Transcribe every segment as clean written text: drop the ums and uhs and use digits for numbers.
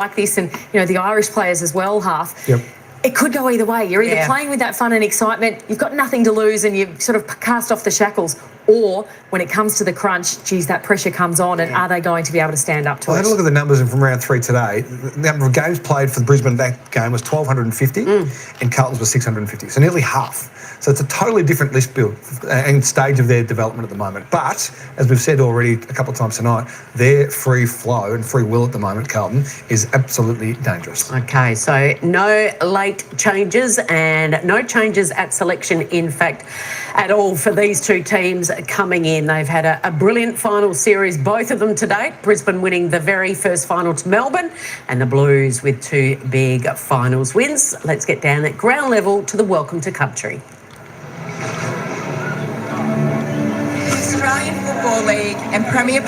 like this, and the Irish players as well, half. Yep. It could go either way. You're either playing with that fun and excitement, you've got nothing to lose and you've sort of cast off the shackles, or when it comes to the crunch, geez, that pressure comes on, and are they going to be able to stand up to it? I had a look at the numbers from round 3 today. The number of games played for the Brisbane that game was 1,250 and Carlton's was 650, so nearly half. So it's a totally different list build and stage of their development at the moment. But, as we've said already a couple of times tonight, their free flow and free will at the moment, Carlton, is absolutely dangerous. Okay, so no late changes and no changes at selection, in fact, at all for these two teams coming in. They've had a brilliant final series, both of them to date. Brisbane winning the very first final to Melbourne, and the Blues with 2 big finals wins. Let's get down at ground level to the Welcome to Country. Australian Football League and Premier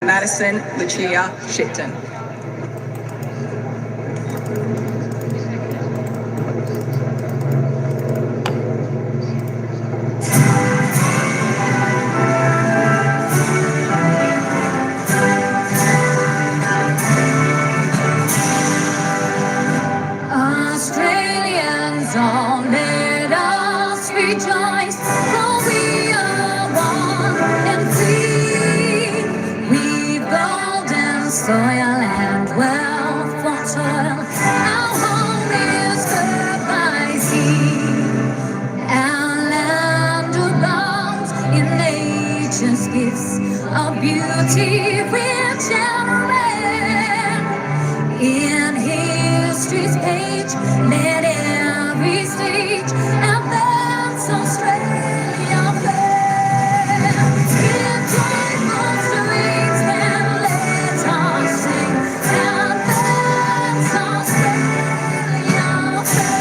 Madison, Lucia, Shipton. Australians all let us rejoice, for we are one and free. We've golden soil and wealth for toil. Our home is served by sea. Our land abounds in nature's gifts of beauty, rich and rare. In His history's page. Let every stage advance Australia fair. Till joyful streets and let us sing. Advance Australia fair.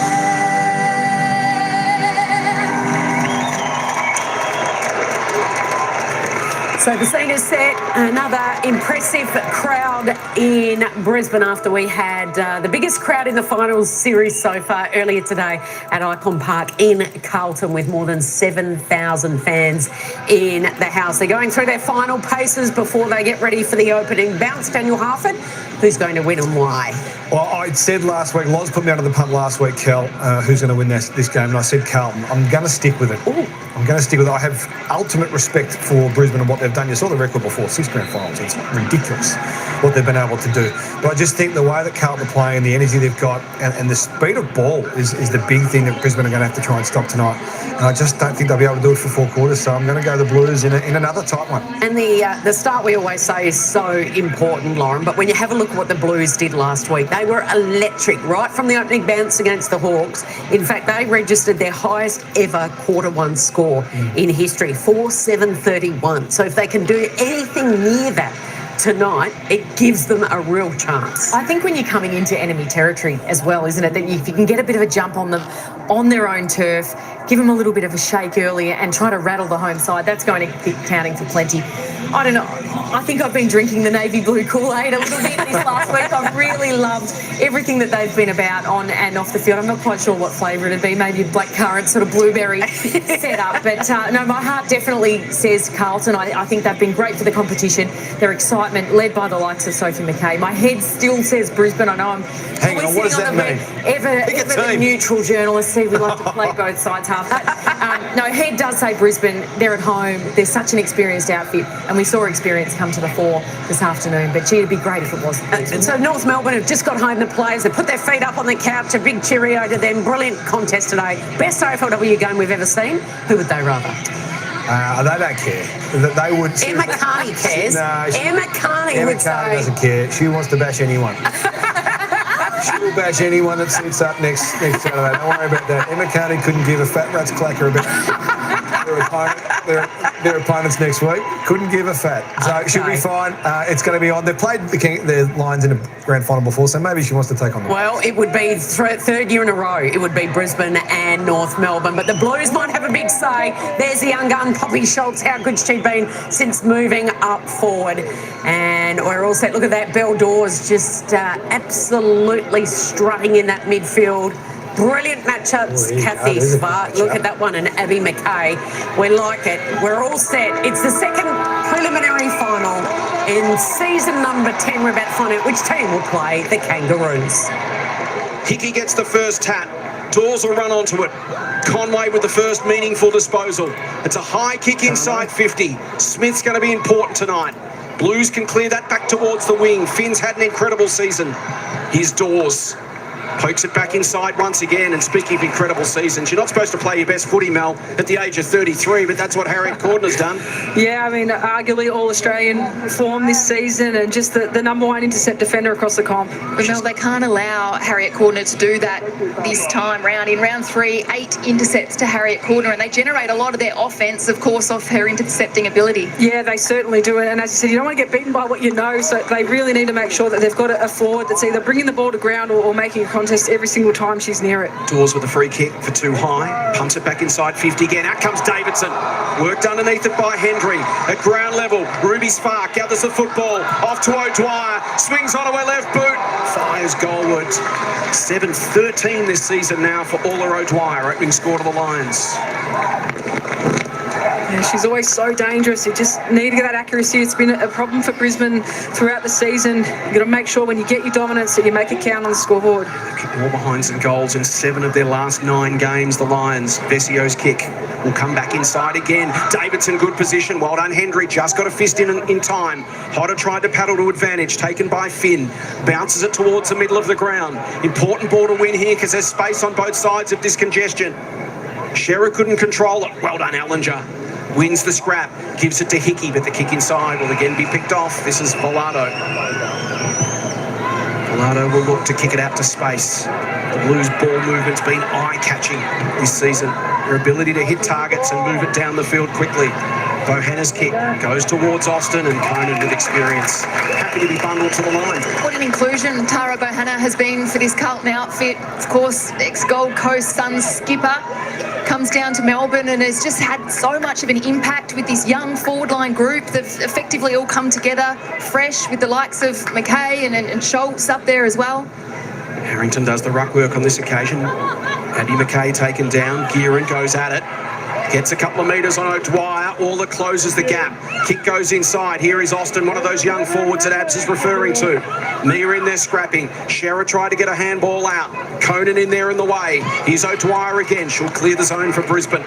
So the scene is set. Another impressive crowd in Brisbane after we had the biggest crowd in the finals series so far earlier today at Icon Park in Carlton with more than 7,000 fans in the house. They're going through their final paces before they get ready for the opening bounce. Daniel Harford, who's going to win and why? Well, I said last week, Loz put me under the pump last week, Kel, who's going to win this game, and I said Carlton. I'm going to stick with it. Ooh. I'm going to stick with it. I have ultimate respect for Brisbane and what they've done. You saw the record before, 6 grand finals. It's ridiculous what they've been able to do. But I just think the way that Carlton are playing, the energy they've got, and the speed of ball is the big thing that Brisbane are going to have to try and stop tonight. And I just don't think they'll be able to do it for 4 quarters, so I'm going to go the Blues in another tight one. And the start, we always say, is so important, Lauren, but when you have a look at what the Blues did last week, they were electric right from the opening bounce against the Hawks. In fact, they registered their highest ever quarter one score in history, 4-7-31. So if they can do anything near that tonight, it gives them a real chance. I think when you're coming into enemy territory as well, isn't it, that if you can get a bit of a jump on them on their own turf, give them a little bit of a shake earlier and try to rattle the home side, that's going to be counting for plenty. I don't know. I think I've been drinking the navy blue Kool-Aid a little bit this last week. I've really loved everything that they've been about on and off the field. I'm not quite sure what flavour it'd be, maybe a blackcurrant sort of blueberry setup. But no, my heart definitely says Carlton. I think they've been great for the competition. Their excitement, led by the likes of Sophie McKay. My head still says Brisbane. I know I'm Hang on, what does that mean? Ever the neutral journalist. See, we like to play both sides half. But no, head does say Brisbane. They're at home. They're such an experienced outfit, and we saw experience come to the fore this afternoon. But gee, it'd be great if it was. So North Melbourne have just got home the players. They put their feet up on the couch. A big cheerio to them. Brilliant contest today. Best AFLW game we've ever seen. Who would they rather? They don't care. They would. Emma Carney cares. No, Emma Carney would say. Doesn't care. She wants to bash anyone. She will bash anyone that sits up next Saturday. Don't worry about that. Emma Carney couldn't give a fat rat's clacker about their opponents next week. Couldn't give a fat. So Okay. she'll be fine. It's going to be on. They've played the Lions in a grand final before, so maybe she wants to take on them. Well, it would be third year in a row. It would be Brisbane and North Melbourne. But the Blues might have a big say. There's the young gun, Poppy Schultz. How good she's been since moving up forward. And we're all set. Look at that. Belle Dawes just absolutely strutting in that midfield. Brilliant matchups, Kathy Svart. Look at that one, and Abby McKay. We like it. We're all set. It's the second preliminary final in season number 10. We're about to find out which team will play the Kangaroos. Hickey gets the first tap. Dawes will run onto it. Conway with the first meaningful disposal. It's a high kick inside 50. Smith's going to be important tonight. Blues can clear that back towards the wing. Finn's had an incredible season. Here's Dawes. Pokes it back inside once again, and speaking of incredible seasons, you're not supposed to play your best footy, Mel, at the age of 33, but that's what Harriet Cordner's done. Yeah, I mean, arguably All-Australian form this season and just the number one intercept defender across the comp. But Mel, they can't allow Harriet Cordner to do that this time round. In round 3, 8 intercepts to Harriet Cordner, and they generate a lot of their offence, of course, off her intercepting ability. Yeah, they certainly do. And as you said, you don't want to get beaten by what you know, so they really need to make sure that they've got a forward that's either bringing the ball to ground or making a contest every single time she's near it. Dawes with a free kick for too high. Pumps it back inside 50 again. Out comes Davidson. Worked underneath it by Hendry. At ground level, Ruby Spark gathers the football. Off to O'Dwyer. Swings onto her left boot. Fires goalward. 7-13 this season now for Orla O'Dwyer. Opening score to the Lions. Yeah, she's always so dangerous. You just need to get that accuracy. It's been a problem for Brisbane throughout the season. You've got to make sure when you get your dominance that you make it count on the scoreboard. More behinds and goals in 7 of their last 9 games, the Lions. Vessio's kick will come back inside again. Davidson, good position. Well done, Hendry. Just got a fist in time. Hodder tried to paddle to advantage. Taken by Finn. Bounces it towards the middle of the ground. Important ball to win here because there's space on both sides of this congestion. Shearer couldn't control it. Well done, Ellinger. Wins the scrap, gives it to Hickey, but the kick inside will again be picked off. This is Volado. Lado will look to kick it out to space. The Blues' ball movement's been eye-catching this season. Their ability to hit targets and move it down the field quickly. Bohanna's kick goes towards Austin, and Conan with experience. Happy to be bundled to the line. What an inclusion Tara Bohanna has been for this Carlton outfit. Of course, ex-Gold Coast Suns skipper. Comes down to Melbourne and has just had so much of an impact with this young forward line group. They've effectively all come together fresh with the likes of McKay and Schultz up there as well. Harrington does the ruck work on this occasion. Addie McKay taken down. Gearan goes at it. Gets a couple of metres on O'Dwyer. All that closes the gap. Kick goes inside. Here is Austin, one of those young forwards that Abs is referring to. Mia in there scrapping. Shera tried to get a handball out. Conan in there in the way. Here's O'Dwyer again. She'll clear the zone for Brisbane.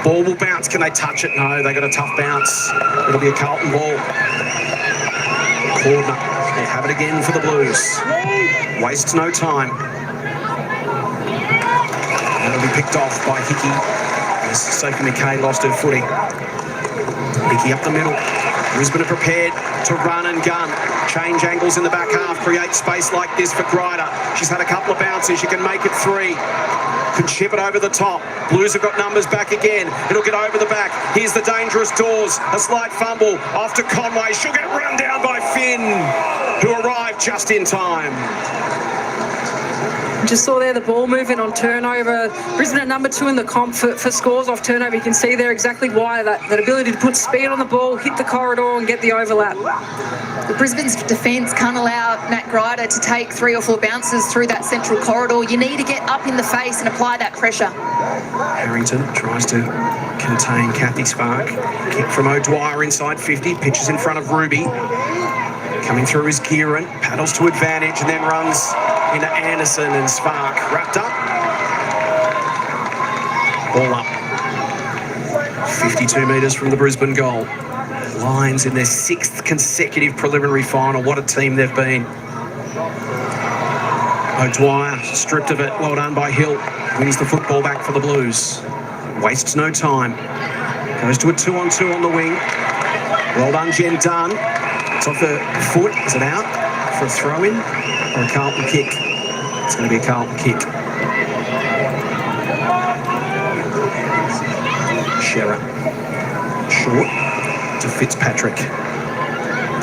Ball will bounce. Can they touch it? No, they got a tough bounce. It'll be a Carlton ball. Cordner will have it again for the Blues. Wastes no time. That'll be picked off by Hickey. Sophie McKay lost her footy. Hickey up the middle. Brisbane are prepared to run and gun. Change angles in the back half. Create space like this for Greider. She's had a couple of bounces. She can make it 3. Can chip it over the top. Blues have got numbers back again. It'll get over the back. Here's the dangerous Dawes. A slight fumble. Off to Conway. She'll get run down by Finn, who arrived just in time. Just saw there the ball movement on turnover. Brisbane at number 2 in the comp for scores off turnover. You can see there exactly why that ability to put speed on the ball, hit the corridor and get the overlap. The Brisbane's defence can't allow Matt Greider to take 3 or 4 bounces through that central corridor. You need to get up in the face and apply that pressure. Harrington tries to contain Kathy Spark. Kick from O'Dwyer inside 50. Pitches in front of Ruby. Coming through is Gearan. Paddles to advantage and then runs into Anderson, and Spark wrapped up. Ball up. 52 metres from the Brisbane goal. Lions in their 6th consecutive preliminary final. What a team they've been. O'Dwyer stripped of it. Well done by Hill. Wins the football back for the Blues. Wastes no time. Goes to a 2-on-2 on the wing. Well done, Jen Dunn. It's off her foot. Is it out for a throw-in or a Carlton kick? It's going to be a Carlton kick. Shera. Short to Fitzpatrick.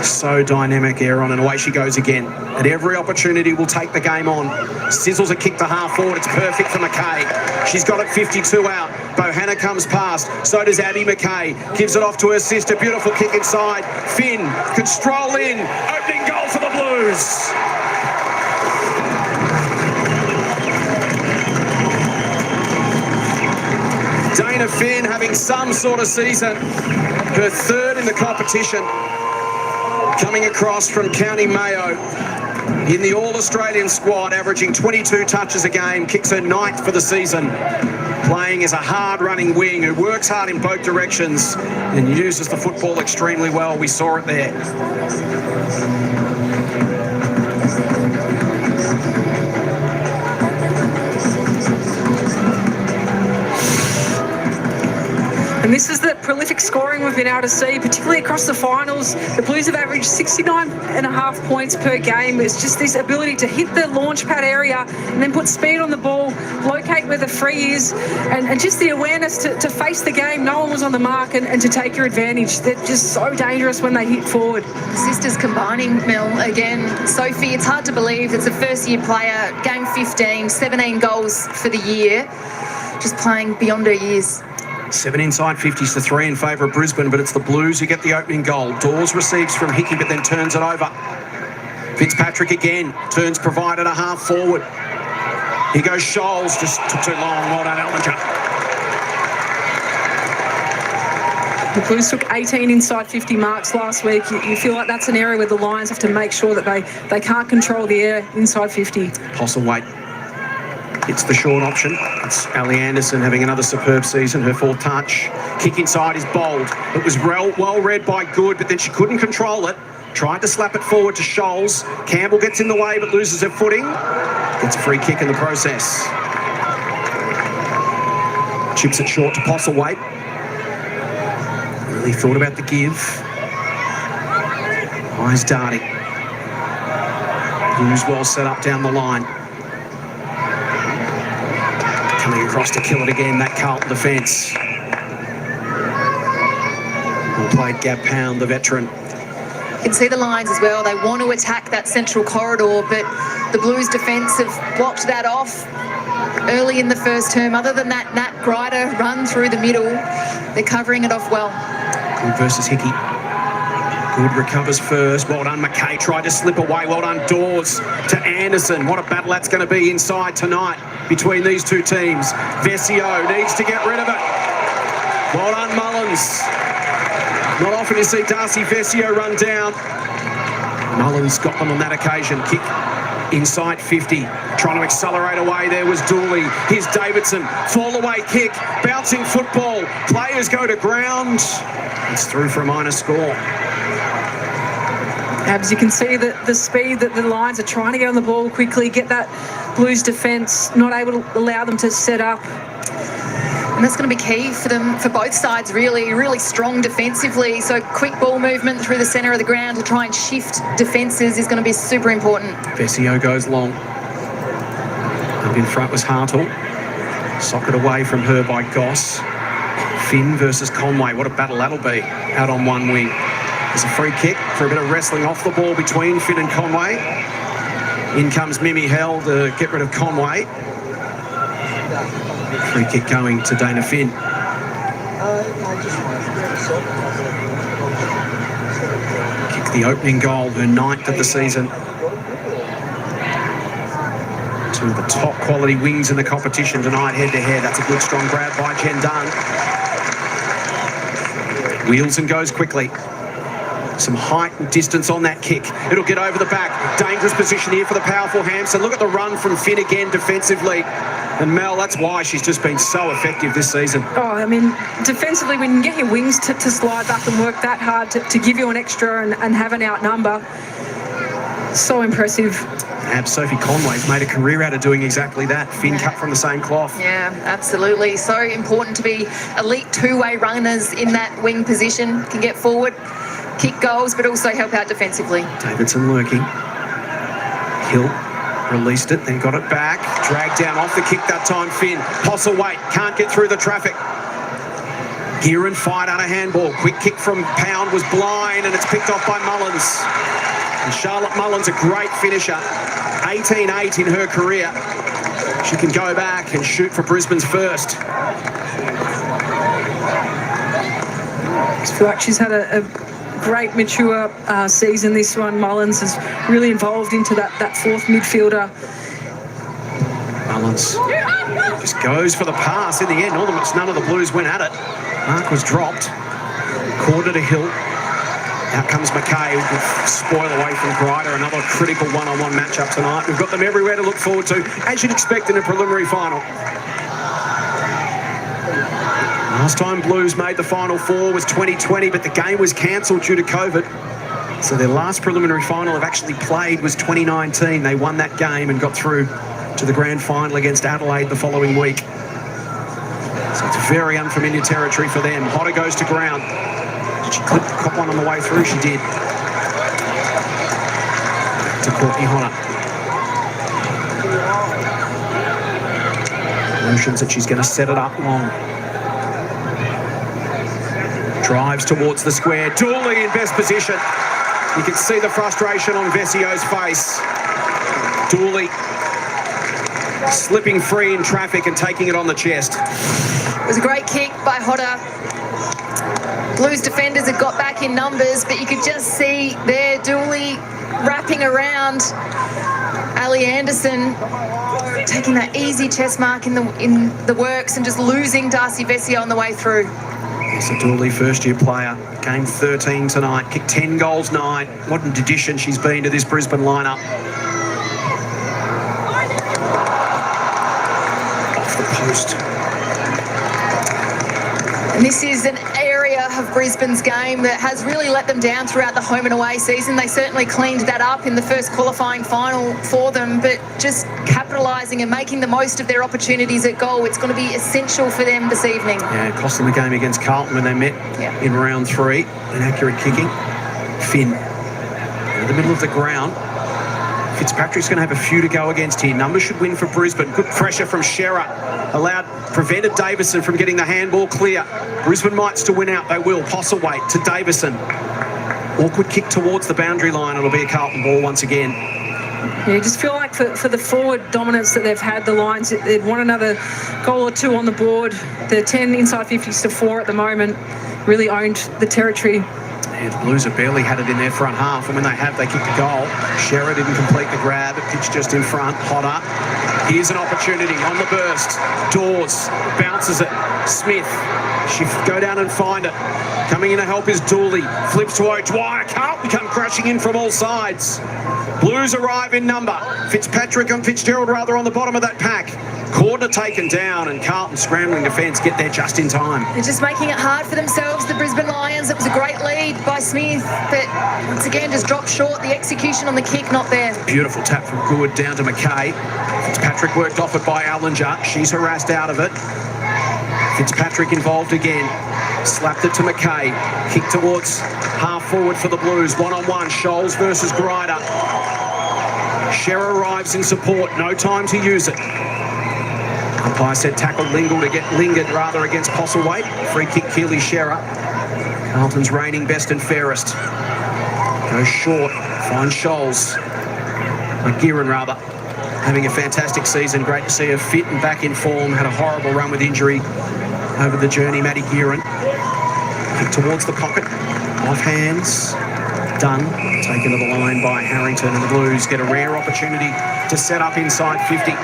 So dynamic, Aaron, and away she goes again. At every opportunity, will take the game on. Sizzles a kick to half forward. It's perfect for McKay. She's got it 52 out. Bohanna comes past. So does Addie McKay. Gives it off to her sister. Beautiful kick inside. Finn could stroll in. Opening goal for the Blues. Dana Finn having some sort of season. Her 3rd in the competition. Coming across from County Mayo in the All-Australian squad, averaging 22 touches a game, kicks her 9th for the season, playing as a hard-running wing who works hard in both directions and uses the football extremely well. We saw it there. And this is the prolific scoring we've been able to see, particularly across the finals. The Blues have averaged 69.5 points per game. It's just this ability to hit the launch pad area and then put speed on the ball, locate where the free is, and just the awareness to face the game. No one was on the mark and to take your advantage. They're just so dangerous when they hit forward. Sisters combining, Mel, again. Sophie, it's hard to believe it's a first-year player, game 15, 17 goals for the year, just playing beyond her years. 7 inside 50s to 3 in favour of Brisbane, but it's the Blues who get the opening goal. Dawes receives from Hickey, but then turns it over. Fitzpatrick again, turns provided a half forward. Here goes Scholes, just took too long. Well done, Ellinger. The Blues took 18 inside 50 marks last week. You feel like that's an area where the Lions have to make sure that they can't control the air inside 50. Postlethwaite. It's the short option. It's Ali Anderson having another superb season, her 4th touch. Kick inside is bold. It was well read by Good, but then she couldn't control it. Tried to slap it forward to Scholes. Campbell gets in the way but loses her footing. Gets a free kick in the process. Chips it short to Postlethwaite. Really thought about the give. Eyes darting. Blues well set up down the line. Coming across to kill it again, that Carlton defence. Well played, Gab Pound, the veteran. You can see the Lions as well. They want to attack that central corridor, but the Blues defence have blocked that off early in the first term. Other than that Nat Grider run through the middle, they're covering it off well. Good versus Hickey. Good recovers first. Well done, McKay. Tried to slip away. Well done, Dawes to Anderson. What a battle that's going to be inside tonight between these two teams. Vesio needs to get rid of it. Well done, Mullins. Not often you see Darcy Vesio run down. Mullins got them on that occasion. Kick inside 50. Trying to accelerate away. There was Dooley. Here's Davidson. Fall away kick. Bouncing football. Players go to ground. It's through for a minor score. Abs, you can see the speed that the Lions are trying to get on the ball quickly, get that Blues defence, not able to allow them to set up. And that's going to be key for them, for both sides, really strong defensively. So quick ball movement through the centre of the ground to try and shift defences is going to be super important. Vesio goes long. Up in front was Hartle. Socket away from her by Goss. Finn versus Conway. What a battle that'll be out on one wing. There's a free kick for a bit of wrestling off the ball between Finn and Conway. In comes Mimi Hell to get rid of Conway. Free kick going to Dana Finn. Kicked the opening goal, her 9th of the season. Two of the top quality wings in the competition tonight, head to head. That's a good strong grab by Jen Dunn. Wheels and goes quickly. Some height and distance on that kick. It'll get over the back. Dangerous position here for the powerful Hampson. Look at the run from Finn again defensively. And Mel, that's why she's just been so effective this season. Oh, I mean, defensively, when you get your wings to slide back and work that hard to give you an extra and have an outnumber, so impressive. Sophie Conway's made a career out of doing exactly that. Finn cut from the same cloth. Yeah, absolutely. So important to be elite two-way runners in that wing position. Can get forward, kick goals, but also help out defensively. Davidson lurking. Hill released it, then got it back. Dragged down off the kick that time, Finn. Postlethwaite can't get through the traffic. Gearan fired out a handball. Quick kick from Pound was blind, and it's picked off by Mullins. And Charlotte Mullins, a great finisher. 18-8 in her career. She can go back and shoot for Brisbane's first. I feel like she's had a great mature season, this one. Mullins is really involved into that fourth midfielder. Mullins just goes for the pass in the end. None of the Blues went at it. Mark was dropped. Quarter to Hill. Out comes McKay, who could spoil away from Grider. Another critical one-on-one matchup tonight. We've got them everywhere to look forward to, as you'd expect in a preliminary final. Last time Blues made the Final Four was 2020, but the game was cancelled due to COVID. So their last preliminary final they've actually played was 2019. They won that game and got through to the grand final against Adelaide the following week. So it's very unfamiliar territory for them. Hodder goes to ground. Did she cop one on the way through? She did. To Courtney Hodder. Motions that she's going to set it up long. Drives towards the square. Dooley in best position. You can see the frustration on Vesio's face. Dooley slipping free in traffic and taking it on the chest. It was a great kick by Hodder. Blues defenders had got back in numbers, but you could just see there Dooley wrapping around Ali Anderson, taking that easy chest mark in the works and just losing Darcy Vesio on the way through. Yes, a Dooley first-year player. Game 13 tonight. Kicked 10 goals, 9. What an addition she's been to this Brisbane lineup. Off the post. And this is an area of Brisbane's game that has really let them down throughout the home and away season. They certainly cleaned that up in the first qualifying final for them, but just capitalising and making the most of their opportunities at goal, it's going to be essential for them this evening. Yeah, it cost them the game against Carlton when they met in round 3. Inaccurate kicking. Finn in the middle of the ground. Fitzpatrick's going to have a few to go against here. Numbers should win for Brisbane. Good pressure from Shearer. Prevented Davison from getting the handball clear. Brisbane might still win out. They will. Postlethwaite to Davison. Awkward kick towards the boundary line. It'll be a Carlton ball once again. Yeah, you just feel like for the forward dominance that they've had, the Lions, they'd want another goal or two on the board. They're 10 inside 50s to 4 at the moment. Really owned the territory. Yeah, the Blues have barely had it in their front half, and when they have, they kicked a goal. Shearer didn't complete the grab. It pitched just in front. Hodder. Here's an opportunity on the burst. Dawes bounces it. Smith. She go down and find it. Coming in to help is Dooley. Flips to O'Dwyer. Carlton come crashing in from all sides. Blues arrive in number. Fitzpatrick and Fitzgerald rather on the bottom of that pack. Cordner taken down, and Carlton scrambling defence get there just in time. They're just making it hard for themselves, the Brisbane Lions. It was a great lead by Smith, but once again just dropped short. The execution on the kick not there. Beautiful tap from Good down to McKay. Fitzpatrick worked off it by Allinger. She's harassed out of it. Fitzpatrick involved again. Slapped it to McKay. Kick towards half forward for the Blues. One-on-one. Scholes versus Grider. Shearer arrives in support. No time to use it. Umpire said tackled lingered against Postlethwaite. Free kick, Keely Shearer. Carlton's reigning best and fairest. Goes short, finds Scholes. McGeeran rather. Having a fantastic season. Great to see her fit and back in form. Had a horrible run with injury over the journey, Maddie Gearan. Kick towards the pocket. Off hands. Done. Taken to the line by Harrington, and the Blues get a rare opportunity to set up inside 50.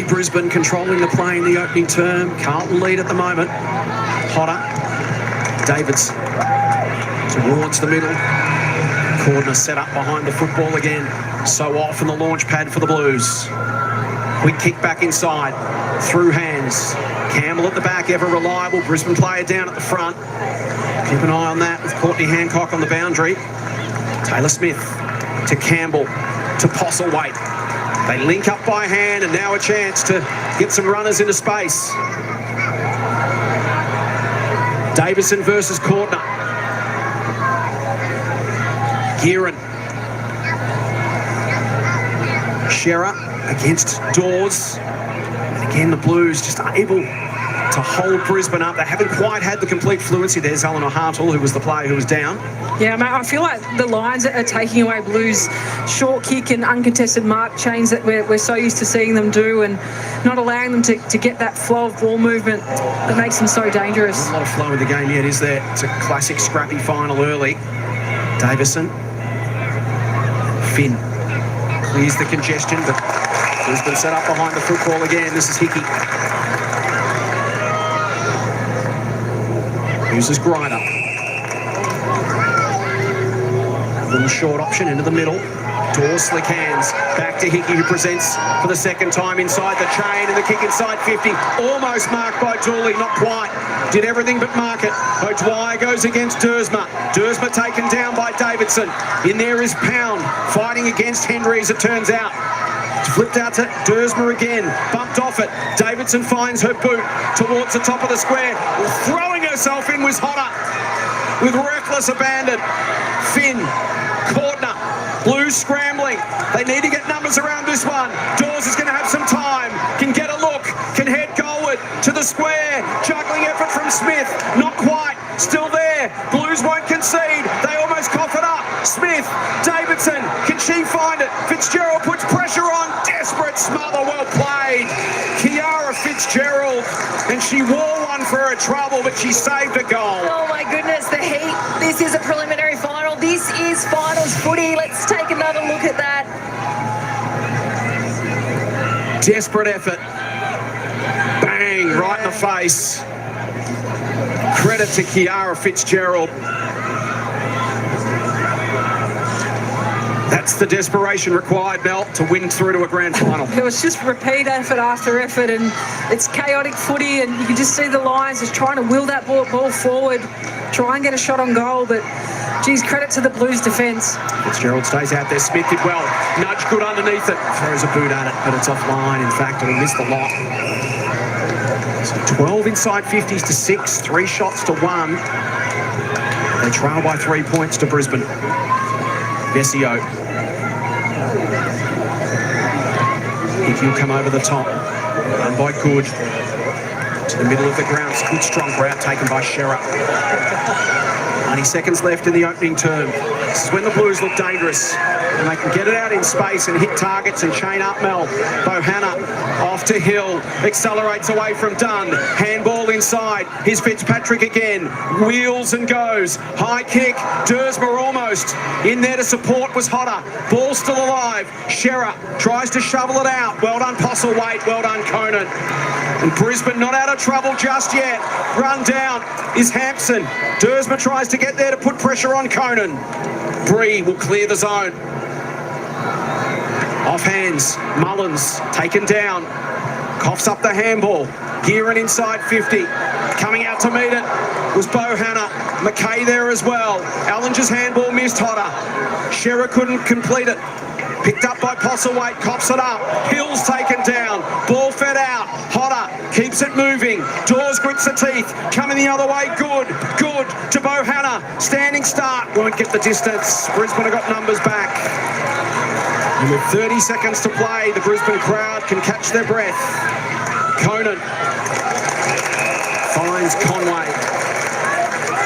Brisbane controlling the play in the opening term. Carlton lead at the moment. Hodder. Davids towards the middle. Cordner set up behind the football again. So off in the launch pad for the Blues. Quick kick back inside. Through hands. Campbell at the back, ever reliable. Brisbane player down at the front. Keep an eye on that with Courtney Hancock on the boundary. Taylor Smith to Campbell to Postlethwaite. They link up by hand, and now a chance to get some runners into space. Davison versus Cordner. Gearan. Shearer against Dawes. And again, the Blues just unable to hold Brisbane up. They haven't quite had the complete fluency. There's Eleanor Hartle, who was the player who was down. Yeah, mate, I feel like the Lions are taking away Blues' short kick and uncontested mark chains that we're so used to seeing them do, and not allowing them to get that flow of ball movement that makes them so dangerous. A lot of flow in the game yet, is there? It's a classic scrappy final early. Davison. Finn clears the congestion, but Brisbane set up behind the football again. This is Hickey. Uses Grider. Little short option into the middle. Dawes slick hands. Back to Hickey, who presents for the second time inside the chain, and the kick inside 50. Almost marked by Dooley, not quite. Did everything but mark it. O'Dwyer goes against Dersma. Dersma taken down by Davidson. In there is Pound, fighting against Henry, as it turns out. Flipped out to Dersma again. Bumped off it. Davidson finds her boot towards the top of the square. Throwing herself in was Hodder with reckless abandon. Finn, Cordner, Blues scrambling. They need to get numbers around this one. Dawes is going to have some time. Can get a look. Can head goalward to the square. Juggling effort from Smith. Not quite. Still there. Blues won't concede. They almost cough it up. Smith, Davidson. Can she find it? Fitzgerald puts pressure on. Desperate smother. Well played. Kiara Fitzgerald. And she wore one for her trouble, but she saved a goal. Oh my goodness, the heat. This is a preliminary final. This is finals footy. Let's take another look at that. Desperate effort. Bang, right in the face. Credit to Kiara Fitzgerald. That's the desperation required, Mel, to win through to a grand final. It was just repeat effort after effort, and it's chaotic footy, and you can just see the Lions just trying to will that ball forward, try and get a shot on goal, but geez, credit to the Blues defence. Fitzgerald stays out there. Smith did well. Nudge good underneath it. Throws a boot at it, but it's offline. In fact, it'll miss the lot. So 12 inside 50s to 6. 3 shots to 1. They trail by 3 points to Brisbane. Vesio. He'll come over the top. Run by Good. To the middle of the ground. Good strong route taken by Shearer. 90 seconds left in the opening term. This is when the Blues look dangerous. And they can get it out in space and hit targets and chain up Mel. Bohanna off to Hill. Accelerates away from Dunn. Handball inside. Here's Fitzpatrick again. Wheels and goes. High kick. Dersmer almost. In there to support was Hodder. Ball still alive. Shearer tries to shovel it out. Well done Postlethwaite. Well done Conan. And Brisbane not out of trouble just yet. Run down is Hampson. Dersmer tries to get there to put pressure on Conan. Bree will clear the zone. Off hands, Mullins taken down, coughs up the handball, Gearin inside 50, coming out to meet it was Bohanna, McKay there as well, Allinger's handball missed Hodder, Shearer couldn't complete it, picked up by Postlethwaite, coughs it up, Hill's taken down, ball fed out, Hodder keeps it moving, Dawes grits the teeth, coming the other way, good to Bohanna, standing start, won't get the distance, Brisbane have got numbers back. And with 30 seconds to play, the Brisbane crowd can catch their breath. Conan finds Conway.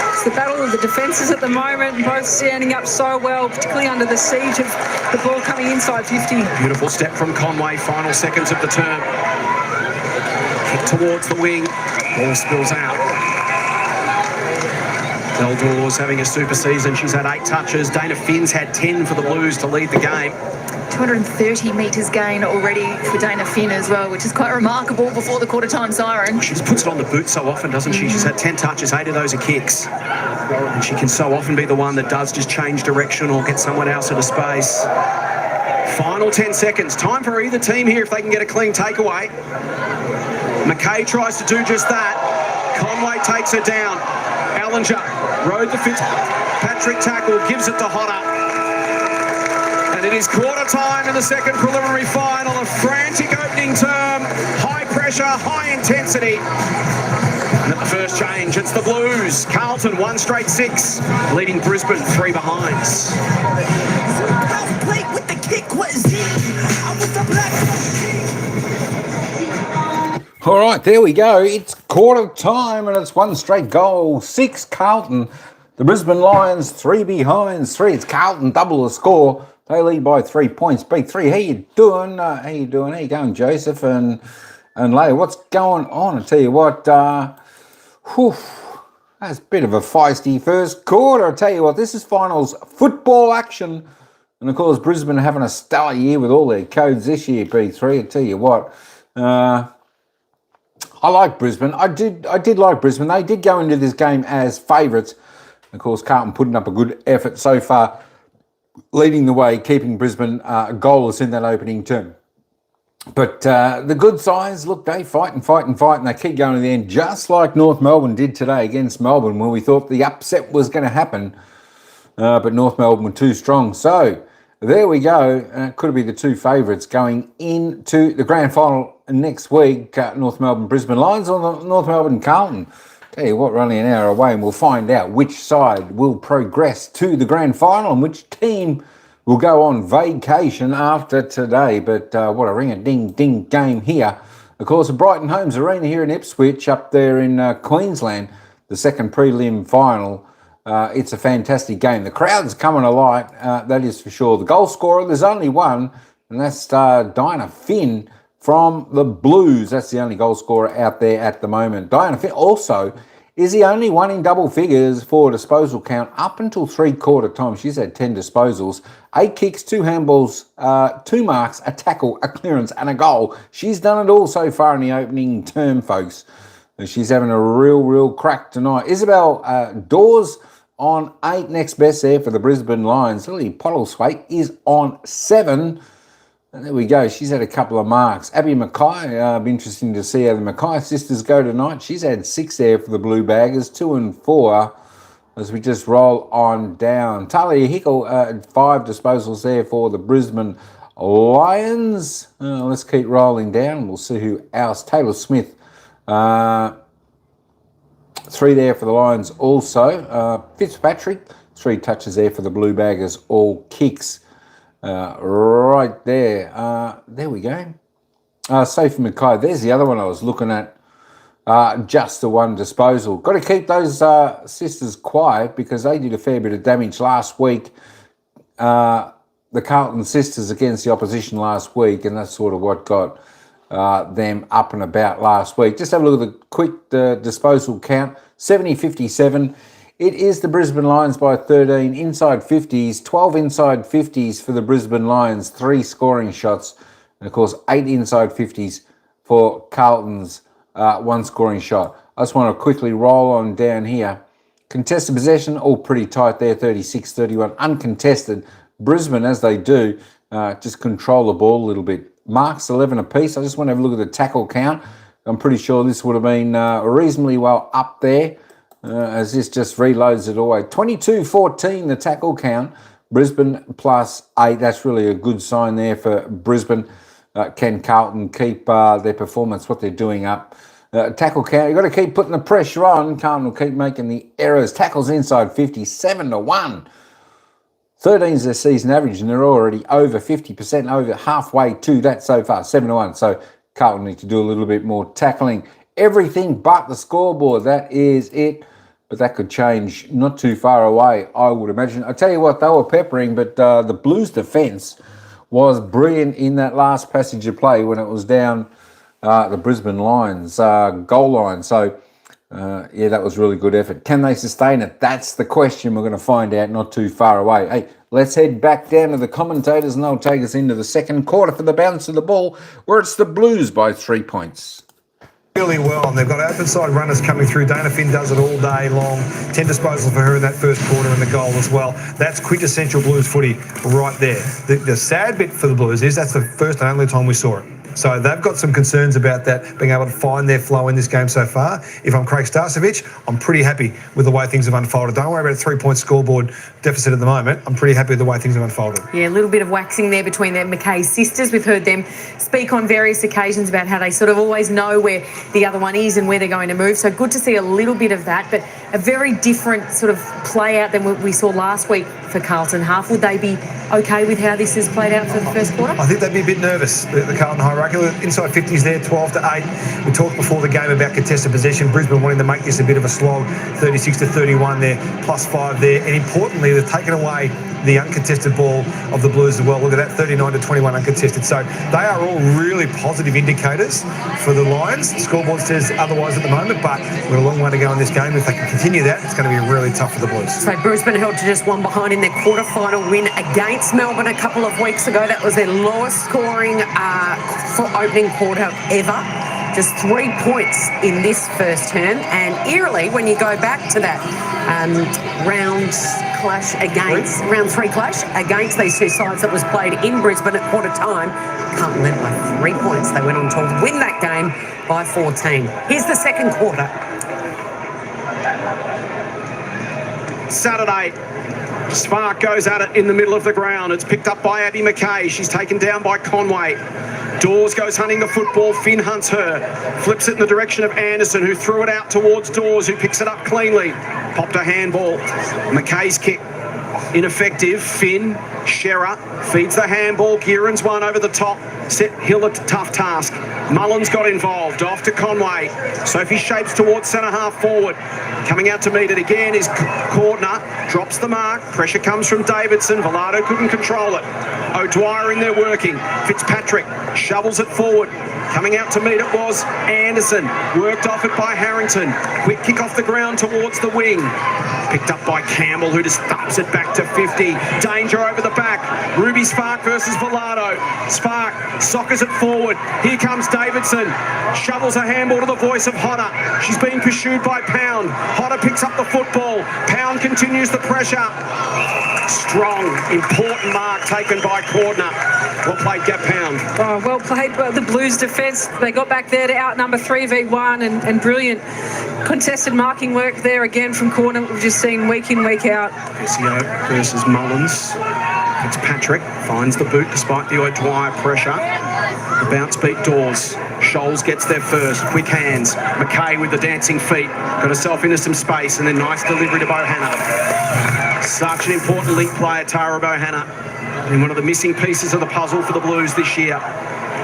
It's the battle of the defences at the moment, both standing up so well, particularly under the siege of the ball coming inside 50. Beautiful step from Conway, final seconds of the term. Kick towards the wing, ball spills out. Eldor's having a super season. She's had 8 touches. Dana Finn's had 10 for the Blues to lead the game. 230 metres gain already for Dana Finn as well, which is quite remarkable before the quarter-time siren. She puts it on the boot so often, doesn't she? She's had 10 touches, 8 of those are kicks. And she can so often be the one that does just change direction or get someone else into space. Final 10 seconds. Time for either team here if they can get a clean takeaway. McKay tries to do just that. Conway takes her down. Allinger rode the Fitzpatrick tackle, gives it to Hodder. And it is quarter time in the second preliminary final. A frantic opening term, high pressure, high intensity. And at the first change, it's the Blues. Carlton 1 straight 6, leading Brisbane 3 behinds. All right, there we go. It's quarter time and it's 1 straight goal. 6 Carlton. The Brisbane Lions 3 behinds 3. It's Carlton double the score. They lead by 3 points. B3, how you doing? How you going, Joseph and Leah? What's going on? I tell you what, that's a bit of a feisty first quarter. I tell you what, this is finals football action. And of course, Brisbane are having a stellar year with all their codes this year, B3. I tell you what, I like Brisbane. I did like Brisbane. They did go into this game as favourites. Of course, Carlton putting up a good effort so far, leading the way, keeping Brisbane goalless in that opening term. But the good sides, look, they fight, and they keep going to the end, just like North Melbourne did today against Melbourne, where we thought the upset was going to happen. But North Melbourne were too strong. So there we go. Could be the 2 favourites going into the grand final next week. North Melbourne Brisbane Lions or the North Melbourne Carlton. Tell you what, we're only an hour away and we'll find out which side will progress to the grand final and which team will go on vacation after today. But what a ring-a-ding-ding game here. Of course, at Brighton Homes Arena here in Ipswich, up there in Queensland, the second prelim final. It's a fantastic game. The crowd's coming alight, that is for sure. The goal scorer, there's only one, and that's Dinah Finn from the Blues. That's the only goal scorer out there at the moment. Dinah Finn also is the only one in double figures for disposal count up until 3/4 time. She's had 10 disposals, 8 kicks, 2 handballs, 2 marks, a tackle, a clearance and a goal. She's done it all so far in the opening term, folks. She's having a real crack tonight. Isabel Dawes on 8, next best there for the Brisbane Lions. Lily Postlethwaite is on 7. And there we go. She's had a couple of marks. Abby Mackay, be interesting to see how the Mackay sisters go tonight. She's had 6 there for the Blue Baggers, 2 and 4. as we just roll on down. Talia Hickle, 5 disposals there for the Brisbane Lions. Let's keep rolling down. We'll see who else. Taylor Smith, 3 there for the Lions also. Fitzpatrick, 3 touches there for the Blue Baggers, all kicks. Right there. There we go. Sophie Mackay, there's the other one I was looking at. Just the 1 disposal. Got to keep those sisters quiet because they did a fair bit of damage last week. The Carlton sisters against the opposition last week, and that's sort of what got them up and about last week. Just have a look at the quick disposal count. 70-57. It is the Brisbane Lions by 13 inside 50s, 12 inside 50s for the Brisbane Lions, 3 scoring shots, and of course 8 inside 50s for Carlton's 1 scoring shot. I just want to quickly roll on down here. Contested possession, all pretty tight there, 36-31. Uncontested. Brisbane, as they do, just control the ball a little bit. Marks 11 apiece. I just want to have a look at the tackle count. I'm pretty sure this would have been reasonably well up there as this just reloads it away. 22-14 the tackle count. Brisbane plus 8. That's really a good sign there for Brisbane. Can Carlton keep their performance, what they're doing up? Tackle count, you've got to keep putting the pressure on. Carlton will keep making the errors. Tackles inside 50, 7-1. 13's their season average, and they're already over 50%, over halfway to that so far, 7-1. So Carlton need to do a little bit more tackling. Everything but the scoreboard, that is it. But that could change not too far away, I would imagine. I tell you what, they were peppering, but the Blues' defence was brilliant in that last passage of play when it was down the Brisbane Lions goal line. So, yeah, that was really good effort. Can they sustain it? That's the question we're going to find out not too far away. Hey, let's head back down to the commentators and they'll take us into the second quarter for the bounce of the ball, where it's the Blues by 3 points. Really well, and they've got open side runners coming through. Dana Finn does it all day long. 10 disposals for her in that first quarter and the goal as well. That's quintessential Blues footy right there. The sad bit for the Blues is that's the first and only time we saw it. So they've got some concerns about that, being able to find their flow in this game so far. If I'm Craig Starcevich, I'm pretty happy with the way things have unfolded. Don't worry about a 3-point scoreboard deficit at the moment. I'm pretty happy with the way things have unfolded. Yeah, a little bit of waxing there between the McKay sisters. We've heard them speak on various occasions about how they sort of always know where the other one is and where they're going to move. So good to see a little bit of that, but a very different sort of play out than what we saw last week for Carlton half. Would they be okay with how this has played out for the first quarter? I think they'd be a bit nervous, the Carlton hierarchy. Inside 50s there, 12-8. We talked before the game about contested possession. Brisbane wanting to make this a bit of a slog, 36-31 there, +5 there. And importantly, they've taken away the uncontested ball of the Blues as well. Look at that, 39-21 uncontested. So they are all really positive indicators for the Lions. The scoreboard says otherwise at the moment, but we've got a long way to go in this game. If they can continue that, it's going to be really tough for the Blues. So Brisbane held to just 1 behind in their quarter-final win against Melbourne a couple of weeks ago. That was their lowest scoring for opening quarter ever. Just 3 points in this first term. And eerily, when you go back to that round 3 clash against these two sides that was played in Brisbane at quarter time, Carlton led by 3 points. They went on to win that game by 14. Here's the second quarter. Saturday, Spark goes at it in the middle of the ground. It's picked up by Addie McKay. She's taken down by Conway. Dawes goes hunting the football. Finn hunts her. Flips it in the direction of Anderson, who threw it out towards Dawes, who picks it up cleanly. Popped a handball. McKay's kick ineffective. Finn, Shearer feeds the handball. Gearan's one over the top. Set Hill a tough task. Mullins got involved. Off to Conway. Sophie shapes towards centre half forward. Coming out to meet it again is Cordner. Drops the mark. Pressure comes from Davidson. Velardo couldn't control it. O'Dwyer in there working. Fitzpatrick shovels it forward. Coming out to meet it was Anderson. Worked off it by Harrington. Quick kick off the ground towards the wing. Picked up by Campbell, who just thumps it back to 50. Danger over the back. Ruby Spark versus Velardo. Spark soccers it forward. Here comes Davidson. Shovels a handball to the voice of Hodder. She's being pursued by Pound. Hodder picks up the football. Pound continues the pressure. Strong, important mark taken by Cordner. Well played, Gap Pound. Oh, well played by the Blues defence. defence. They got back there to outnumber 3v1 and brilliant contested marking work there again from corner. We've just seen week in, week out. Vessio versus Mullins. Fitzpatrick finds the boot despite the O'Dwyer pressure. The bounce beat Dawes. Scholes gets there first. Quick hands. McKay with the dancing feet. Got herself into some space and then nice delivery to Bohanna. Such an important link player, Tara Bohanna. And one of the missing pieces of the puzzle for the Blues this year.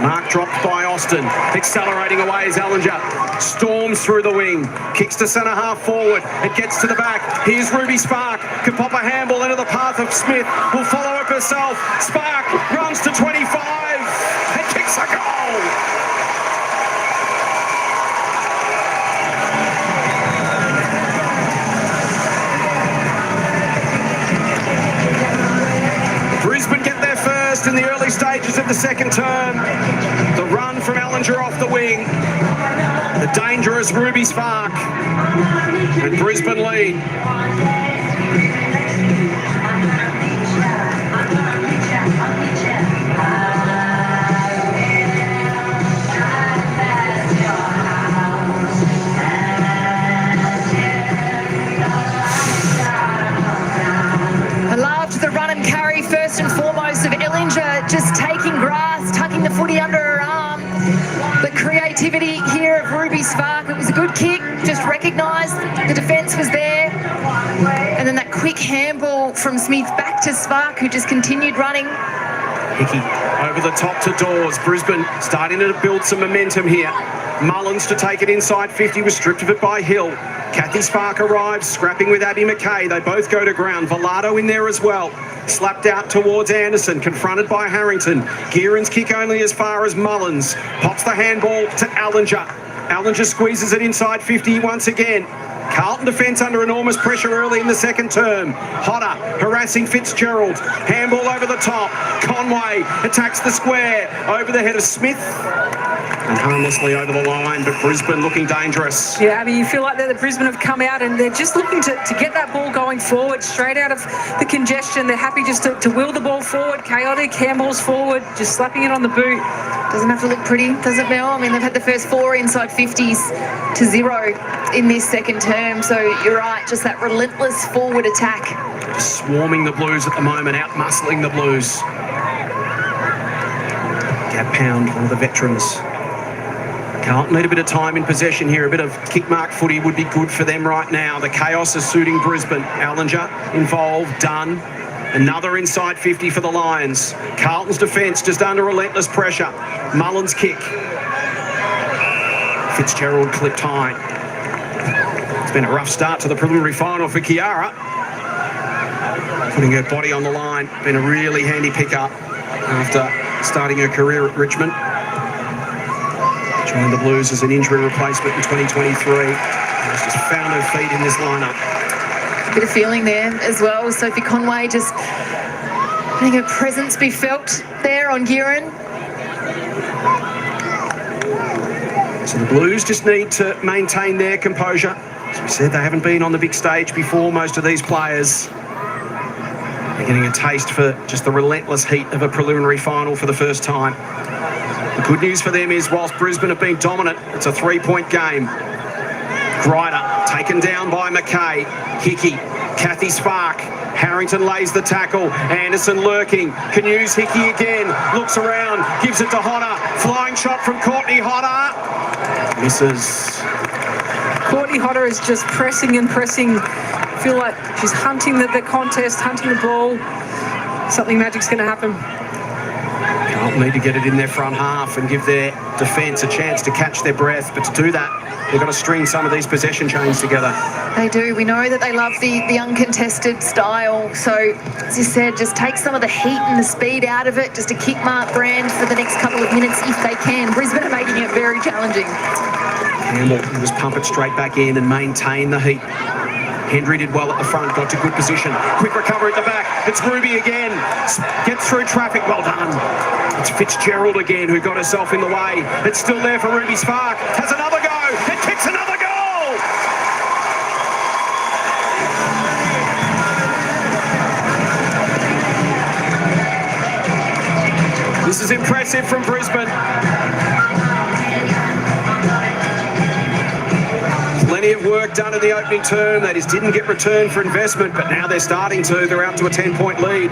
Mark dropped by Austin. Accelerating away as Ellinger storms through the wing. Kicks to centre half forward. It gets to the back. Here's Ruby Spark. Can pop a handball into the path of Smith. Will follow up herself. Spark runs to 25 and kicks a goal. Brisbane get there first in the early stages of the second term. The run from Ellinger off the wing. The dangerous Ruby Spark. And Brisbane lead. I loved the run and carry first and foremost of Ellinger, just taking grass, tucking the footy under her arm. The creativity here of Ruby Spark. It was a good kick, just recognised the defence was there. And then that quick handball from Smith back to Spark, who just continued running. Hickey over the top to Dawes. Brisbane starting to build some momentum here. Mullins to take it inside 50 was stripped of it by Hill. Kathy Spark arrives, scrapping with Abby McKay. They both go to ground. Villado in there as well. Slapped out towards Anderson, confronted by Harrington. Gearan's kick only as far as Mullins. Pops the handball to Ellinger. Ellinger squeezes it inside 50 once again. Carlton defence under enormous pressure early in the second term. Hodder harassing Fitzgerald. Handball over the top. Conway attacks the square. Over the head of Smith. And harmlessly over the line, but Brisbane looking dangerous. Yeah, Abby, you feel like the Brisbane have come out and they're just looking to get that ball going forward, straight out of the congestion. They're happy just to wheel the ball forward, chaotic, handballs forward, just slapping it on the boot. Doesn't have to look pretty, does it, Mel? I mean, they've had the first 4 inside 50s to 0 in this second term, so you're right, just that relentless forward attack. Swarming the Blues at the moment, out-muscling the Blues. Gab Pound, one of the veterans. Carlton need a bit of time in possession here. A bit of kick-mark footy would be good for them right now. The chaos is suiting Brisbane. Ellinger involved, done. Another inside 50 for the Lions. Carlton's defence just under relentless pressure. Mullins kick. Fitzgerald clipped high. It's been a rough start to the preliminary final for Kiara. Putting her body on the line. Been a really handy pickup after starting her career at Richmond. Joined the Blues as an injury replacement in 2023. Has just found her feet in this lineup. A bit of feeling there as well. Sophie Conway just letting her presence be felt there on Gearan. So the Blues just need to maintain their composure. As we said, they haven't been on the big stage before, most of these players. They're getting a taste for just the relentless heat of a preliminary final for the first time. The good news for them is, whilst Brisbane have been dominant, it's a 3-point game. Grider taken down by McKay. Hickey, Kathy Spark. Harrington lays the tackle. Anderson lurking. Can use Hickey again. Looks around. Gives it to Hodder. Flying shot from Courtney Hodder. Misses. Courtney Hodder is just pressing and pressing. I feel like she's hunting the contest, hunting the ball. Something magic's going to happen. Carlton need to get it in their front half and give their defence a chance to catch their breath. But to do that, they've got to string some of these possession chains together. They do. We know that they love the uncontested style. So, as you said, just take some of the heat and the speed out of it. Just a kick mark brand for the next couple of minutes if they can. Brisbane are making it very challenging. Campbell will just pump it straight back in and maintain the heat. Hendry did well at the front, got to good position. Quick recovery at the back. It's Ruby again. Gets through traffic. Well done. It's Fitzgerald again who got herself in the way. It's still there for Ruby Spark. Has another go. It kicks another goal. This is impressive from Brisbane. Plenty of work done in the opening term. They just didn't get return for investment, but now they're starting to. They're out to a 10-point lead.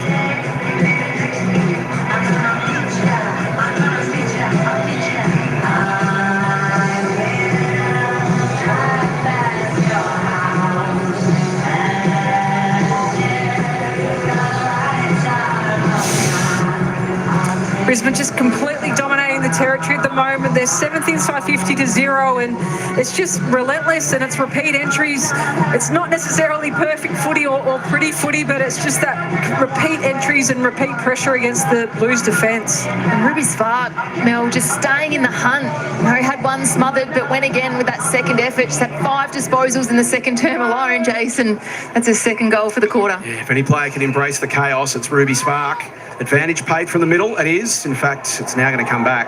Brisbane just completely dominating the territory at the moment. They're 7th inside 50 to 0, and it's just relentless, and it's repeat entries. It's not necessarily perfect footy or pretty footy, but it's just that repeat entries and repeat pressure against the Blues defence. And Ruby Spark, Mel, just staying in the hunt. He had one smothered, but went again with that second effort. Just had 5 disposals in the second term alone, Jason. That's his second goal for the quarter. Yeah, if any player can embrace the chaos, it's Ruby Spark. Advantage paid from the middle, it is. In fact, it's now going to come back.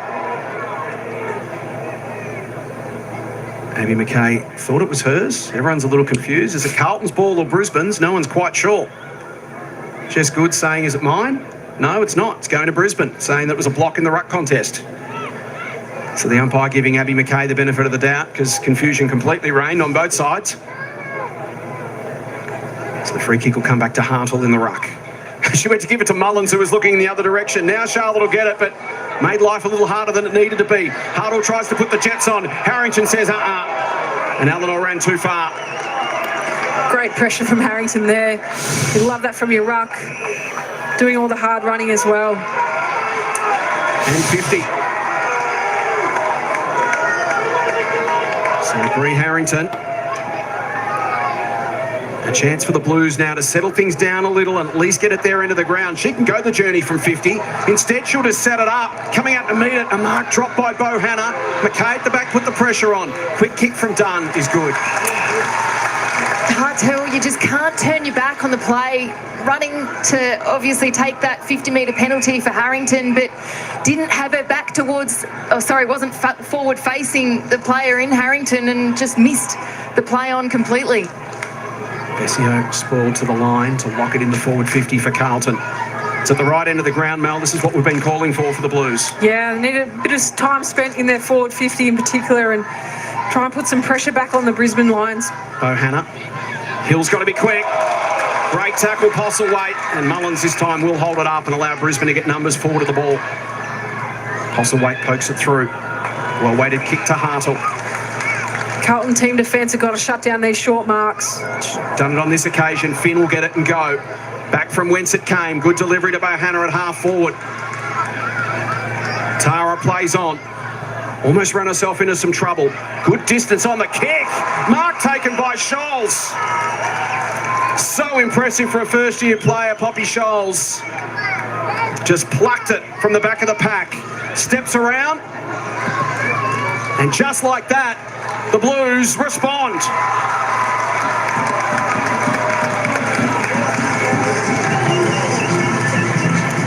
Abby McKay thought it was hers. Everyone's a little confused. Is it Carlton's ball or Brisbane's? No one's quite sure. Jess Good saying, is it mine? No, it's not. It's going to Brisbane, saying that it was a block in the ruck contest. So the umpire giving Abby McKay the benefit of the doubt because confusion completely reigned on both sides. So the free kick will come back to Hartle in the ruck. She went to give it to Mullins, who was looking in the other direction. Now Charlotte will get it, but made life a little harder than it needed to be. Hartle tries to put the Jets on. Harrington says, and Eleanor ran too far. Great pressure from Harrington there. You love that from your ruck. Doing all the hard running as well. And 50. So Bree Harrington. A chance for the Blues now to settle things down a little and at least get at their end of the ground. She can go the journey from 50. Instead, she'll just set it up. Coming out to meet it, a mark dropped by Bohanna. McKay at the back put the pressure on. Quick kick from Dunn is good. Hartel, you just can't turn your back on the play. Running to obviously take that 50-metre penalty for Harrington, but didn't have her back towards, wasn't forward facing the player in Harrington and just missed the play on completely. Bessio spoiled to the line to lock it in the forward 50 for Carlton. It's at the right end of the ground, Mel. This is what we've been calling for the Blues. Yeah, they need a bit of time spent in their forward 50 in particular and try and put some pressure back on the Brisbane Lions. Bohanna. Hill's got to be quick. Great tackle, Postlethwaite. And Mullins this time will hold it up and allow Brisbane to get numbers forward to the ball. Postlethwaite pokes it through. Well-weighted kick to Hartle. Carlton team defence have got to shut down these short marks. Done it on this occasion. Finn will get it and go. Back from whence it came. Good delivery to Bohanna at half forward. Tara plays on. Almost ran herself into some trouble. Good distance on the kick. Mark taken by Scholes. So impressive for a first-year player, Poppy Scholes. Just plucked it from the back of the pack. Steps around. And just like that, the Blues respond.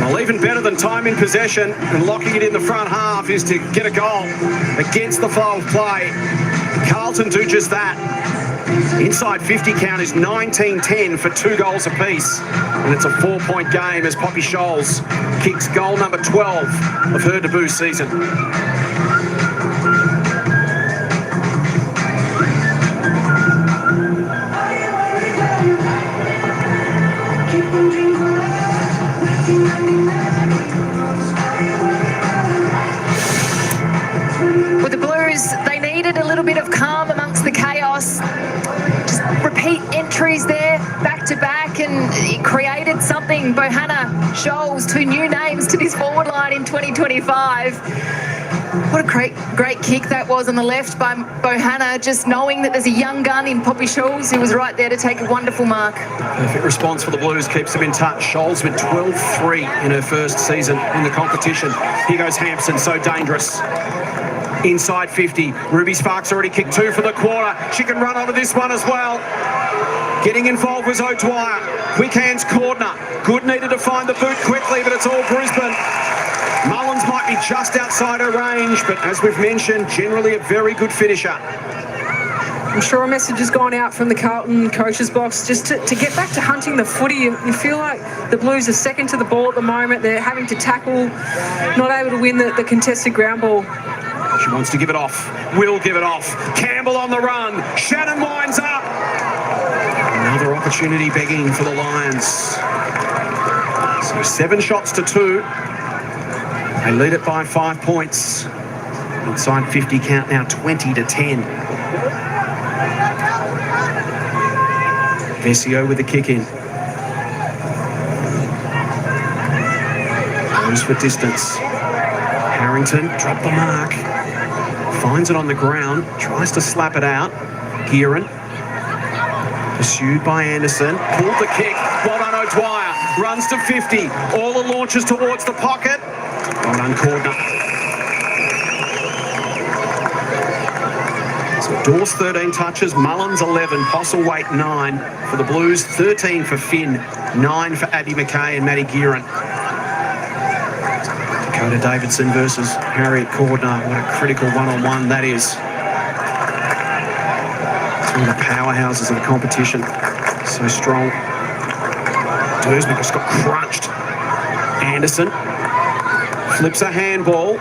Well, even better than time in possession and locking it in the front half is to get a goal against the flow of play. Carlton do just that. Inside 50 count is 19-10 for 2 goals apiece. And it's a 4-point game as Poppy Scholes kicks goal number 12 of her debut season. With the Blues, they needed a little bit of calm amongst the chaos. Just repeat entries there, back to back, and it created something. Bohanna, Scholes, 2 new names to this forward line in 2025. What a great kick that was on the left by Bohanna, just knowing that there's a young gun in Poppy Scholes who was right there to take a wonderful mark. Perfect response for the Blues, keeps them in touch. Scholes with 12-3 in her first season in the competition. Here goes Hampson, so dangerous. Inside 50, Ruby Sparks already kicked 2 for the quarter. She can run onto this one as well. Getting involved was O'Dwyer. Quick hands, Cordner. Good needed to find the boot quickly, but it's all Brisbane. Mullins might be just outside her range, but as we've mentioned, generally a very good finisher. I'm sure a message has gone out from the Carlton coach's box just to get back to hunting the footy. You feel like the Blues are second to the ball at the moment. They're having to tackle, not able to win the contested ground ball. She wants to give it off. Will give it off. Campbell on the run. Shannon winds up. Another opportunity begging for the Lions. So 7 shots to 2. They lead it by 5 points. Inside 50 count now 20-10. Vesio with the kick in. Goes for distance. Harrington dropped the mark. Finds it on the ground. Tries to slap it out. Gearan. Pursued by Anderson. Pulled the kick. Well done, O'Dwyer. Runs to 50. All the launches towards the pocket. Well done, Cordner. So Dawes 13 touches, Mullins 11, Postlethwaite 9 for the Blues, 13 for Finn, 9 for Abby McKay and Maddie Gearan. Dakota Davidson versus Harriet Cordner. What a critical one-on-one that is. Two of the powerhouses of the competition. So strong. Dursman just got crunched. Anderson flips a handball.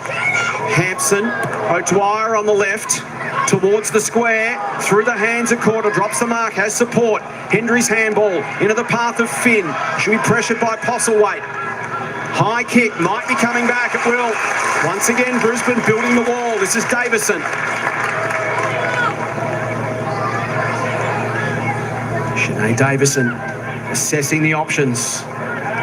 Hampson, O'Dwyer on the left. Towards the square, through the hands of Corder, drops the mark, has support. Hendry's handball into the path of Finn. Should be pressured by Postlethwaite. High kick, might be coming back, it will. Once again, Brisbane building the wall. This is Davison. Shanae Davison assessing the options.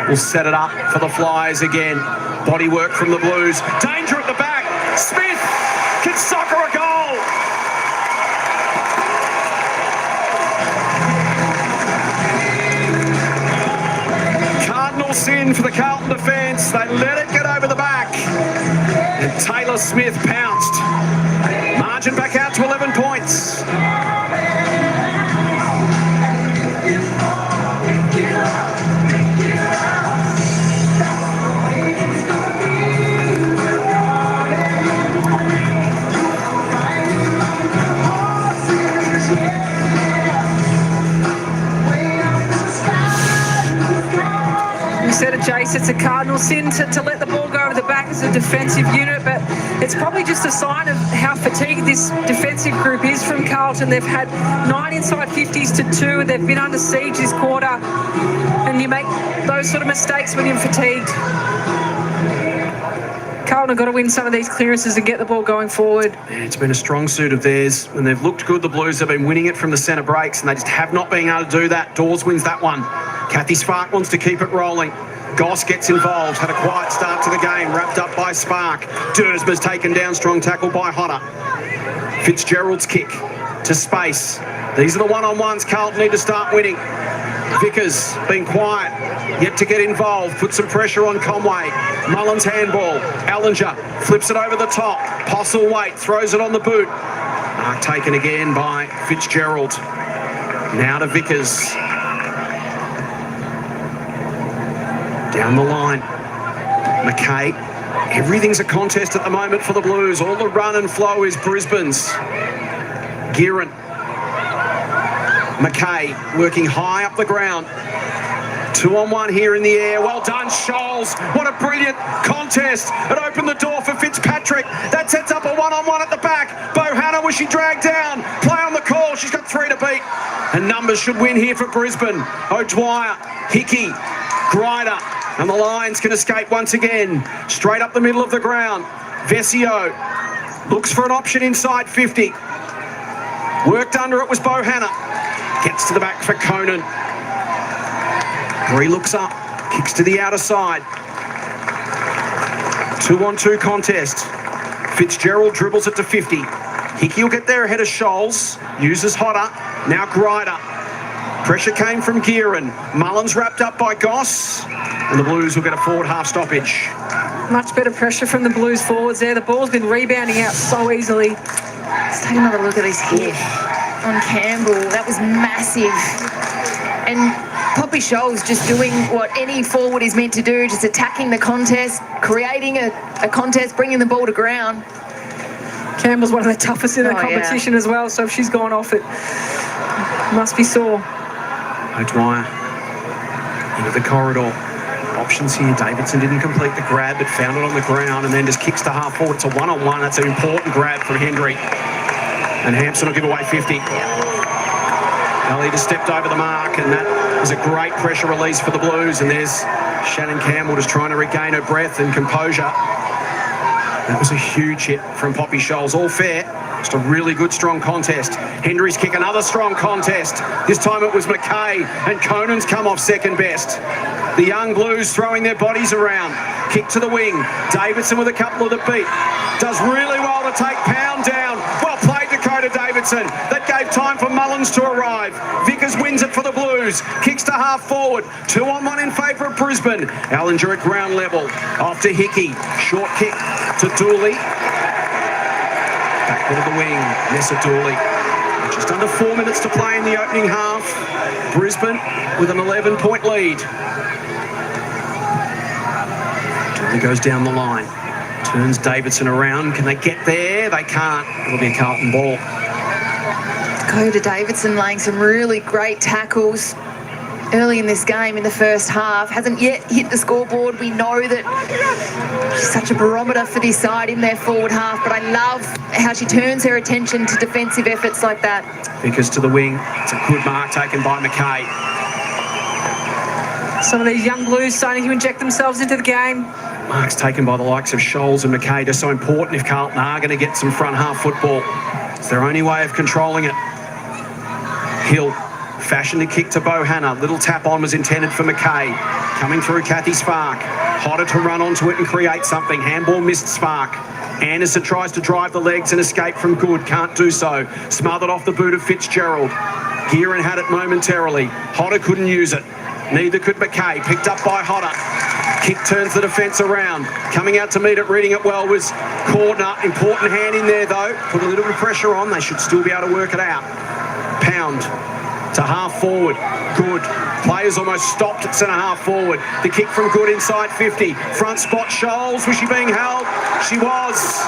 Will set it up for the Flyers again. Body work from the Blues. Danger at the back. Smith can soccer a goal. In for the Carlton defence. They let it get over the back. And Taylor Smith pounced. Margin back out to 11 points. Said it, Jace, it's a cardinal sin to let the ball go over the back as a defensive unit, but it's probably just a sign of how fatigued this defensive group is from Carlton. They've had 9 inside 50s to 2, and they've been under siege this quarter, and you make those sort of mistakes when you're fatigued. Carlton have got to win some of these clearances and get the ball going forward. Yeah, it's been a strong suit of theirs. When they've looked good, the Blues have been winning it from the centre breaks, and they just have not been able to do that. Dawes wins that one. Kathy Spark wants to keep it rolling. Goss gets involved, had a quiet start to the game, wrapped up by Spark. Dursman's taken down, strong tackle by Hodder. Fitzgerald's kick to space. These are the one-on-ones Carlton need to start winning. Vickers being quiet, yet to get involved, put some pressure on Conway. Mullins handball, Ellinger flips it over the top. Postlethwaite throws it on the boot. Mark taken again by Fitzgerald. Now to Vickers. Down the line, McKay. Everything's a contest at the moment for the Blues. All the run and flow is Brisbane's. Gearan. McKay working high up the ground. 2-on-1 here in the air. Well done, Scholes. What a brilliant contest. It opened the door for Fitzpatrick. That sets up a one-on-one at the back. Bohanna, was she dragged down? Play on the call. She's got 3 to beat. And numbers should win here for Brisbane. O'Dwyer, Hickey, Grider. And the Lions can escape once again. Straight up the middle of the ground. Vesio looks for an option inside 50. Worked under it was Bohanna. Gets to the back for Conan. Bree looks up. Kicks to the outer side. 2-on-2 contest. Fitzgerald dribbles it to 50. Hickey will get there ahead of Scholes. Uses Hodder. Now Grider. Pressure came from Gearan. Mullins wrapped up by Goss. And the Blues will get a forward half stoppage. Much better pressure from the Blues forwards there. The ball's been rebounding out so easily. Let's take another look at this hit on Campbell. That was massive. And Poppy Scholes just doing what any forward is meant to do, just attacking the contest, creating a contest, bringing the ball to ground. Campbell's one of the toughest in the competition as well, so if she's gone off it, must be sore. O'Dwyer into the corridor. Options here. Davidson didn't complete the grab, but found it on the ground and then just kicks to half forward. It's a one-on-one. That's an important grab from Hendry. And Hampson will give away 50. Ellie just stepped over the mark, and that was a great pressure release for the Blues. And there's Shannon Campbell just trying to regain her breath and composure. That was a huge hit from Poppy Scholes. All fair. Just a really good, strong contest. Hendry's kick, another strong contest. This time it was McKay, and Conan's come off second best. The young Blues throwing their bodies around. Kick to the wing. Davidson with a couple of the beat. Does really well to take Pound down. Well played, Dakota Davidson. That gave time for Mullins to arrive. Vickers wins it for the Blues. Kicks to half forward. 2-on-1 in favour of Brisbane. Allinger at ground level. Off to Hickey. Short kick to Dooley. Back to the wing. Nessa Dooley. Just under 4 minutes to play in the opening half. Brisbane with an 11-point lead. Dooley goes down the line. Turns Davidson around. Can they get there? They can't. It'll be a Carlton ball. Dakota Davidson laying some really great tackles early in this game in the first half. Hasn't yet hit the scoreboard. We know that she's such a barometer for this side in their forward half, but I love how she turns her attention to defensive efforts like that. Vickers to the wing. It's a good mark taken by McKay. Some of these young Blues starting to inject themselves into the game. Marks taken by the likes of Scholes and McKay. Just so important if Carlton are going to get some front half football. It's their only way of controlling it. Hill fashioned a kick to Bohanna. Little tap on was intended for McKay. Coming through Kathy Spark. Hodder to run onto it and create something. Handball missed Spark. Anderson tries to drive the legs and escape from Good. Can't do so. Smothered off the boot of Fitzgerald. Gearan had it momentarily. Hodder couldn't use it. Neither could McKay. Picked up by Hodder. Kick turns the defence around. Coming out to meet it, reading it well was Cordner. Important hand in there though. Put a little bit of pressure on. They should still be able to work it out. Pound to half forward. Good. Players almost stopped at centre half forward. The kick from Good inside 50. Front spot Scholes. Was she being held? She was.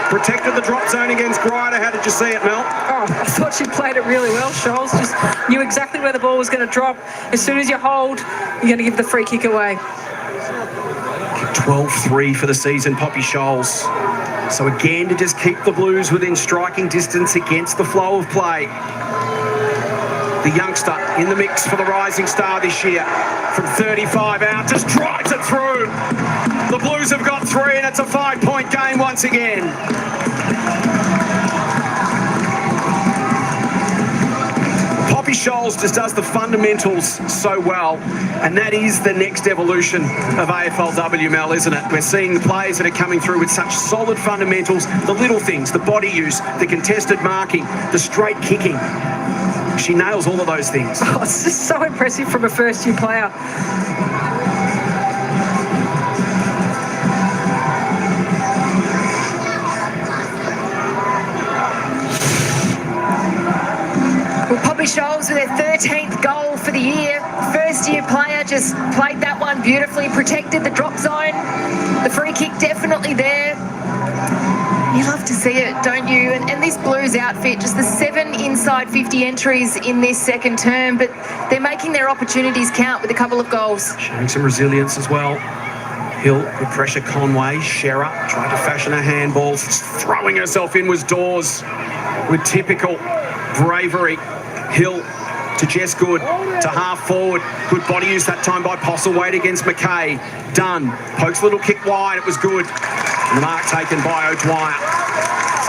Protected the drop zone against Grider. How did you see it, Mel? Oh, I thought she played it really well. Scholes just knew exactly where the ball was going to drop. As soon as you hold, you're going to give the free kick away. 12-3 for the season, Poppy Scholes. So again, to just keep the Blues within striking distance against the flow of play. The youngster in the mix for the Rising Star this year. From 35 out, just drives it through. The Blues have got 3 and it's a 5-point game once again. Poppy Scholes just does the fundamentals so well, and that is the next evolution of AFLW, Mel, isn't it? We're seeing the players that are coming through with such solid fundamentals, the little things, the body use, the contested marking, the straight kicking. She nails all of those things. Oh, it's just so impressive from a first-year player. Well, Poppy Scholes with her 13th goal for the year. First-year player just played that one beautifully, protected the drop zone. The free kick definitely there. You love to see it, don't you? And this Blues outfit, just the 7 inside 50 entries in this second term, but they're making their opportunities count with a couple of goals. Showing some resilience as well. Hill, good pressure, Conway. Shearer tried to fashion her handballs. Throwing herself in was Dawes with typical bravery. Hill to Jess Good, to half forward. Good body use that time by Postlethwaite against McKay. Dunn, pokes a little kick wide, it was good. And the mark taken by O'Dwyer.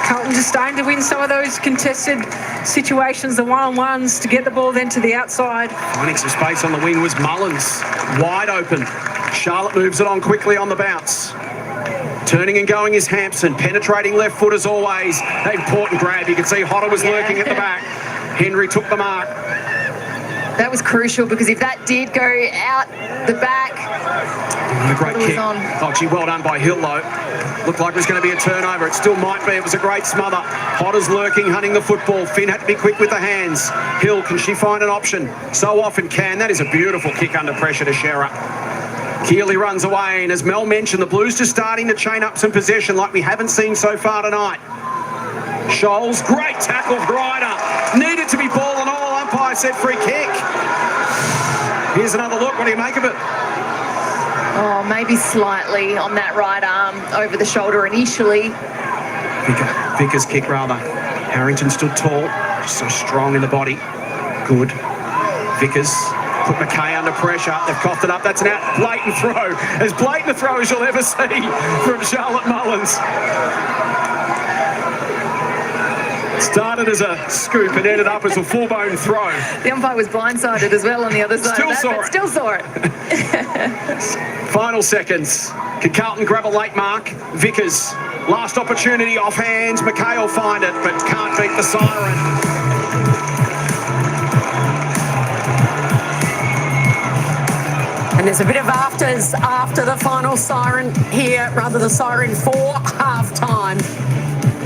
Carlton just starting to win some of those contested situations, the one-on-ones, to get the ball then to the outside. Finding some space on the wing was Mullins. Wide open. Charlotte moves it on quickly on the bounce. Turning and going is Hampson. Penetrating left foot as always. An important grab. You can see Hodder was lurking at the back. Henry took the mark. That was crucial because if that did go out the back, a great kick. Oh, gee, well done by Hill, though. Looked like it was going to be a turnover. It still might be. It was a great smother. Hodder's lurking, hunting the football. Finn had to be quick with the hands. Hill, can she find an option? So often can. That is a beautiful kick under pressure to Shearer. Keeley runs away, and as Mel mentioned, the Blues just starting to chain up some possession like we haven't seen so far tonight. Scholes, great tackle, Grider. Needed to be ball and all. Umpire said free kick. Here's another look. What do you make of it? Oh, maybe slightly on that right arm over the shoulder initially. Vickers' kick, rather. Harrington stood tall, just so strong in the body. Good. Vickers put McKay under pressure. They've coughed it up. That's an out blatant throw. As blatant a throw as you'll ever see from Charlotte Mullins. Started as a scoop and ended up as a full-blown throw. The umpire was blindsided as well on the other side Still of that, saw but it. still saw it. Final seconds. Can Carlton grab a late mark? Vickers, last opportunity off hands. McKay will find it, but can't beat the siren. And there's a bit of afters after the final siren here, rather the siren for half-time,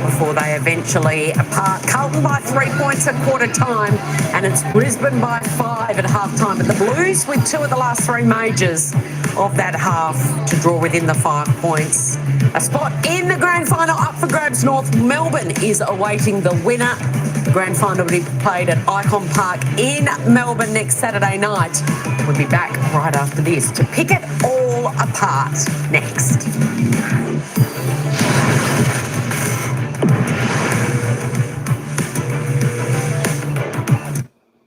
before they eventually part. Carlton by 3 points at quarter time, and it's Brisbane by 5 at half-time. But the Blues with 2 of the last 3 majors of that half to draw within the 5 points. A spot in the grand final up for grabs. North Melbourne is awaiting the winner. The grand final will be played at Icon Park in Melbourne next Saturday night. We'll be back right after this to pick it all apart next.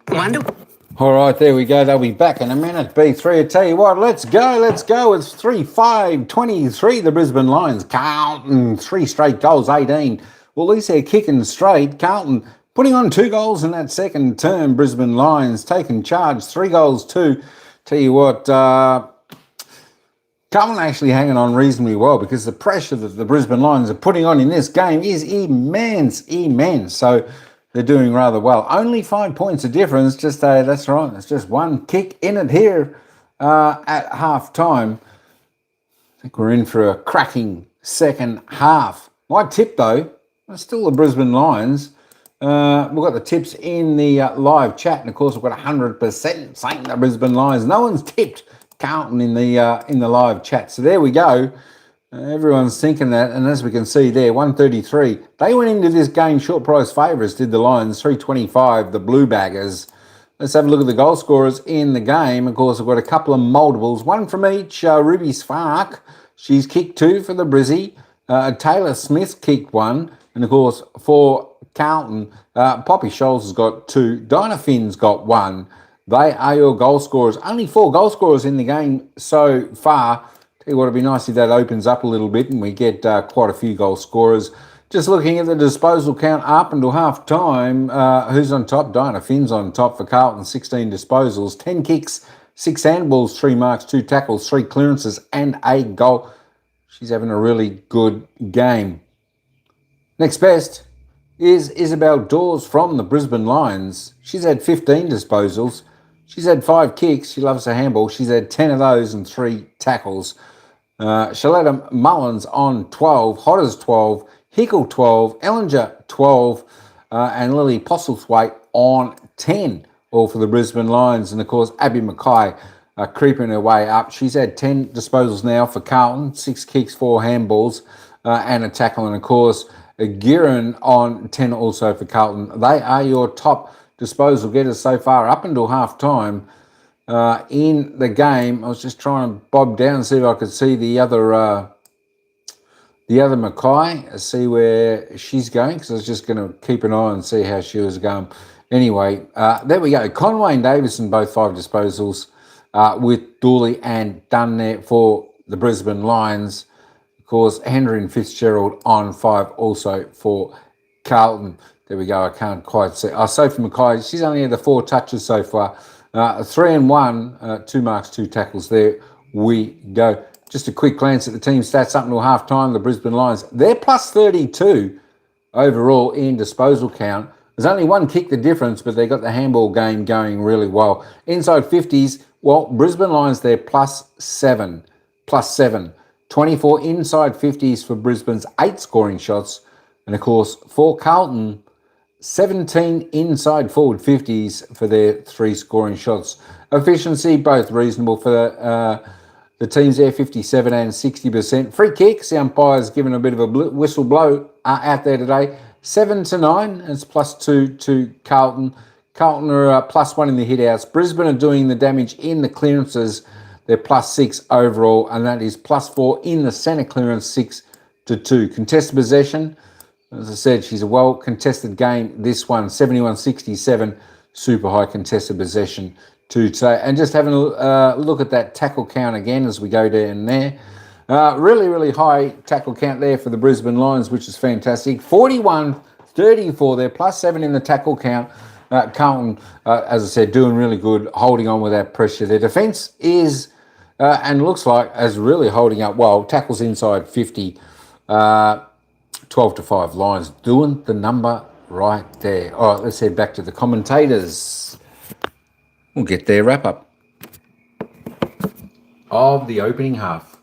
Wonderful. All right, there we go. They'll be back in a minute. B3, I tell you what, let's go. It's 3-5-23, the Brisbane Lions. Carlton, 3 straight goals, 18. Well, at least they're kicking straight. Carlton putting on 2 goals in that second term. Brisbane Lions taking charge, 3 goals, 2. Tell you what, Carlton actually hanging on reasonably well because the pressure that the Brisbane Lions are putting on in this game is immense. So they're doing rather well. Only 5 points of difference. That's right. It's just 1 kick in it here at half time. I think we're in for a cracking second half. My tip though, it's still the Brisbane Lions. We've got the tips in the live chat, and of course we've got 100% saying the Brisbane Lions. No one's tipped Carlton in the live chat. So there we go. Everyone's thinking that, and as we can see there, 133. They went into this game short price favourites, did the Lions, 325, the Blue Baggers. Let's have a look at the goal scorers in the game. Of course, we've got a couple of multiples, one from each. Ruby Spark, she's kicked 2 for the Brizzy. Taylor Smith kicked 1. And of course, for Carlton, Poppy Scholes has got 2. Dinah Finn's got 1. They are your goal scorers. Only 4 goal scorers in the game so far. Tell you what, it'd be nice if that opens up a little bit and we get quite a few goal scorers. Just looking at the disposal count up until half time, who's on top? Dinah Finn's on top for Carlton, 16 disposals, 10 kicks, 6 handballs, 3 marks, 2 tackles, 3 clearances and a goal. She's having a really good game. Next best is Isabel Dawes from the Brisbane Lions. She's had 15 disposals. She's had 5 kicks. She loves a handball. She's had 10 of those and 3 tackles. Shaletta Mullins on 12, Hodders 12, Hickle 12, Ellinger 12, and Lily Postlethwaite on 10, all for the Brisbane Lions. And of course, Abby Mackay creeping her way up. She's had 10 disposals now for Carlton, 6 kicks, 4 handballs, and a tackle. And of course, Giron on 10 also for Carlton. They are your top disposal getters so far up until half time. In the game, I was just trying to bob down and see if I could see the other Mackay, see where she's going, because I was just going to keep an eye and see how she was going. Anyway, there we go. Conway and Davison, both 5 disposals, with Dooley and Dunn there for the Brisbane Lions. Of course, Henry and Fitzgerald on 5 also for Carlton. There we go. I can't quite see. Sophie Mackay, she's only had the 4 touches so far. 3 and 1, 2 marks, 2 tackles. There we go. Just a quick glance at the team stats up until half time. The Brisbane Lions, they're plus 32 overall in disposal count. There's only 1 kick the difference, but they got the handball game going really well. Inside 50s, well, Brisbane Lions, they're plus 7. 24 inside 50s for Brisbane's 8 scoring shots. And of course, for Carlton, 17 inside forward 50s for their 3 scoring shots. Efficiency, both reasonable for the teams there, 57 and 60%. Free kicks, the umpire's given a bit of a whistle blow out there today. 7-9, it's plus 2 to Carlton. Carlton are plus 1 in the hit-outs. Brisbane are doing the damage in the clearances. They're +6 overall, and that is +4 in the centre clearance, 6-2. Contested possession, as I said, she's a well-contested game. This one, 71-67, super high contested possession too today. And just having a look at that tackle count again as we go down there. Really, really high tackle count there for the Brisbane Lions, which is fantastic. 41-34 there, +7 in the tackle count. Carlton, as I said, doing really good, holding on with that pressure. Their defence is, and looks like, as really holding up well. Tackles inside 50, 12-5 Lions, doing the number right there. All right, let's head back to the commentators. We'll get their wrap-up of the opening half.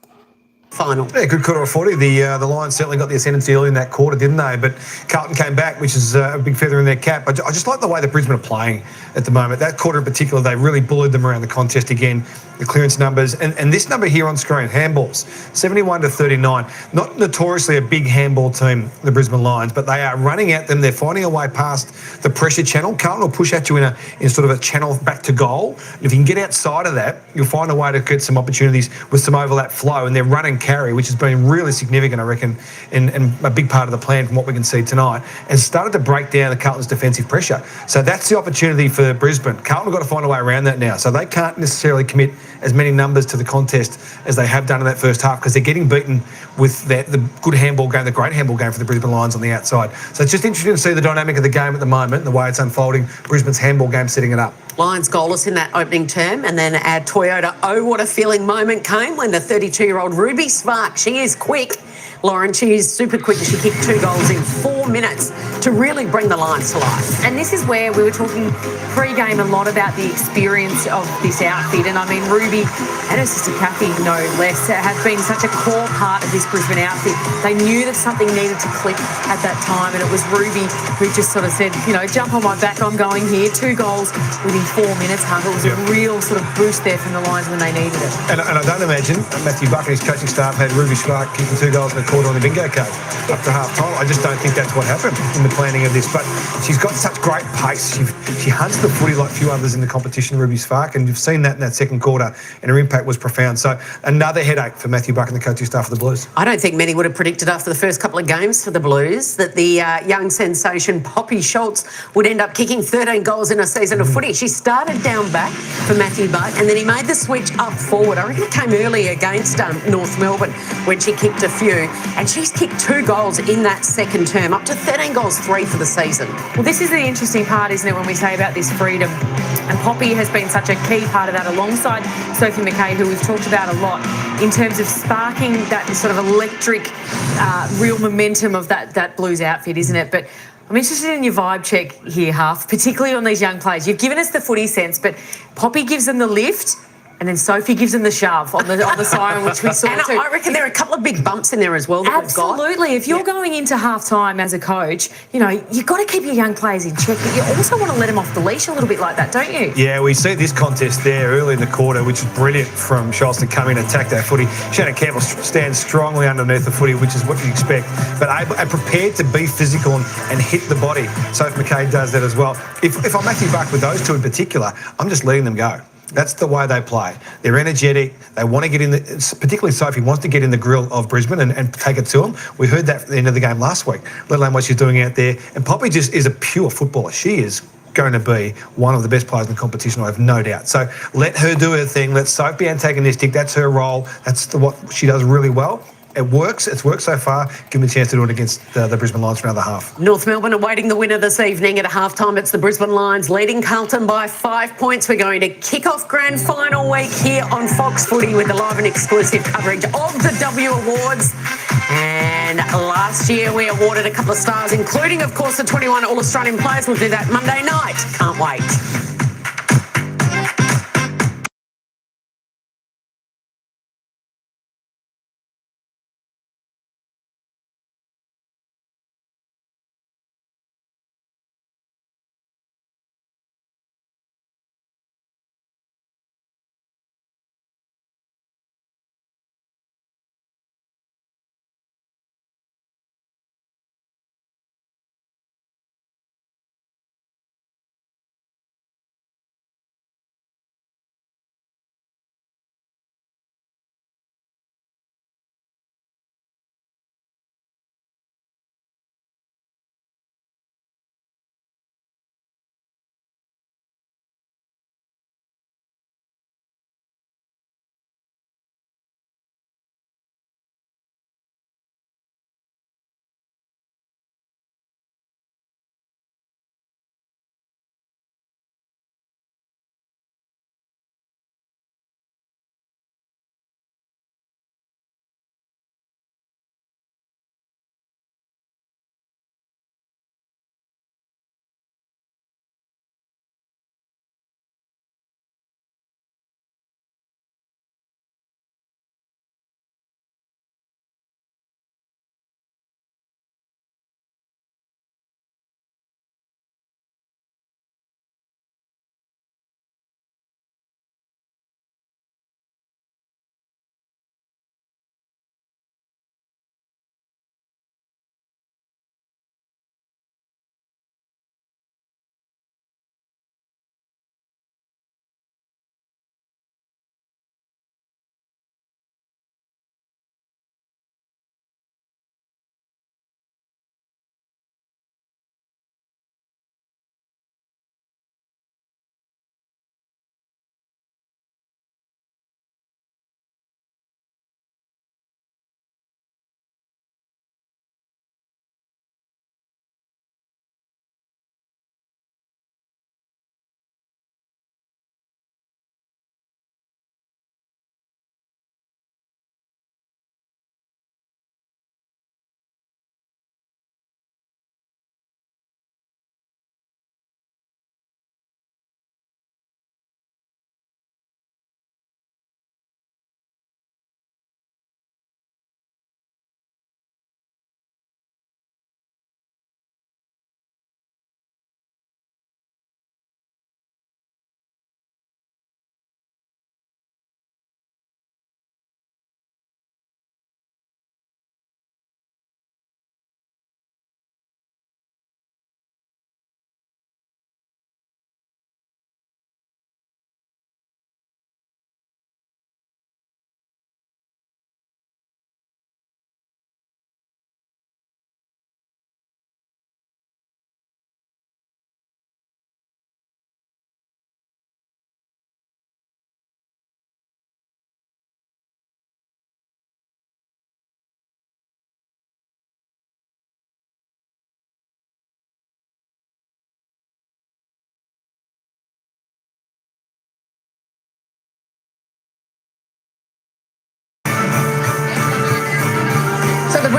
Final. Yeah, good quarter of 40. The Lions certainly got the ascendancy early in that quarter, didn't they? But Carlton came back, which is a big feather in their cap. I just like the way that Brisbane are playing at the moment. That quarter in particular, they really bullied them around the contest again. The clearance numbers. And this number here on screen, handballs, 71-39. Not notoriously a big handball team, the Brisbane Lions, but they are running at them. They're finding a way past the pressure channel. Carlton will push at you in sort of a channel back to goal. And if you can get outside of that, you'll find a way to get some opportunities with some overlap flow. And they're running carry, which has been really significant, I reckon, and a big part of the plan from what we can see tonight, and started to break down the Carlton's defensive pressure. So that's the opportunity for Brisbane. Carlton have got to find a way around that now. So they can't necessarily commit as many numbers to the contest as they have done in that first half, because they're getting beaten with the good handball game, the great handball game for the Brisbane Lions on the outside. So it's just interesting to see the dynamic of the game at the moment, the way it's unfolding. Brisbane's handball game setting it up. Lions goalless in that opening term, and then our Toyota oh what a feeling moment came when the 32-year-old Ruby Spark, she is quick, Lauren, she is super quick. She kicked 2 goals in 4 minutes to really bring the Lions to life. And this is where we were talking pre-game a lot about the experience of this outfit. And I mean, Ruby and her sister Kathy, no less, have been such a core part of this Brisbane outfit. They knew that something needed to click at that time, and it was Ruby who just sort of said, you know, jump on my back, I'm going here. 2 goals within 4 minutes, Hunter. It was a real sort of boost there from the Lions when they needed it. And I don't imagine Matthew Buck and his coaching staff had Ruby Spark kicking 2 goals in a quarter on the bingo card after half time. I just don't think that's what happened in the planning of this. But she's got such great pace. She hunts the footy like few others in the competition, Ruby Spark, and you've seen that in that second quarter, and her impact was profound. So another headache for Matthew Buck and the coaching staff of the Blues. I don't think many would have predicted after the first couple of games for the Blues that the young sensation Poppy Schultz would end up kicking 13 goals in a season of footy. She started down back for Matthew Buck, and then he made the switch up forward. I reckon it came early against North Melbourne when she kicked a few, and she's kicked 2 goals in that second term, up to 13 goals, 3 for the season. Well, this is the interesting part, isn't it, when we say about this freedom? And Poppy has been such a key part of that, alongside Sophie McKay, who we've talked about a lot, in terms of sparking that sort of electric, real momentum of that Blues outfit, isn't it? But I'm interested in your vibe check here, Huff, particularly on these young players. You've given us the footy sense, but Poppy gives them the lift, and then Sophie gives them the shove on the siren, which we saw and too. I reckon there are a couple of big bumps in there as well that we've got. Absolutely. If you're going into half-time as a coach, you know, you've got to keep your young players in check, but you also want to let them off the leash a little bit like that, don't you? Yeah, we see this contest there early in the quarter, which is brilliant from Schultz to come in and attack that footy. Shannon Campbell stands strongly underneath the footy, which is what you'd expect, but prepared to be physical and hit the body. Sophie McKay does that as well. If I'm Matthew Buck with those two in particular, I'm just letting them go. That's the way they play. They're energetic. They want to get in particularly Sophie wants to get in the grill of Brisbane and take it to them. We heard that at the end of the game last week, let alone what she's doing out there. And Poppy just is a pure footballer. She is going to be one of the best players in the competition, I have no doubt. So let her do her thing. Let Sophie be antagonistic. That's her role. That's what she does really well. It works. It's worked so far. Give them a chance to do it against the Brisbane Lions for another half. North Melbourne awaiting the winner this evening at a halftime. It's the Brisbane Lions leading Carlton by 5 points. We're going to kick off grand final week here on Fox Footy with the live and exclusive coverage of the W Awards. And last year we awarded a couple of stars, including, of course, the 21 All-Australian players. We'll do that Monday night. Can't wait.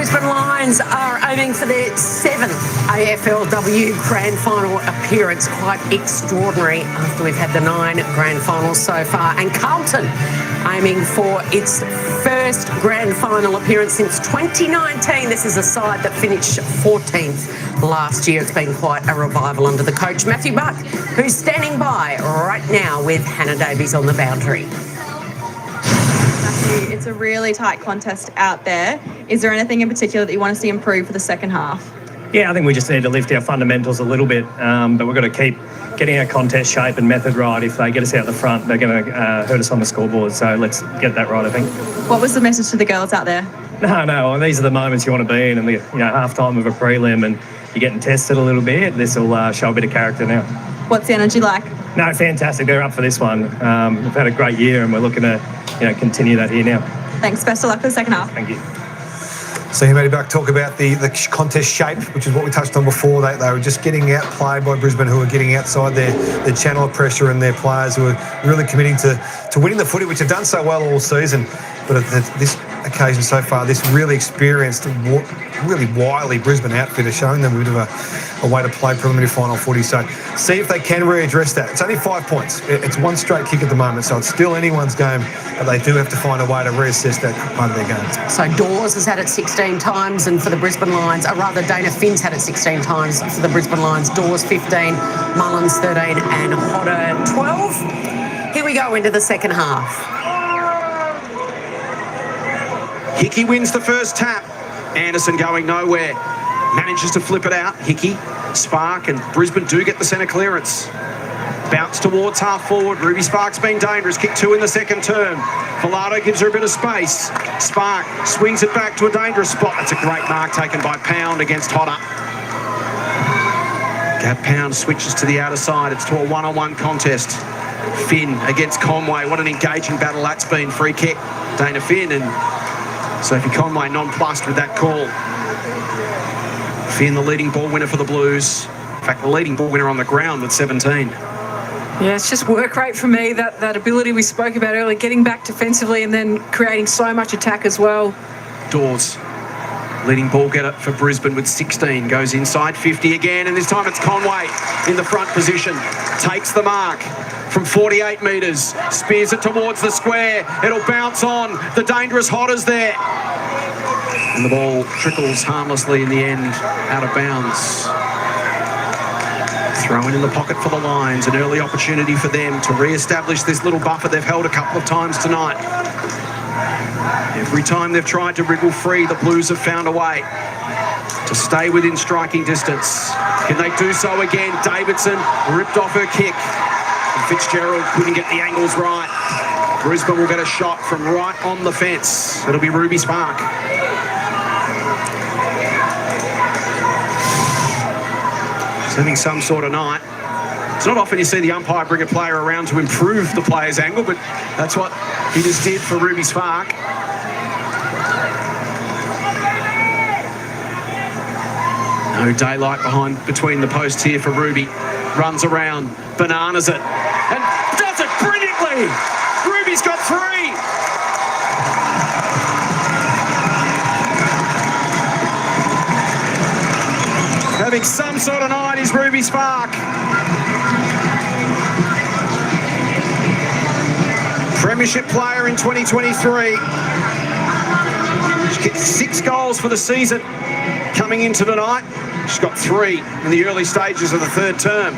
Brisbane Lions are aiming for their 7th AFLW Grand Final appearance. Quite extraordinary after we've had the 9 Grand Finals so far. And Carlton aiming for its first Grand Final appearance since 2019. This is a side that finished 14th last year. It's been quite a revival under the coach, Matthew Buck, who's standing by right now with Hannah Davies on the boundary. It's a really tight contest out there. Is there anything in particular that you want to see improve for the second half? Yeah, I think we just need to lift our fundamentals a little bit, but we've got to keep getting our contest shape and method right. If they get us out the front, they're going to hurt us on the scoreboard, so let's get that right, I think. What was the message to the girls out there? No, these are the moments you want to be in, and half-time of a prelim and you're getting tested a little bit. This will show a bit of character now. What's the energy like? No, fantastic. They're up for this one. We've had a great year and we're looking to continue that here now. Thanks. Best of luck for the second half. Thank you. So you made Buck talk about the contest shape, which is what we touched on before. They were just getting outplayed by Brisbane, who were getting outside their channel of pressure, and their players who were really committing to winning the footy, which have done so well all season. But at this occasion so far, this really experienced, really wily Brisbane outfit is showing them a bit of a way to play preliminary final footy. So see if they can readdress that. It's only 5 points. It's one straight kick at the moment, so it's still anyone's game, but they do have to find a way to reassess that part of their game. So Dawes has had it 16 times, and for the Brisbane Lions, or rather Dana Finn's had it 16 times for the Brisbane Lions. Dawes 15, Mullins 13 and Hodder 12. Here we go into the second half. Hickey wins the first tap. Anderson going nowhere. Manages to flip it out. Hickey, Spark, and Brisbane do get the centre clearance. Bounce towards half forward. Ruby Spark's been dangerous. Kick 2 in the second term. Filato gives her a bit of space. Spark swings it back to a dangerous spot. That's a great mark taken by Pound against Hodder. Gab Pound switches to the outer side. It's to a one-on-one contest. Finn against Conway. What an engaging battle that's been. Free kick. Dana Finn and Sophie Conway nonplussed with that call. Finn, the leading ball winner for the Blues. In fact, the leading ball winner on the ground with 17. Yeah, it's just work rate for me, that ability we spoke about earlier, getting back defensively and then creating so much attack as well. Dawes, leading ball getter for Brisbane with 16, goes inside 50 again, and this time it's Conway in the front position. Takes the mark from 48 metres, spears it towards the square. It'll bounce on. The dangerous Hodders there. And the ball trickles harmlessly in the end, out of bounds. Thrown in the pocket for the Lions, an early opportunity for them to re-establish this little buffer they've held a couple of times tonight. Every time they've tried to wriggle free, the Blues have found a way to stay within striking distance. Can they do so again? Davidson ripped off her kick. And Fitzgerald couldn't get the angles right. Brisbane will get a shot from right on the fence. It'll be Ruby Spark. It's having some sort of night. It's not often you see the umpire bring a player around to improve the player's angle, but that's what he just did for Ruby Spark. No daylight between the posts here for Ruby. Runs around, bananas it, and does it brilliantly. Ruby's got 3. Having some sort of night is Ruby Spark. Premiership player in 2023. She kicked 6 goals for the season coming into tonight. She's got 3 in the early stages of the third term.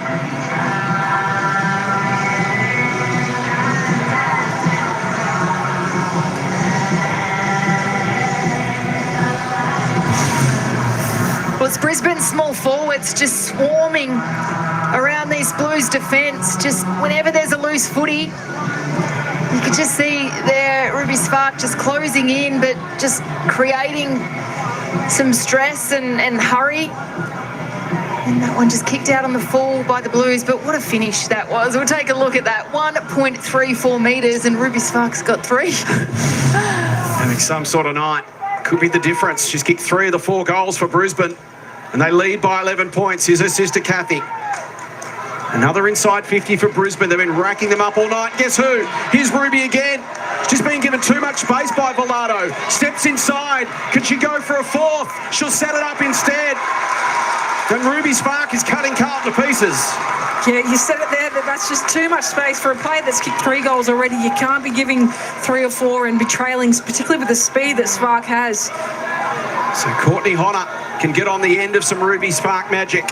Well, it's Brisbane small forwards just swarming around these Blues defence. Just whenever there's a loose footy, you could just see there Ruby Spark just closing in, but just creating some stress and hurry. And that one just kicked out on the full by the Blues, but what a finish that was. We'll take a look at that. 1.34 metres and Ruby Spark's got 3. Having some sort of night. Could be the difference. She's kicked 3 of the 4 goals for Brisbane, and they lead by 11 points. Here's her sister, Kathy. Another inside 50 for Brisbane. They've been racking them up all night. Guess who? Here's Ruby again. She's been given too much space by Villado. Steps inside. Can she go for a fourth? She'll set it up instead. And Ruby Spark is cutting Carlton to pieces. Yeah, you said it there, that's just too much space for a player that's kicked 3 goals already. You can't be giving 3 or 4 and be trailing, particularly with the speed that Spark has. So Courtney Hodder can get on the end of some Ruby Spark magic.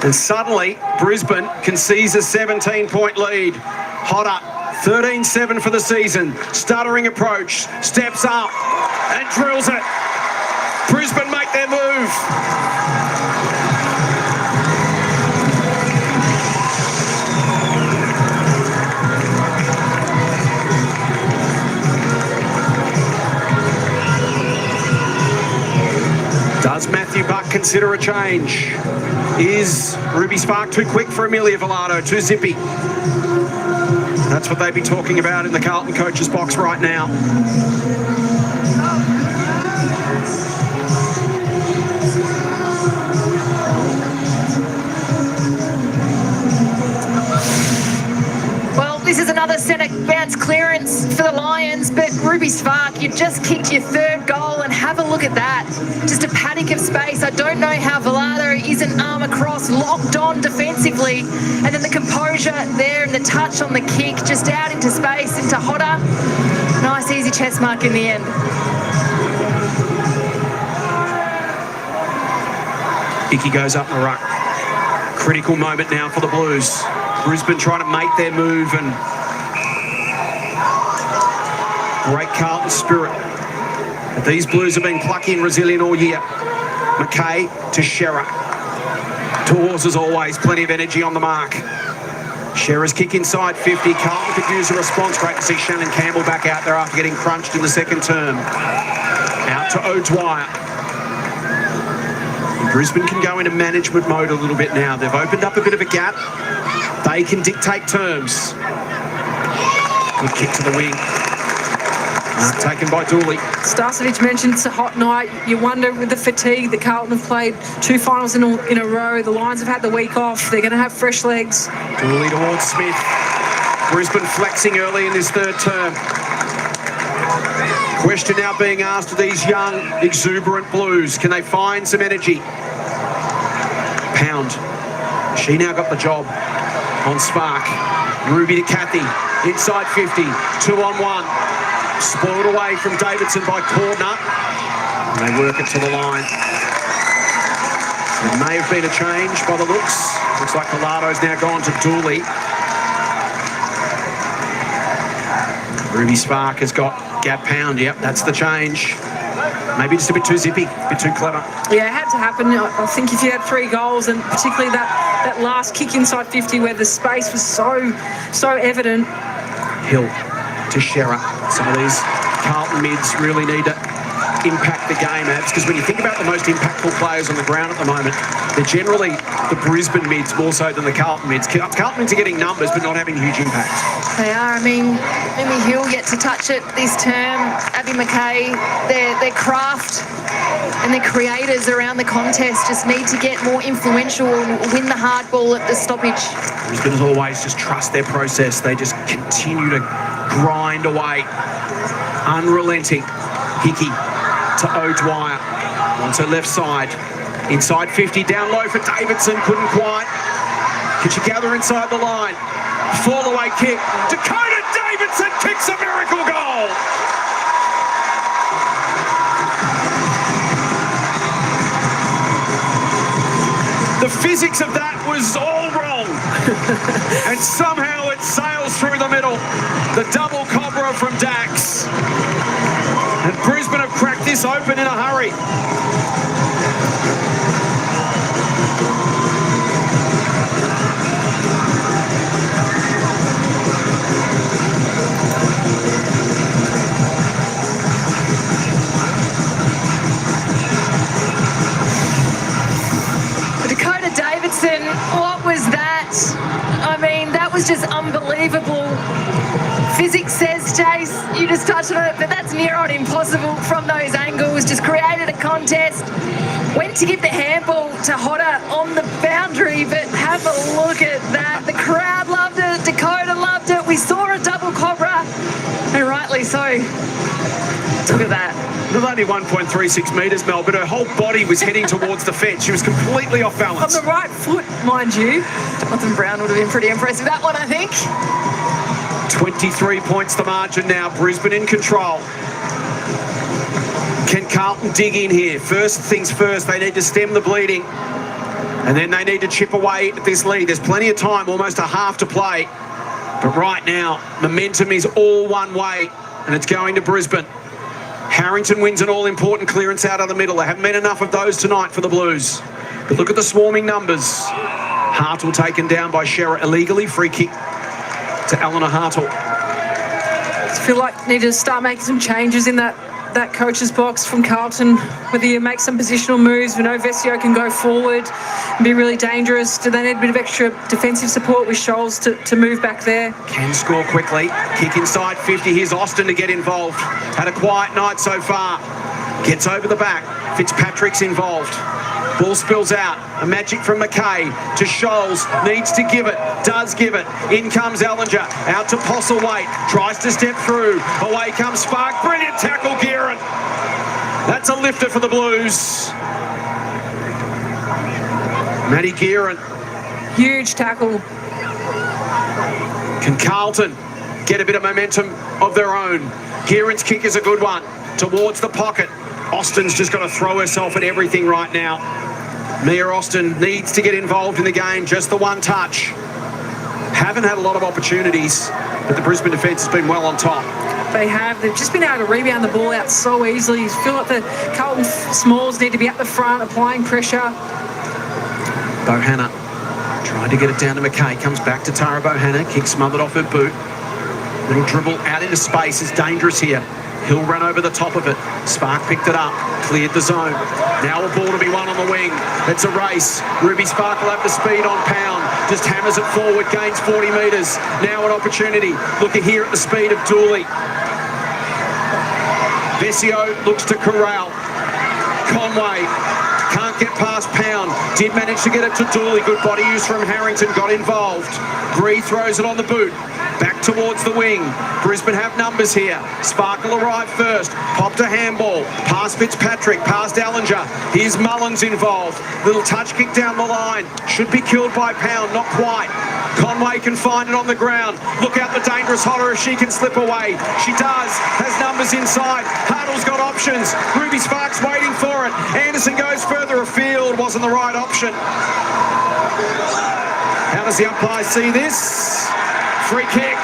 And suddenly, Brisbane can seize a 17-point lead. Hodder, 13-7 for the season. Stuttering approach, steps up and drills it. Brisbane make their move. Does Matthew Buck consider a change? Is Ruby Spark too quick for Amelia Villado, too zippy? That's what they'd be talking about in the Carlton coach's box right now. This is another centre bounce clearance for the Lions, but Ruby Spark, you just kicked your 3rd goal, and have a look at that. Just a panic of space. I don't know how Villado isn't arm across, locked on defensively, and then the composure there and the touch on the kick, just out into space, into Hodder. Nice easy chest mark in the end. Hickey goes up the ruck. Critical moment now for the Blues. Brisbane trying to make their move and break Carlton's spirit. But these Blues have been plucky and resilient all year. McKay to Shearer. Tours, as always, plenty of energy on the mark. Shearer's kick inside 50. Carlton could use a response. Great to see Shannon Campbell back out there after getting crunched in the second term. Out to O'Dwyer. Brisbane can go into management mode a little bit now. They've opened up a bit of a gap. They can dictate terms. Good kick to the wing. Taken by Dooley. Starcevic mentioned it's a hot night. You wonder with the fatigue that Carlton have played 2 finals in a row. The Lions have had the week off. They're going to have fresh legs. Dooley towards Smith. Brisbane flexing early in this 3rd term. Question now being asked of these young, exuberant Blues. Can they find some energy? Pound. She now got the job on Spark. Ruby to Kathy. Inside 50. 2-on-1. Spoiled away from Davidson by Cordner. And they work it to the line. It may have been a change by the looks. Looks like Villado's now gone to Dooley. Ruby Spark has got Gab Pound. Yep, that's the change. Maybe just a bit too zippy, a bit too clever. Yeah, it had to happen. I think if you had 3 goals, and particularly that last kick inside 50 where the space was so evident. Hill to Shearer. Some of these Carlton mids really need to impact the game, Abs, because when you think about the most impactful players on the ground at the moment, they're generally the Brisbane mids more so than the Carlton mids. Carlton mids are getting numbers but not having huge impact. They are. I mean, Emmy Hill yet to touch it this term. Abby McKay, their craft and their creators around the contest just need to get more influential and win the hard ball at the stoppage. Brisbane, as always, just trust their process. They just continue to grind away. Unrelenting. Hickey to O'Dwyer. On to left side. Inside 50, down low for Davidson. Couldn't quite. Can she gather inside the line? Fall away kick. Dakota Davidson kicks a miracle goal. The physics of that was all wrong. And somehow it sails through the middle. The double cobra from Dax. And Brisbane have cracked this open in a hurry. Dakota Davidson, what was that? I mean, that was just unbelievable. Physics says Thanks, Jace. You just touched on it, but that's near on impossible from those angles. Just created a contest. Went to give the handball to Hodder on the boundary, but have a look at that. The crowd loved it. Dakota loved it. We saw a double cobra, and rightly so. Look at that. Not only 1.36 metres, Mel, but her whole body was heading towards the fence. She was completely off balance. On the right foot, mind you. Jonathan Brown would have been pretty impressed with that one, I think. 23 points the margin now. Brisbane in control. Can Carlton dig in here? First things first, they need to stem the bleeding. And then they need to chip away at this lead. There's plenty of time, almost a half to play. But right now, momentum is all one way, and it's going to Brisbane. Harrington wins an all-important clearance out of the middle. There haven't been enough of those tonight for the Blues. But look at the swarming numbers. Hartle taken down by Shearer illegally. Free kick to Eleanor Hartle. I feel like need to start making some changes in that coach's box from Carlton, whether you make some positional moves. We know Vesio can go forward and be really dangerous. Do they need a bit of extra defensive support with Scholes to move back there? Can score quickly. Kick inside 50. Here's Austin to get involved. Had a quiet night so far. Gets over the back. Fitzpatrick's involved. Ball spills out. A magic from McKay to Scholes. Needs to give it. Does give it. In comes Ellinger. Out to Postlethwaite. Tries to step through. Away comes Spark. Brilliant tackle, Gearin. That's a lifter for the Blues. Maddie Gearin. Huge tackle. Can Carlton get a bit of momentum of their own? Gearin's kick is a good one. Towards the pocket. Austin's just got to throw herself at everything right now. Mia Austin needs to get involved in the game, just the one touch. Haven't had a lot of opportunities, but the Brisbane defence has been well on top. They have. They've just been able to rebound the ball out so easily. You feel like the Carlton Smalls need to be at the front, applying pressure. Bohanna trying to get it down to McKay. Comes back to Tara Bohanna. Kick smothered off her boot. Little dribble out into space is dangerous here. Hill ran over the top of it. Spark picked it up, cleared the zone. Now a ball to be won on the wing. It's a race. Ruby Spark will have the speed on Pound. Just hammers it forward, gains 40 metres. Now an opportunity. Look at here at the speed of Dooley. Vesio looks to corral. Conway can't get past Pound. Did manage to get it to Dooley. Good body use from Harrington. Got involved. Bree throws it on the boot. Back towards the wing. Brisbane have numbers here. Sparkle arrived first. Popped a handball. Past Fitzpatrick. Past Ellinger. Here's Mullins involved. Little touch kick down the line. Should be killed by Pound. Not quite. Conway can find it on the ground. Look out the dangerous Hodder if she can slip away. She does. Has numbers inside. Hartle's got options. Ruby Sparks waiting for it. Anderson goes further afield. Wasn't the right option. How does the umpire see this? Free kick.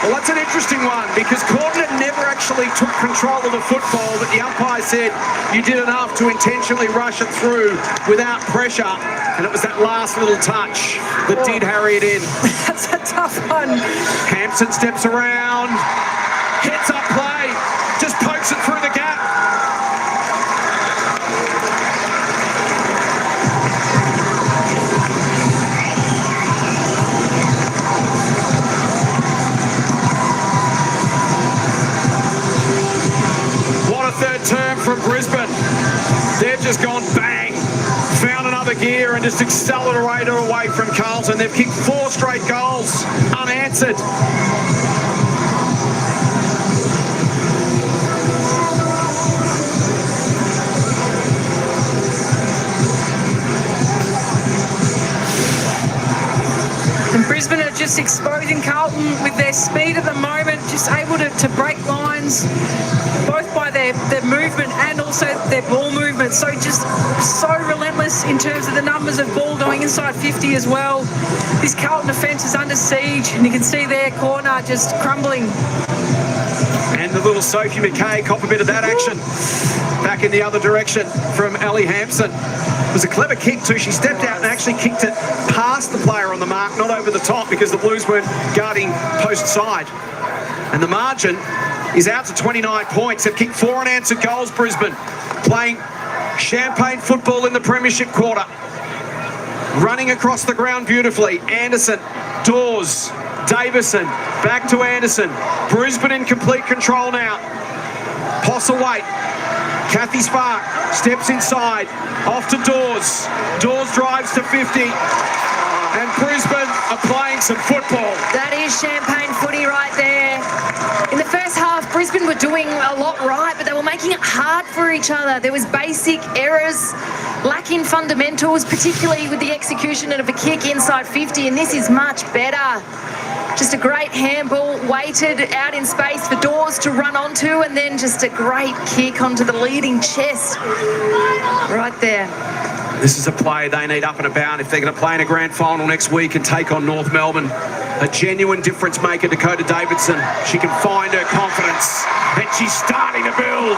Well, that's an interesting one because Corden never actually took control of the football, but the umpire said you did enough to intentionally rush it through without pressure, and it was that last little touch that did harry it in. That's a tough one. Hampson steps around, hits up play, just pokes it through the gap. Third term from Brisbane. They've just gone bang, found another gear and just accelerated away from Carlton. They've kicked 4 straight goals unanswered. And Brisbane are just exposing Carlton with their speed at the moment, just able to break lines, both by their movement and also their ball movement. So just so relentless in terms of the numbers of ball going inside 50 as well. This Carlton defence is under siege, and you can see their corner just crumbling. And the little Sophie McKay cop a bit of that action. Back in the other direction from Ellie Hampson. It was a clever kick too. She stepped out and actually kicked it past the player on the mark, not over the top, because the Blues weren't guarding post side. And the margin is out to 29 points. They've kicked 4 unanswered goals, Brisbane. Playing champagne football in the premiership quarter. Running across the ground beautifully. Anderson, Dawes, Davison, back to Anderson. Brisbane in complete control now. Postlethwaite. Kathy Spark steps inside. Off to Dawes. Dawes drives to 50. And Brisbane are playing some football. That is champagne footy right there. In the first half, Brisbane were doing a lot right, but they were making it hard for each other. There was basic errors, lacking fundamentals, particularly with the execution of a kick inside 50, and this is much better. Just a great handball, waited out in space for Dawes to run onto, and then just a great kick onto the leading chest. Right there. This is a play they need up and about if they're going to play in a grand final next week and take on North Melbourne. A genuine difference maker, Dakota Davidson. She can find her confidence, and she's starting to build.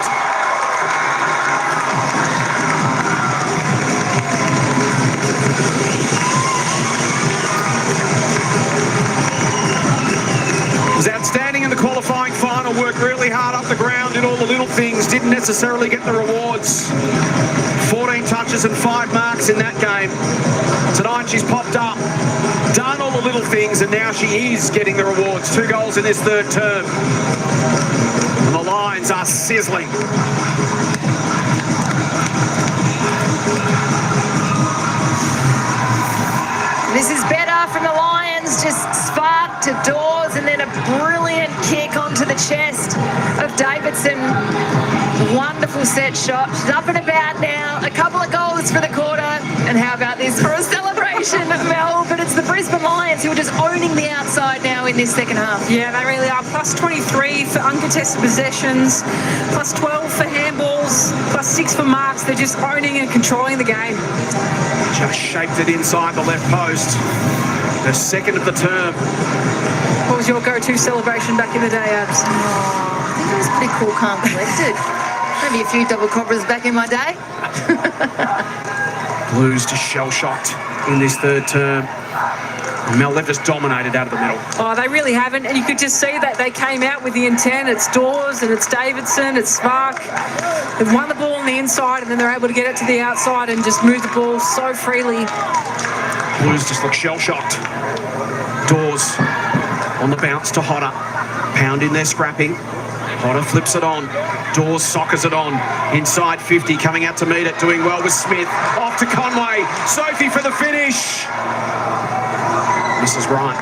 Was outstanding in the qualifying final, worked really hard up the ground, did all the little things, didn't necessarily get the rewards. 14 touches and 5 marks in that game. Tonight she's popped up, done all the little things, and now she is getting the rewards. 2 goals in this third term. And the Lions are sizzling. This is better from the Lions, just spark to Dawes, and then a brilliant kick onto the chest of Davidson. Wonderful set shot. She's up and about now. A couple of goals for the quarter. And how about this for a celebration, Mel? But it's the Brisbane Lions who are just owning the outside now in this second half. Yeah, they really are. Plus 23 for uncontested possessions, plus 12 for handballs, plus 6 for marks. They're just owning and controlling the game. Just shaped it inside the left post. The second of the term. What was your go-to celebration back in the day, Abs? Oh, I think it was pretty cool, calm, collected. Maybe a few double cobras back in my day. Blues just shell-shocked in this third term. Mel, they've just dominated out of the middle. Oh, they really haven't, and you could just see that they came out with the intent. It's Dawes and it's Davidson, it's Spark. They've won the ball on the inside, and then they're able to get it to the outside and just move the ball so freely. Blues just look shell-shocked. Dawes on the bounce to Hodder. Pound in there, scrapping. Hodder flips it on. Dawes soccers it on. Inside 50, coming out to meet it. Doing well with Smith. Off to Conway. Sophie for the finish. This is right.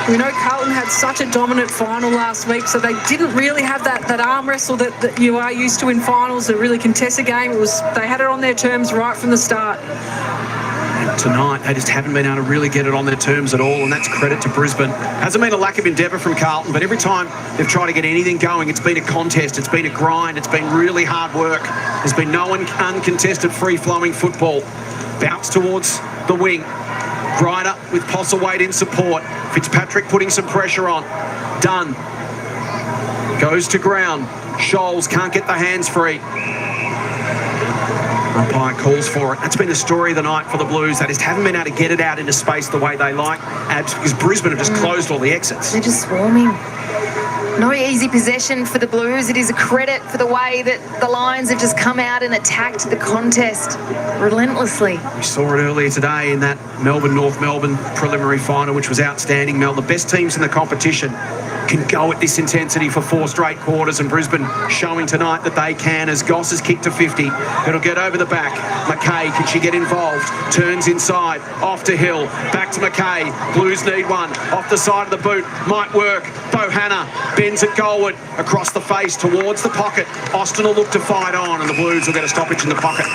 We know Carlton had such a dominant final last week, so they didn't really have that arm wrestle that you are used to in finals, a really contested game. They had it on their terms right from the start. And tonight, they just haven't been able to really get it on their terms at all, and that's credit to Brisbane. Hasn't been a lack of endeavour from Carlton, but every time they've tried to get anything going, it's been a contest, it's been a grind, it's been really hard work. There's been no uncontested, free-flowing football. Bounce towards the wing. Ryder with Postlethwaite in support. Fitzpatrick putting some pressure on. Dunn goes to ground. Scholes can't get the hands free. Umpire calls for it. That's been the story of the night for the Blues. They just haven't been able to get it out into space the way they like, because Brisbane have just closed all the exits. They're just swarming. No easy possession for the Blues. It is a credit for the way that the Lions have just come out and attacked the contest relentlessly. We saw it earlier today in that Melbourne-North Melbourne preliminary final, which was outstanding, Mel. The best teams in the competition can go at this intensity for 4 straight quarters, and Brisbane showing tonight that they can, as Goss has kicked to 50. It'll get over the back. McKay, can she get involved? Turns inside, off to Hill, back to McKay. Blues need one, off the side of the boot, might work. Bohanna bends at goalward, across the face, towards the pocket. Austin will look to fight on, and the Blues will get a stoppage in the pocket.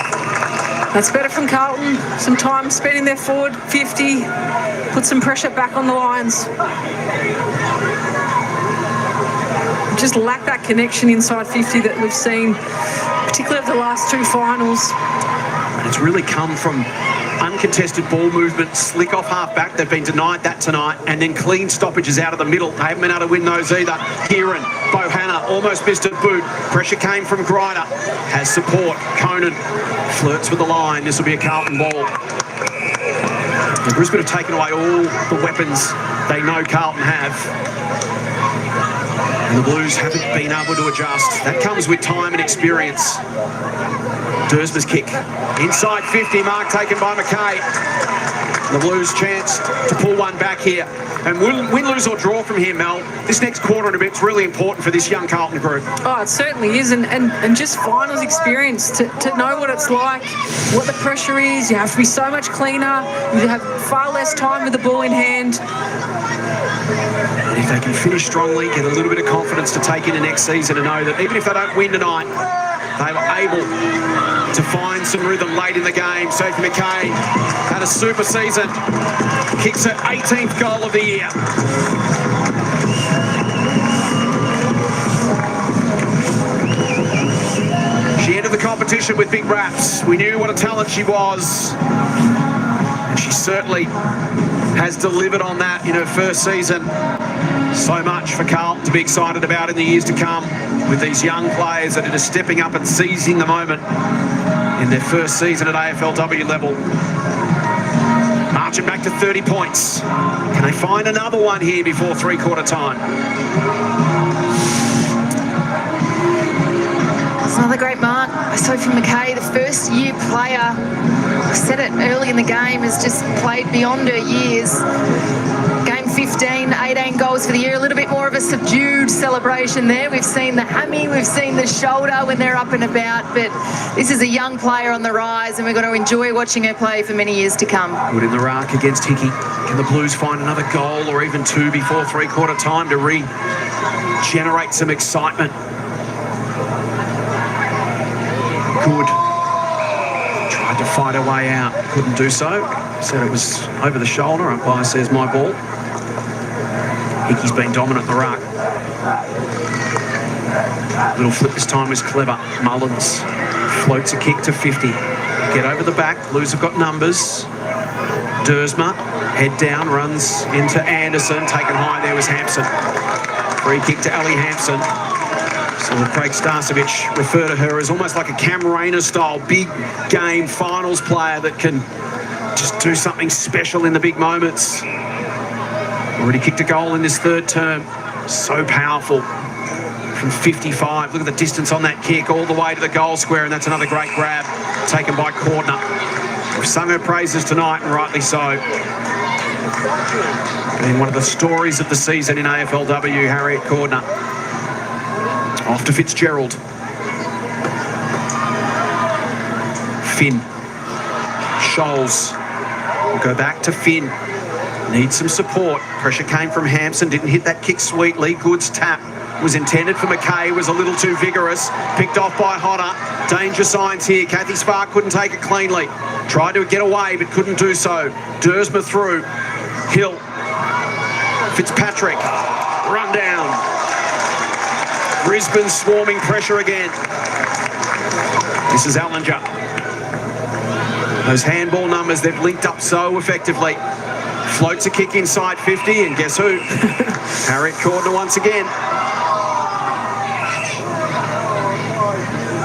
That's better from Carlton. Some time spent in their forward 50, put some pressure back on the Lions. Just lack that connection inside 50 that we've seen, particularly over the last 2 finals. And it's really come from uncontested ball movement, slick off half-back. They've been denied that tonight. And then clean stoppages out of the middle. They haven't been able to win those either. Kieran, Bohanna, almost missed a boot. Pressure came from Grider. Has support. Conan flirts with the line. This will be a Carlton ball. And Brisbane have taken away all the weapons they know Carlton have. And the Blues haven't been able to adjust. That comes with time and experience. Dersma's kick. Inside 50, mark taken by McKay. The Blues chance to pull one back here. And win, lose or draw from here, Mel, this next quarter and a bit's really important for this young Carlton group. Oh, it certainly is. And just finals experience to know what it's like, what the pressure is. You have to be so much cleaner. You have far less time with the ball in hand. And if they can finish strongly, get a little bit of confidence to take into next season and know that even if they don't win tonight, they were able to find some rhythm late in the game. Sophie McKay had a super season. Kicks her 18th goal of the year. She entered the competition with big raps. We knew what a talent she was. And she certainly has delivered on that in her first season. So much for Carlton to be excited about in the years to come with these young players that are just stepping up and seizing the moment in their first season at AFLW level. Marching back to 30 points. Can they find another one here before three-quarter time? It's another great mark by Sophie McKay, the first-year player. I said it early in the game, has just played beyond her years. Game 15, 18 goals for the year, a little bit more of a subdued celebration there. We've seen the hammy, we've seen the shoulder when they're up and about, but this is a young player on the rise and we've got to enjoy watching her play for many years to come. Good in the rack against Hickey. Can the Blues find another goal or even two before three-quarter time to regenerate some excitement? Good. Tried to fight her way out, couldn't do so. Said it was over the shoulder. Umpire says my ball. Hickey's been dominant in the ruck. Little flip this time was clever. Mullins floats a kick to 50. Get over the back. Blues have got numbers. Dersma, head down, runs into Anderson. Taken high there was Hampson. Free kick to Ali Hampson. So Craig Starcevich refer to her as almost like a Cam Rayner style big game finals player that can just do something special in the big moments. Already kicked a goal in this third term. So powerful from 55. Look at the distance on that kick all the way to the goal square, and that's another great grab taken by Cordner. We've sung her praises tonight, and rightly so. Being one of the stories of the season in AFLW, Harriet Cordner. Off to Fitzgerald. Finn. Scholes. We'll go back to Finn. Needs some support. Pressure came from Hampson. Didn't hit that kick sweetly. Good's tap was intended for McKay. Was a little too vigorous. Picked off by Hodder. Danger signs here. Kathy Spark couldn't take it cleanly. Tried to get away but couldn't do so. Dersma through. Hill. Fitzpatrick. Run down. Brisbane swarming pressure again. This is Ellinger. Those handball numbers, they've linked up so effectively. Floats a kick inside 50, and guess who? Harriet Cordner once again.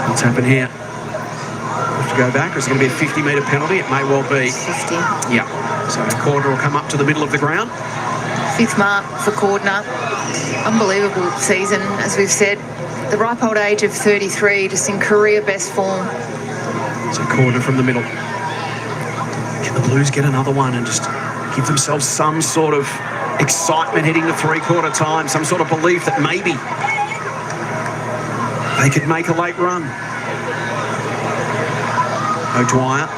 What's happened here? Have to go back, or is it going to be a 50-metre penalty? It may well be. 50. Yeah. So Cordner will come up to the middle of the ground. Fifth mark for Cordner. Unbelievable season, as we've said. The ripe old age of 33, just in career best form. So Cordner from the middle. Can the Blues get another one and just give themselves some sort of excitement heading to three-quarter time, some sort of belief that maybe they could make a late run? O'Dwyer.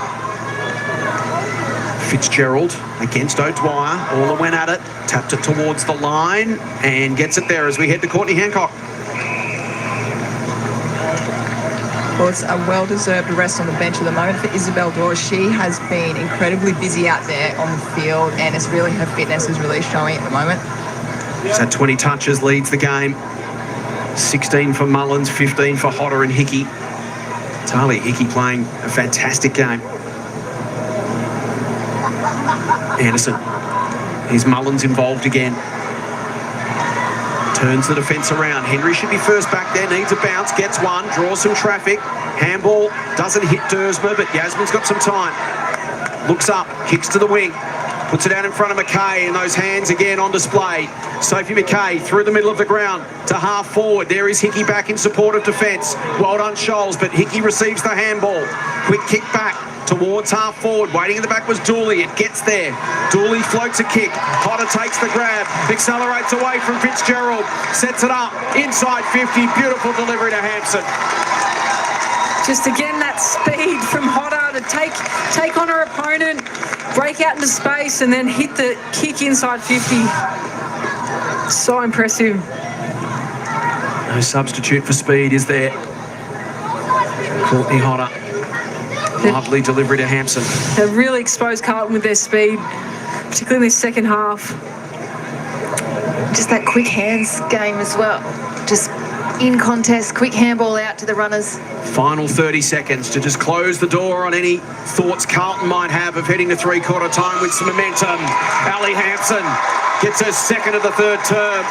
Fitzgerald against O'Dwyer. Orla went at it, tapped it towards the line and gets it there as we head to Courtney Hancock. Well, it's a well-deserved rest on the bench at the moment for Isabel Dawes. She has been incredibly busy out there on the field, and it's really, her fitness is really showing at the moment. She's had 20 touches, leads the game. 16 for Mullins, 15 for Hodder and Hickey. Talia Hickey playing a fantastic game. Anderson. Here's Mullins involved again. Turns the defence around. Henry should be first back there. Needs a bounce. Gets one. Draws some traffic. Handball doesn't hit Dersma, but Yasmin's got some time. Looks up. Kicks to the wing. Puts it out in front of McKay, and those hands again on display. Sophie McKay through the middle of the ground to half forward. There is Hickey back in support of defence. Well done, Scholes, but Hickey receives the handball. Quick kick back towards half forward. Waiting in the back was Dooley. It gets there. Dooley floats a kick. Potter takes the grab. Accelerates away from Fitzgerald. Sets it up. Inside 50. Beautiful delivery to Hampson. Just again, that speed from Hodder to take on her opponent, break out into space, and then hit the kick inside 50. So impressive. No substitute for speed, is there? Courtney Hodder. Lovely delivery to Hampson. They've really exposed Carlton with their speed, particularly in this second half. Just that quick hands game as well. Just in contest, quick handball out to the runners. Final 30 seconds to just close the door on any thoughts Carlton might have of heading to three-quarter time with some momentum. Ali Hampson gets her second of the third term.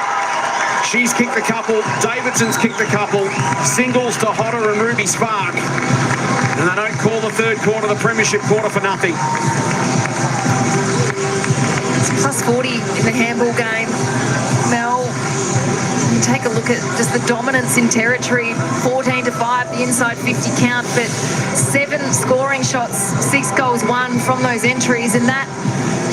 She's kicked a couple. Davidson's kicked a couple. Singles to Hodder and Ruby Spark. And they don't call the third quarter the premiership quarter for nothing. It's plus 40 in the handball game. Mel, you take a look at just the dominance in territory. 14-5, the inside 50 count, but 7 scoring shots, 6 goals won from those entries, and that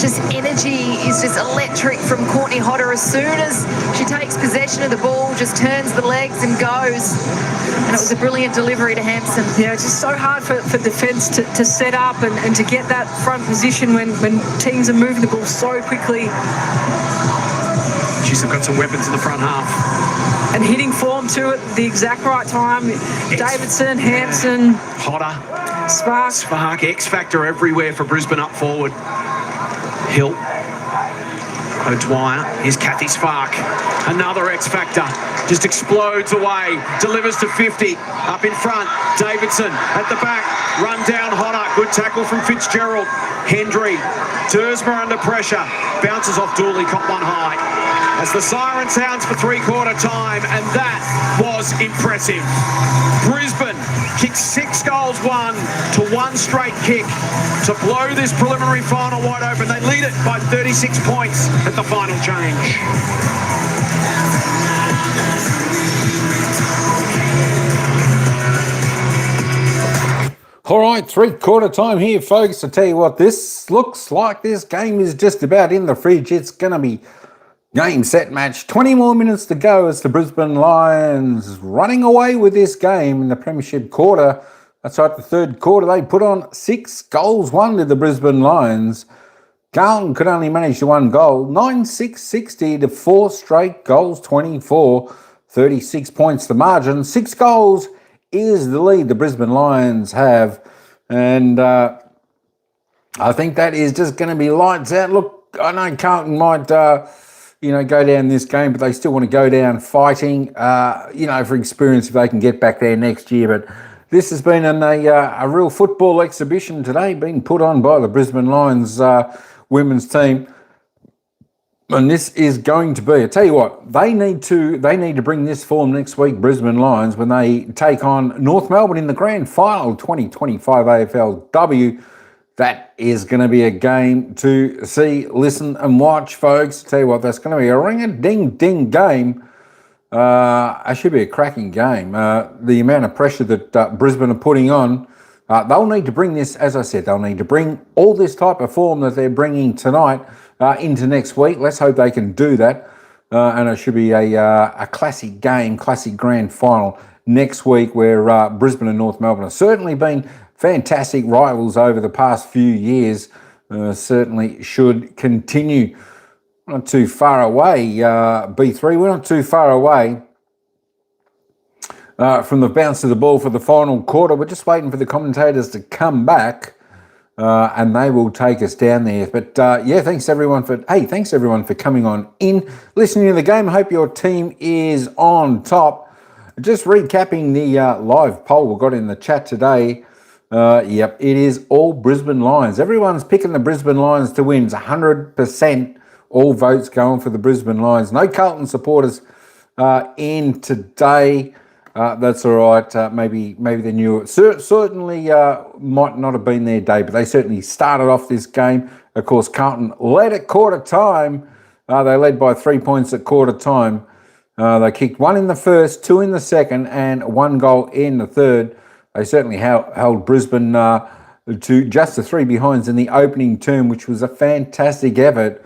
just energy is just electric from Courtney Hodder. As soon as she takes possession of the ball, just turns the legs and goes. And it was a brilliant delivery to Hampson. Yeah, it's just so hard for defence to set up and to get that front position when teams are moving the ball so quickly. She's got some weapons in the front half. And hitting form too at the exact right time. Davidson, Hampson, Hodder, Spark, X-factor everywhere for Brisbane up forward. Hill, O'Dwyer, here's Kathy Spark, another X-factor, just explodes away, delivers to 50, up in front, Davidson at the back, run down Hodder, good tackle from Fitzgerald, Hendry, Dersmer under pressure, bounces off Dooley, caught one high. As the siren sounds for three-quarter time, and that was impressive. Brisbane kicked 6 goals won to 1 straight kick to blow this preliminary final wide open. They lead it by 36 points at the final change. All right, three-quarter time here, folks. I tell you what, this looks like this game is just about in the fridge. It's going to be game, set, match. 20 more minutes to go as the Brisbane Lions running away with this game in the premiership quarter. That's right, the third quarter. They put on 6 goals, won to the Brisbane Lions. Carlton could only manage the 1 goal. 9-6-60 to 4 straight goals, 24, 36 points the margin. 6 goals is the lead the Brisbane Lions have. And I think that is just going to be lights out. Look, I know Carlton might... go down this game, but they still want to go down fighting, for experience if they can get back there next year. But this has been a real football exhibition today, being put on by the Brisbane Lions women's team. And this is going to be, I tell you what, they need to bring this form next week, Brisbane Lions, when they take on North Melbourne in the grand final 2025 AFLW. That is going to be a game to see, listen and watch, folks. Tell you what, that's going to be a ring-a-ding-ding game. It should be a cracking game. The amount of pressure that Brisbane are putting on, they'll need to bring this, as I said, they'll need to bring all this type of form that they're bringing tonight into next week. Let's hope they can do that. And it should be a classic game, classic grand final next week where Brisbane and North Melbourne have certainly been fantastic rivals over the past few years. Certainly should continue. We're not too far away, B3. We're not too far away from the bounce of the ball for the final quarter. We're just waiting for the commentators to come back, and they will take us down there. But thanks everyone for coming on in, listening to the game. I hope your team is on top. Just recapping the live poll we got in the chat today. It is all Brisbane Lions. Everyone's picking the Brisbane Lions to win. It's 100%. All votes going for the Brisbane Lions. No Carlton supporters in today. That's all right. Maybe they knew it. Certainly might not have been their day, but they certainly started off this game. Of course, Carlton led at quarter time. They led by 3 points at quarter time. They kicked 1 in the first, 2 in the second, and 1 goal in the third. They certainly held Brisbane to just the 3 behinds in the opening term, which was a fantastic effort.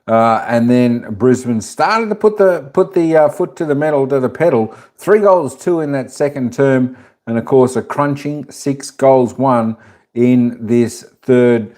And then Brisbane started to put the foot to the metal, to the pedal. 3 goals, 2 in that second term, and of course a crunching 6 goals, 1 in this third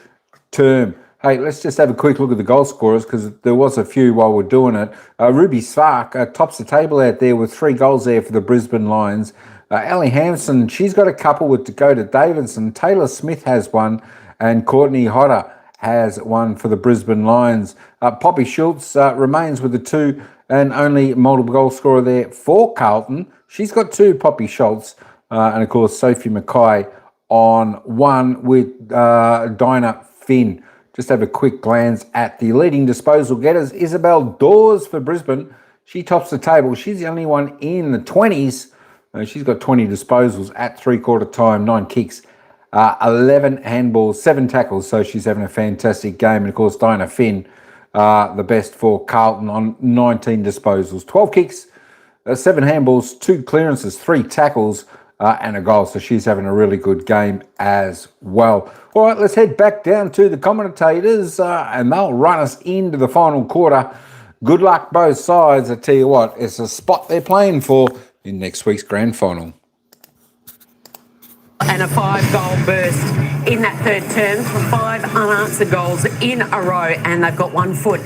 term. Hey, let's just have a quick look at the goal scorers because there was a few while we're doing it. Ruby Spark tops the table out there with 3 goals there for the Brisbane Lions. Ellie Hampson, she's got a couple with Dakota Davidson. Taylor Smith has 1, and Courtney Hodder has 1 for the Brisbane Lions. Poppy Schultz remains with the 2 and only multiple goal scorer there for Carlton. She's got 2, Poppy Schultz, and of course Sophie Mackay on 1 with Dinah Finn. Just have a quick glance at the leading disposal getters. Isabel Dawes for Brisbane. She tops the table. She's the only one in the 20s. She's got 20 disposals at 3/4 time, 9 kicks, 11 handballs, 7 tackles. So she's having a fantastic game. And of course, Dinah Finn, the best for Carlton on 19 disposals, 12 kicks, 7 handballs, 2 clearances, 3 tackles, and a goal. So she's having a really good game as well. All right, let's head back down to the commentators and they'll run us into the final quarter. Good luck both sides. I tell you what, it's a spot they're playing for in next week's grand final. And a 5-goal burst in that third term for 5 unanswered goals in a row, and they've got 1 foot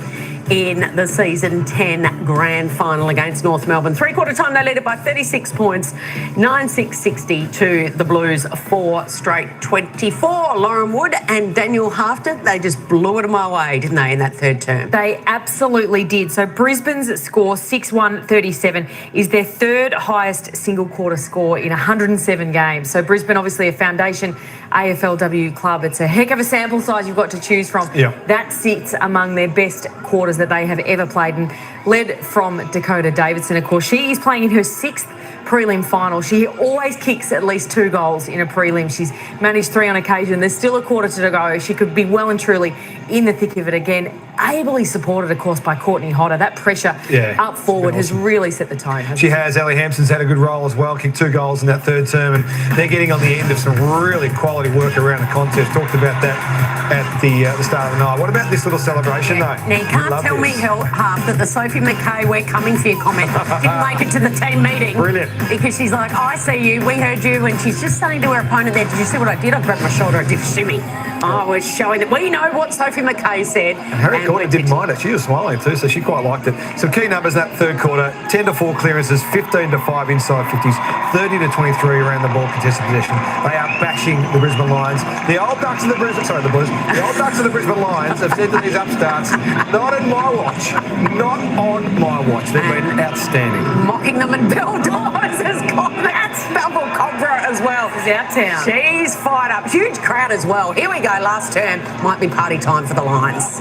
in the season 10 grand final against North Melbourne. 3/4 time they led it by 36 points, 9-6-60 to the Blues, 4 straight 24. Lauren Wood and Daniel Hafter, they just blew it a mile away, didn't they, in that third term? They absolutely did. So Brisbane's score, 6-1-37, is their 3rd highest single quarter score in 107 games. So Brisbane, obviously a foundation AFLW club. It's a heck of a sample size you've got to choose from. Yeah. That sits among their best quarters that they have ever played, and led from Dakota Davidson. Of course, she is playing in her 6th prelim final. She always kicks at least 2 goals in a prelim. She's managed 3 on occasion. There's still a quarter to go. She could be well and truly in the thick of it again. Ably supported, of course, by Courtney Hodder. That pressure up forward has really set the tone. She has. Ellie Hampson's had a good role as well, kicked 2 goals in that third term, and they're getting on the end of some really quality work around the contest. Talked about that at the start of the night. What about this little celebration, though? Now, you can't tell me, Half, that the Sophie Mackay, we're coming for your comment, didn't make it to the team meeting. Brilliant. Because she's like, I see you, we heard you, and she's just saying to her opponent there, did you see what I did? I grabbed my shoulder, I did a shimmy. Oh, we're showing that we know what Sophie Mackay said. And Harry Courtney didn't mind it. She was smiling too, so she quite liked it. Some key numbers in that third quarter: 10-4 clearances, 15-5 inside 50s, 30-23 around the ball contested possession. They are bashing the Brisbane Lions. The old Ducks of the Brisbane, sorry, the Blues. The old Ducks of the Brisbane Lions have said to these upstarts, not on my watch. Not on my watch. They've been outstanding. Mocking them, and Bill Dawes has got that double cobra as well. She's out town. She's fired up. Huge crowd as well. Here we go, last turn. Might be party time for the Lions.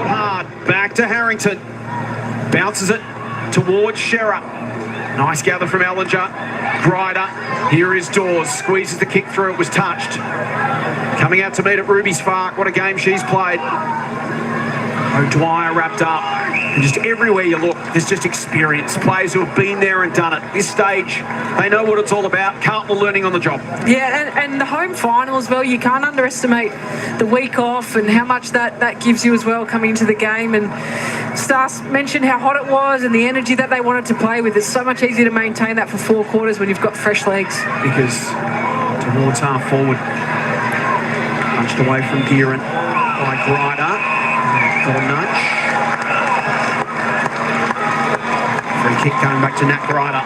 Hard back to Harrington. Bounces it towards Shearer. Nice gather from Ellinger. Grider. Here is Dawes. Squeezes the kick through. It was touched. Coming out to meet at Ruby Spark. What a game she's played. O'Dwyer wrapped up. And just everywhere you look, there's just experience. Players who have been there and done it. This stage, they know what it's all about. Carlton learning on the job. Yeah, and the home final as well, you can't underestimate the week off and how much that gives you as well coming into the game. And Stas mentioned how hot it was and the energy that they wanted to play with. It's so much easier to maintain that for 4 quarters when you've got fresh legs. Because towards half forward, punched away from Gearan by Grider. Got a nudge. Free kick going back to Nat Grider,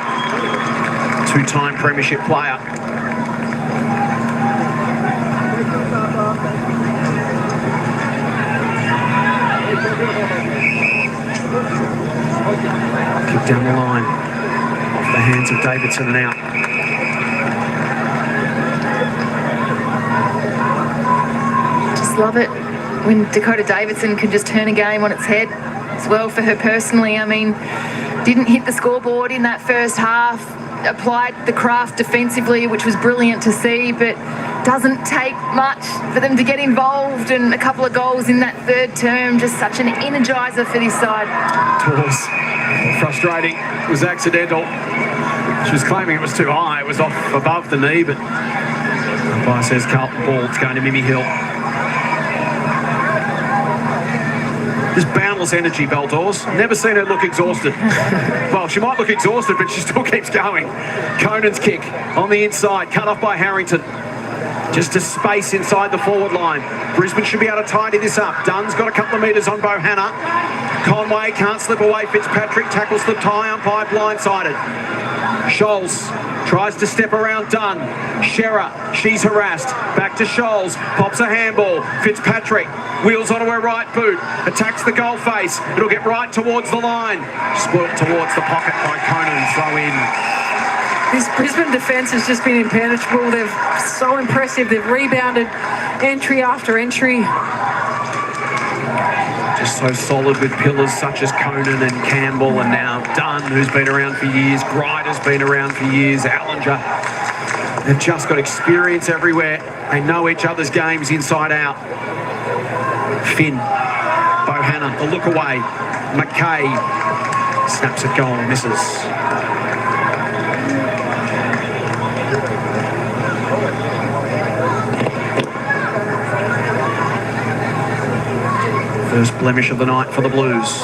2-time premiership player. Kick down the line, off the hands of Davidson and out. Just love it when Dakota Davidson can just turn a game on its head as well for her personally. I mean, Didn't hit the scoreboard in that first half. Applied the craft defensively, which was brilliant to see, but doesn't take much for them to get involved, and a couple of goals in that third term, just such an energiser for this side. It was frustrating. It was accidental. She was claiming it was too high. It was off above the knee, but umpire says Carlton ball. It's going to Mimi Hill. Just boundless energy, Beldors. Never seen her look exhausted. Well, she might look exhausted, but she still keeps going. Conan's kick on the inside, cut off by Harrington. Just a space inside the forward line. Brisbane should be able to tidy this up. Dunn's got a couple of metres on Bohanna. Conway can't slip away. Fitzpatrick tackles the tie umpire blindsided. Scholes tries to step around Dunn. Shearer, she's harassed. Back to Scholes, pops a handball. Fitzpatrick wheels onto her right boot, attacks the goal face. It'll get right towards the line. Spoilt towards the pocket by Conan. Throw in. This Brisbane defence has just been impenetrable. They're so impressive. They've rebounded entry after entry. Just so solid with pillars such as Conan and Campbell, and now Dunn, who's been around for years. Greider's been around for years. Allinger. They've just got experience everywhere. They know each other's games inside out. Finn. Bohanna, the look away. McKay. Snaps at goal, misses. First blemish of the night for the Blues.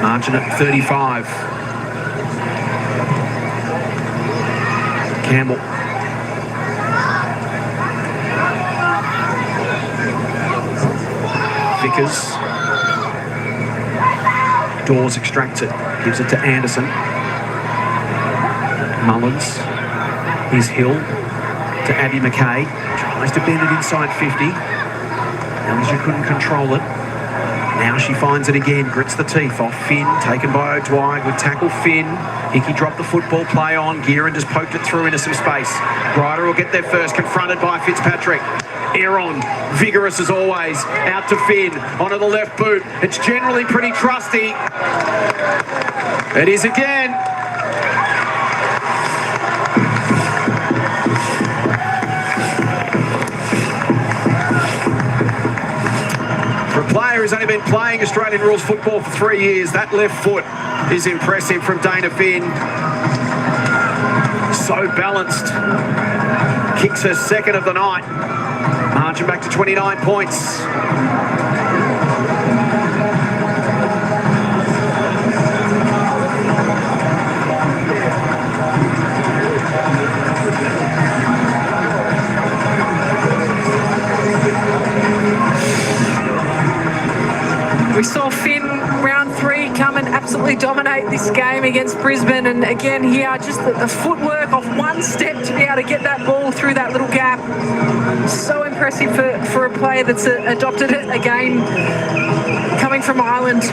Margin at 35. Campbell. Vickers. Dawes extracts it. Gives it to Anderson. Mullins. Here's Hill to Abby McKay. Tries to bend it inside 50. Ellinger couldn't control it. Now she finds it again, grits the teeth off Finn, taken by O'Dwyer. Good tackle, Finn. Hickey dropped the football, play on. Gearan just poked it through into some space. Greider will get there first, confronted by Fitzpatrick. Aaron, vigorous as always, out to Finn, onto the left boot. It's generally pretty trusty. It is again. For a player who's only been playing Australian rules football for 3 years, that left foot is impressive from Dana Finn. So balanced. Kicks her second of the night. Margin back to 29 points. We saw Finn round 3 come and absolutely dominate this game against Brisbane, and again here just the footwork off one step to be able to get that ball through that little gap. So impressive for a player that's adopted it again, coming from Ireland.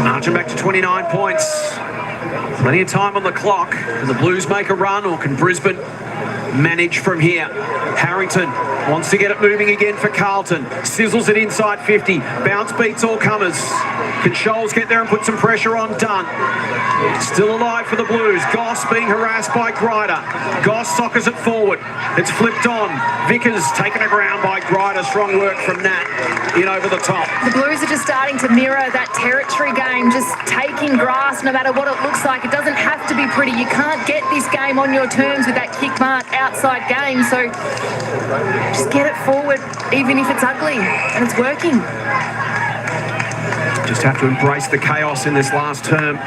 Margin back to 29 points. Plenty of time on the clock. Can the Blues make a run, or can Brisbane manage from here? Harrington wants to get it moving again for Carlton. Sizzles it inside 50. Bounce beats all comers. Can Scholes get there and put some pressure on Dunn? Still alive for the Blues. Goss being harassed by Greider. Goss soccers it forward. It's flipped on. Vickers taken aground by Greider. Strong work from Nat. In over the top. The Blues are just starting to mirror that territory game, just taking grass no matter what it looks like. It doesn't have to be pretty. You can't get this game on your terms with that kick mark outside game. So just get it forward, even if it's ugly, and it's working. Just have to embrace the chaos in this last term.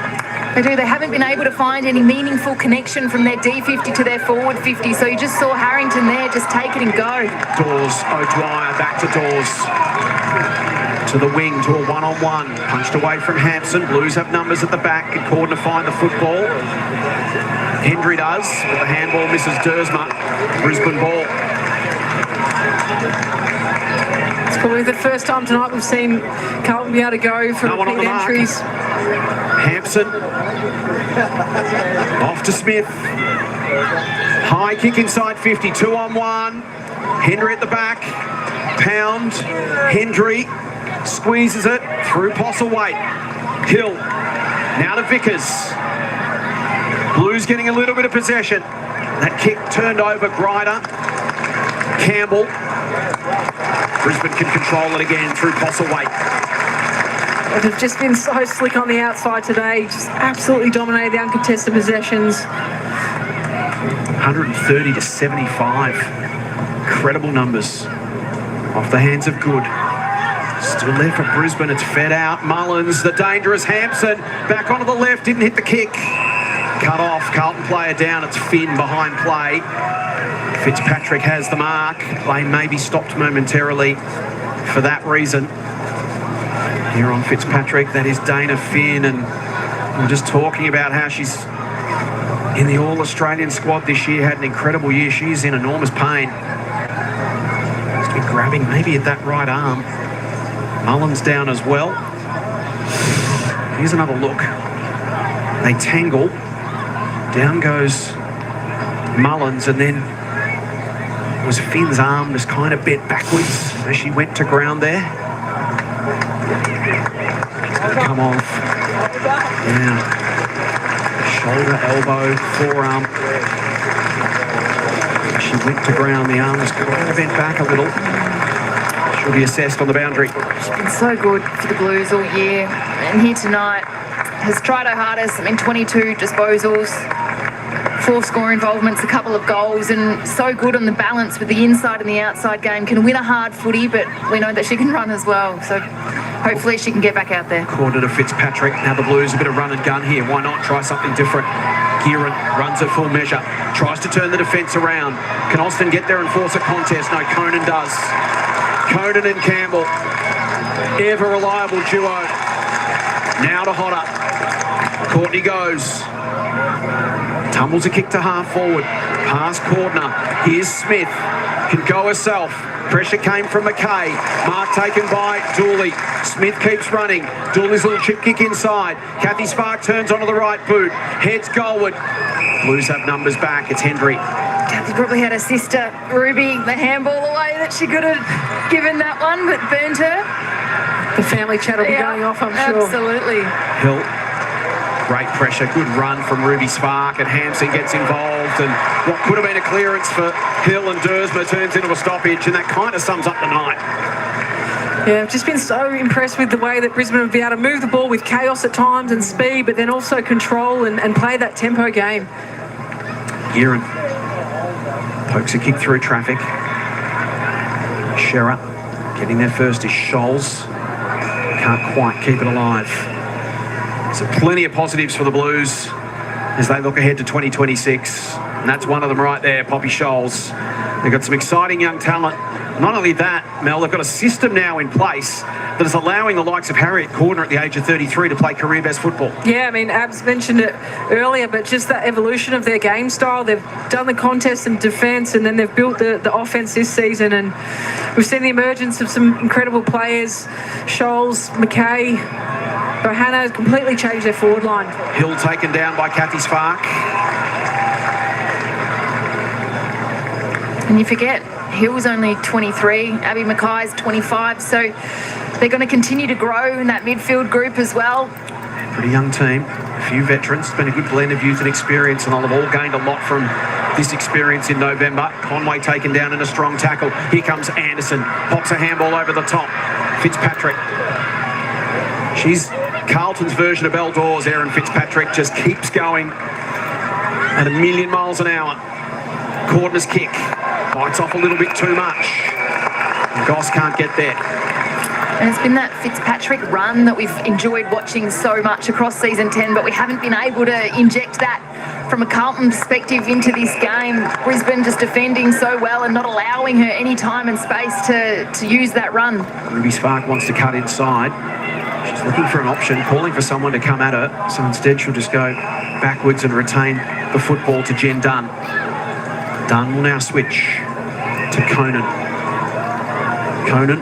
They do. They haven't been able to find any meaningful connection from their D50 to their forward 50. So you just saw Harrington there just take it and go. Dawes, O'Dwyer, back to Dawes. To the wing, to a one-on-one. Punched away from Hampson. Blues have numbers at the back. Good Corden to find the football. Hendry does, but the handball misses Dersma. Brisbane ball. It's probably the first time tonight we've seen Carlton be able to go for repeat entries. Hampson. Off to Smith. High kick inside 50. 2-on-1. Hendry at the back. Pound. Hendry. squeezes it through Postlethwaite. Hill, now to Vickers. Blues getting a little bit of possession. That kick turned over Grider. Campbell. Brisbane can control it again through Postlethwaite. They've just been so slick on the outside today. Just absolutely dominated the uncontested possessions. 130 to 75. Incredible numbers off the hands of Good. Still there for Brisbane. It's fed out. Mullins, the dangerous Hampson. Back onto the left. Didn't hit the kick. Cut off. Carlton player down. It's Finn behind play. Fitzpatrick has the mark. Play may be stopped momentarily for that reason. Here on Fitzpatrick, that is Dana Finn, and we're just talking about how she's in the All-Australian squad this year, had an incredible year. She's in enormous pain. Just been grabbing maybe at that right arm. Mullins down as well. Here's another look. They tangle. Down goes Mullins, and then it was Finn's arm just kind of bent backwards as she went to ground there. It's going to come off. Yeah. Shoulder, elbow, forearm. As she went to ground, the arm was kind of bent back a little. She'll be assessed on the boundary. She's been so good for the Blues all year, and here tonight has tried her hardest. 22 disposals, 4 score involvements, a couple of goals, and so good on the balance with the inside and the outside game. Can win a hard footy, but we know that she can run as well. So hopefully she can get back out there. Corner to Fitzpatrick. Now the Blues a bit of run and gun here. Why not try something different? Kieran runs at full measure. Tries to turn the defence around. Can Austin get there and force a contest? No, Conan does. Conan and Campbell. Ever reliable duo. Now to Hodder. Courtney goes. Tumbles a kick to half forward. Past Cordner. Here's Smith. Can go herself. Pressure came from McKay. Mark taken by Dooley. Smith keeps running. Dooley's little chip kick inside. Kathy Spark turns onto the right boot. Heads goalward. Blues have numbers back. It's Hendry. Kathy probably had her sister, Ruby, the handball away that she could have given that one, but burned her. The family chat will be going off, I'm sure. Absolutely. Hill. Great pressure, good run from Ruby Spark, and Hampson gets involved, and what could have been a clearance for Hill and Dersma turns into a stoppage, and that kind of sums up the night. Yeah, I've just been so impressed with the way that Brisbane have been able to move the ball with chaos at times and speed, but then also control and play that tempo game. Gearan pokes a kick through traffic. Shearer getting there first is Scholes. Can't quite keep it alive. So plenty of positives for the Blues as they look ahead to 2026. And that's one of them right there, Poppy Scholes. They've got some exciting young talent. Not only that, Mel, they've got a system now in place that is allowing the likes of Harriet Cordner at the age of 33 to play career best football. Yeah, I mean, Abs mentioned it earlier, but just that evolution of their game style. They've done the contest and defence, and then they've built the offence this season, and we've seen the emergence of some incredible players. Scholes, McKay, Bohanna has completely changed their forward line. Hill taken down by Kathy Spark. And you forget, Hill's only 23, Abby Mackay's 25, so they're going to continue to grow in that midfield group as well. Pretty young team, a few veterans. It's been a good blend of youth and experience, and they'll have all gained a lot from this experience in November. Conway taken down in a strong tackle. Here comes Anderson, pops a handball over the top. Fitzpatrick. She's Carlton's version of Eldors. Erin Fitzpatrick just keeps going at 1,000,000 miles an hour. Cordner's kick bites off a little bit too much. Goss can't get there. And it's been that Fitzpatrick run that we've enjoyed watching so much across season 10, but we haven't been able to inject that from a Carlton perspective into this game. Brisbane just defending so well and not allowing her any time and space to use that run. Ruby Spark wants to cut inside. She's looking for an option, calling for someone to come at her. So instead she'll just go backwards and retain the football to Jen Dunn. Dunn will now switch to Conan. Conan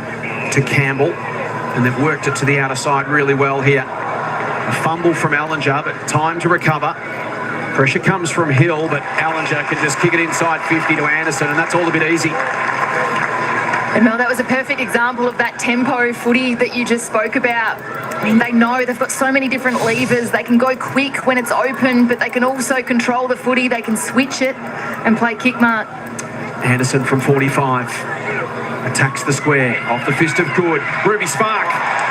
to Campbell, and they've worked it to the outer side really well here. A fumble from Allinger, but time to recover. Pressure comes from Hill, but Allinger can just kick it inside 50 to Anderson, and that's all a bit easy. And Mel, that was a perfect example of that tempo footy that you just spoke about. I mean, they know they've got so many different levers. They can go quick when it's open, but they can also control the footy. They can switch it and play kick mark. Anderson from 45 attacks the square off the fist of good. Ruby Spark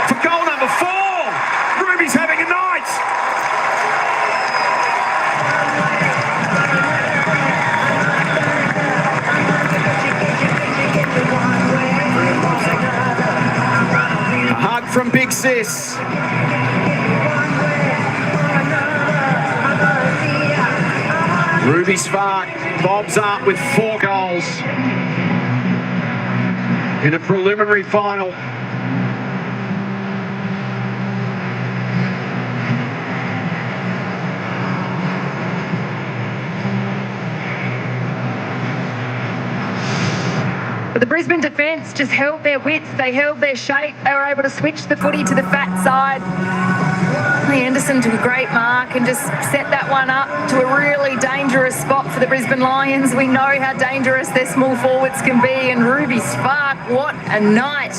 for goal number 4. Ruby's having a night. A hug from Big Sis. Ruby Spark bobs up with 4 goals in a preliminary final. But the Brisbane defence just held their width, they held their shape, they were able to switch the footy to the fat side. Anderson took a great mark and just set that one up to a really dangerous spot for the Brisbane Lions. We know how dangerous their small forwards can be, and Ruby Spark, what a night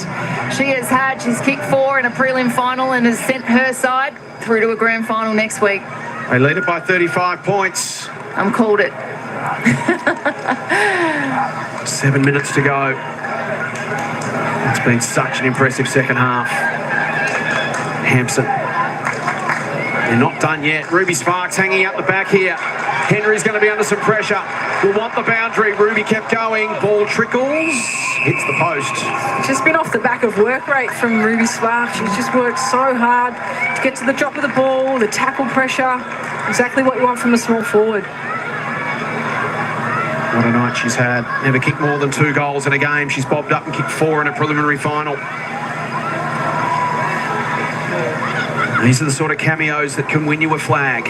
she has had. She's kicked 4 in a prelim final and has sent her side through to a grand final next week. They lead it by 35 points. I'm called it. 7 minutes to go. It's been such an impressive second half. Hampson. They're not done yet. Ruby Sparks hanging out the back here. Henry's going to be under some pressure. Will want the boundary. Ruby kept going. Ball trickles. Hits the post. It's just been off the back of work rate from Ruby Spark. She's just worked so hard to get to the drop of the ball, the tackle pressure. Exactly what you want from a small forward. What a night she's had. Never kicked more than 2 goals in a game. She's bobbed up and kicked 4 in a preliminary final. These are the sort of cameos that can win you a flag.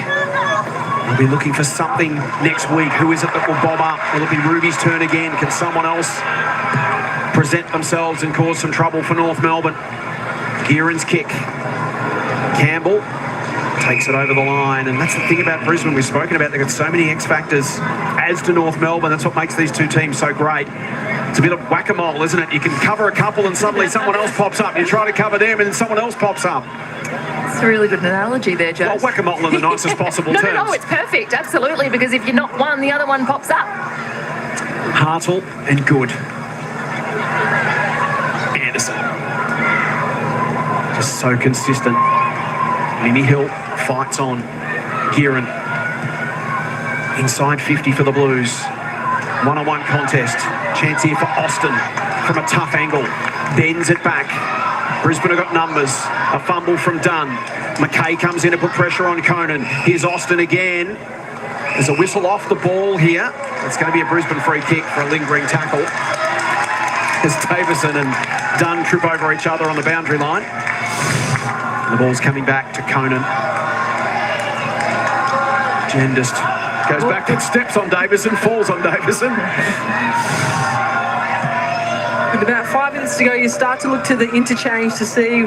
We'll be looking for something next week. Who is it that will bob up? Will it be Ruby's turn again? Can someone else present themselves and cause some trouble for North Melbourne? Kieran's kick. Campbell takes it over the line, and that's the thing about Brisbane we've spoken about. They've got so many X factors, as to North Melbourne. That's what makes these two teams so great. It's a bit of whack-a-mole, isn't it? You can cover a couple and suddenly someone else pops up. You try to cover them and then someone else pops up. It's a really good analogy there, Joe. Well, whack-a-mole in the nicest possible no, terms. No, it's perfect, absolutely, because if you're not one, the other one pops up. Hartle and Good. Anderson. Just so consistent. Mimi Hill fights on. Kieran. Inside 50 for the Blues. One-on-one contest. Chance here for Austin from a tough angle. Bends it back. Brisbane have got numbers. A fumble from Dunn. McKay comes in to put pressure on Conan. Here's Austin again. There's a whistle off the ball here. It's going to be a Brisbane free kick for a lingering tackle. As Davison and Dunn trip over each other on the boundary line. The ball's coming back to Conan. Jen just goes back and steps on Davison, falls on Davison. With about 5 minutes to go, you start to look to the interchange to see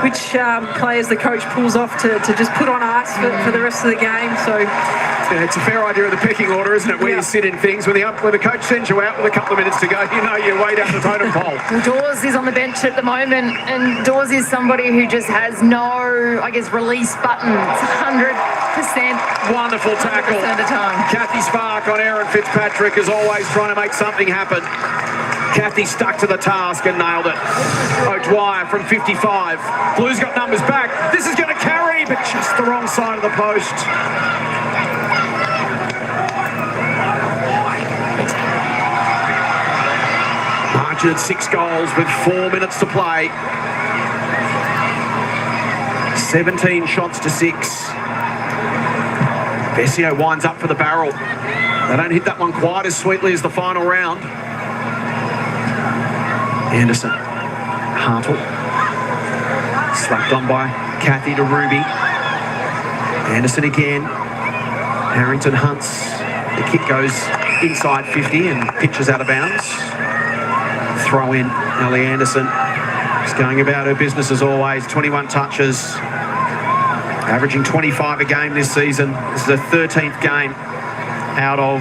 which players the coach pulls off to just put on ice for the rest of the game. So yeah, it's a fair idea of the pecking order, isn't it? Where you sit in things. When the coach sends you out with a couple of minutes to go, you know you're way down the totem pole. Well, Dawes is on the bench at the moment, and Dawes is somebody who just has no, I guess, release button. It's 100%. Wonderful tackle. 100% of the time. Kathy Spark on Aaron Fitzpatrick is always trying to make something happen. Kathy stuck to the task and nailed it. O'Dwyer from 55. Blues got numbers back. This is going to carry, but just the wrong side of the post. Margin at 6 goals with 4 minutes to play. 17 shots to 6. Vesio winds up for the barrel. They don't hit that one quite as sweetly as the final round. Anderson. Hartle. Slapped on by Kathy to Ruby. Anderson again. Harrington hunts. The kick goes inside 50 and pitches out of bounds. Throw in. Ellie Anderson is going about her business as always. 21 touches. Averaging 25 a game this season. This is the 13th game out of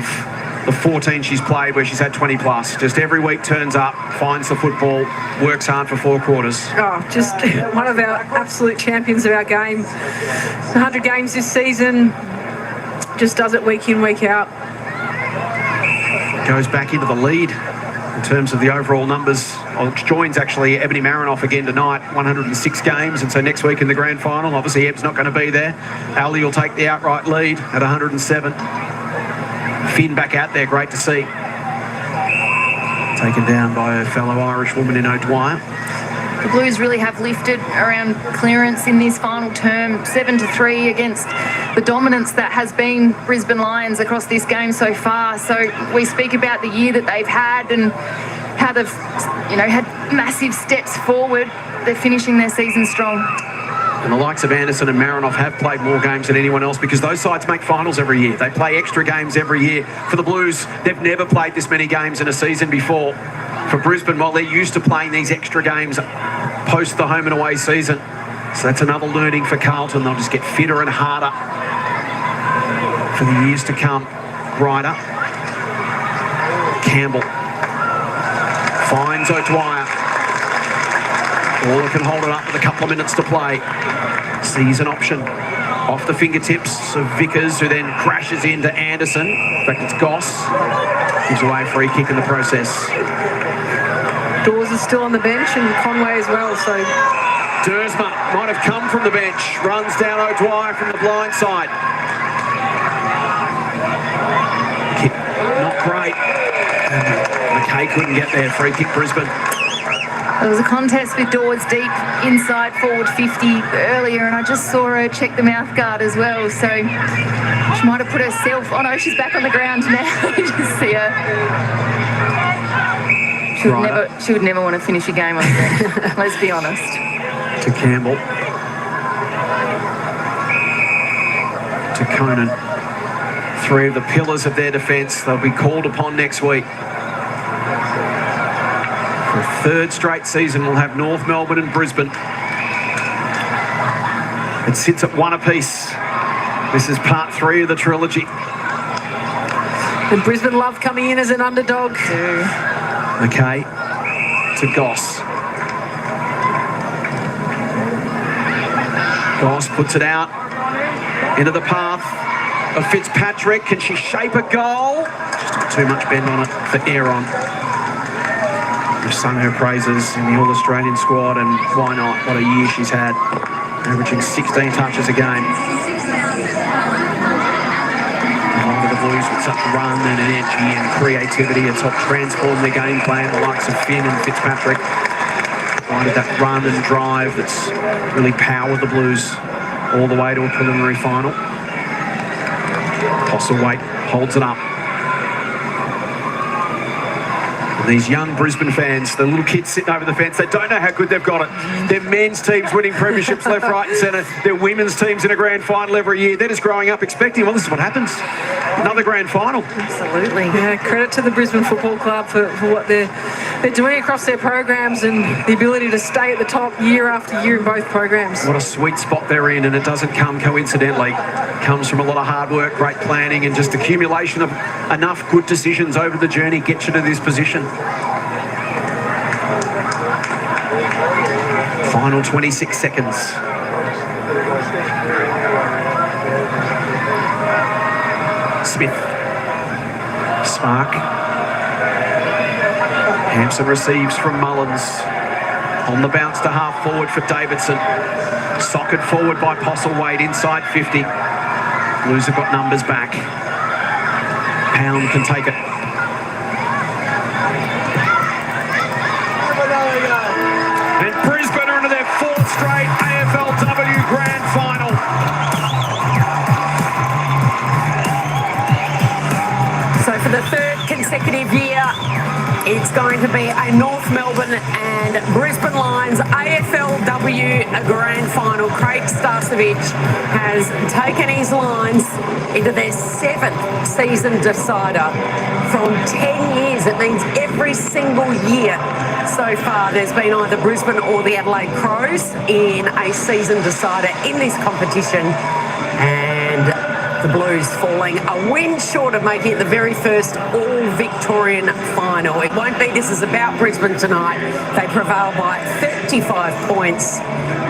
the 14 she's played where she's had 20 plus. Just every week turns up, finds the football, works hard for 4 quarters. Oh, just one of our absolute champions of our game. 100 games this season, just does it week in, week out. Goes back into the lead in terms of the overall numbers. Joins actually Ebony Marinoff again tonight, 106 games, and so next week in the grand final, obviously Eb's not going to be there. Ali will take the outright lead at 107. Finn back out there, great to see. Taken down by a fellow Irish woman in O'Dwyer. The Blues really have lifted around clearance in this final term, 7-3 against the dominance that has been Brisbane Lions across this game so far. So we speak about the year that they've had and how they've, had massive steps forward. They're finishing their season strong. And the likes of Anderson and Marinoff have played more games than anyone else because those sides make finals every year. They play extra games every year. For the Blues, they've never played this many games in a season before. For Brisbane, well, they're used to playing these extra games post the home and away season. So that's another learning for Carlton. They'll just get fitter and harder for the years to come. Ryder. Campbell. Finds O'Dwyer. Waller can hold it up with a couple of minutes to play. Sees an option off the fingertips of Vickers, who then crashes into Anderson. In fact, it's Goss. Gives away a free kick in the process. Dawes is still on the bench and Conway as well, so... Dersma might have come from the bench. Runs down O'Dwyer from the blind side. Kick not great. McKay couldn't get there. Free kick Brisbane. There was a contest with Dawes deep inside forward 50 earlier, and I just saw her check the mouth guard as well, so she might have put herself... Oh no, she's back on the ground now. You just see her. She would never want to finish a game on the bench. Let's be honest. To Campbell. To Conan. 3 of the pillars of their defence. They'll be called upon next week. For a 3rd straight season, we'll have North Melbourne and Brisbane. It sits at 1 apiece. This is part 3 of the trilogy. And Brisbane love coming in as an underdog. McKay to Goss. Goss puts it out into the path of Fitzpatrick. Can she shape a goal? Just got too much bend on it for Aaron. We've sung her praises in the All-Australian squad, and why not? What a year she's had, averaging 16 touches a game. The Blues with such run and energy and creativity, it's helped transform their game plan. The likes of Finn and Fitzpatrick provided that run and drive that's really powered the Blues all the way to a preliminary final. Postlethwaite holds it up. And these young Brisbane fans, the little kids sitting over the fence, they don't know how good they've got it. Their men's teams winning premierships left, right and centre. Their women's teams in a grand final every year. They're just growing up expecting, well, this is what happens. Another grand final. Absolutely. Yeah, credit to the Brisbane Football Club for what they're doing across their programs and the ability to stay at the top year after year in both programs. What a sweet spot they're in, and it doesn't come coincidentally. It comes from a lot of hard work, great planning, and just accumulation of enough good decisions over the journey gets you to this position. Final 26 seconds. Smith. Spark. Hampson receives from Mullins. On the bounce to half forward for Davidson. Socket forward by Postlethwaite inside 50. Blues have got numbers back. Pound can take it. And Brisbane are into their 4th straight AFLW Grand Final. So for the 3rd consecutive year, it's going to be a North Melbourne and Brisbane Lions AFLW Grand Final. Craig Starcevich has taken his Lions into their 7th season decider from 10 years. It means every single year so far there's been either Brisbane or the Adelaide Crows in a season decider in this competition. And The Blues falling a win short of making it the very first all-Victorian final. It won't be. This is about Brisbane tonight. They prevail by 35 points,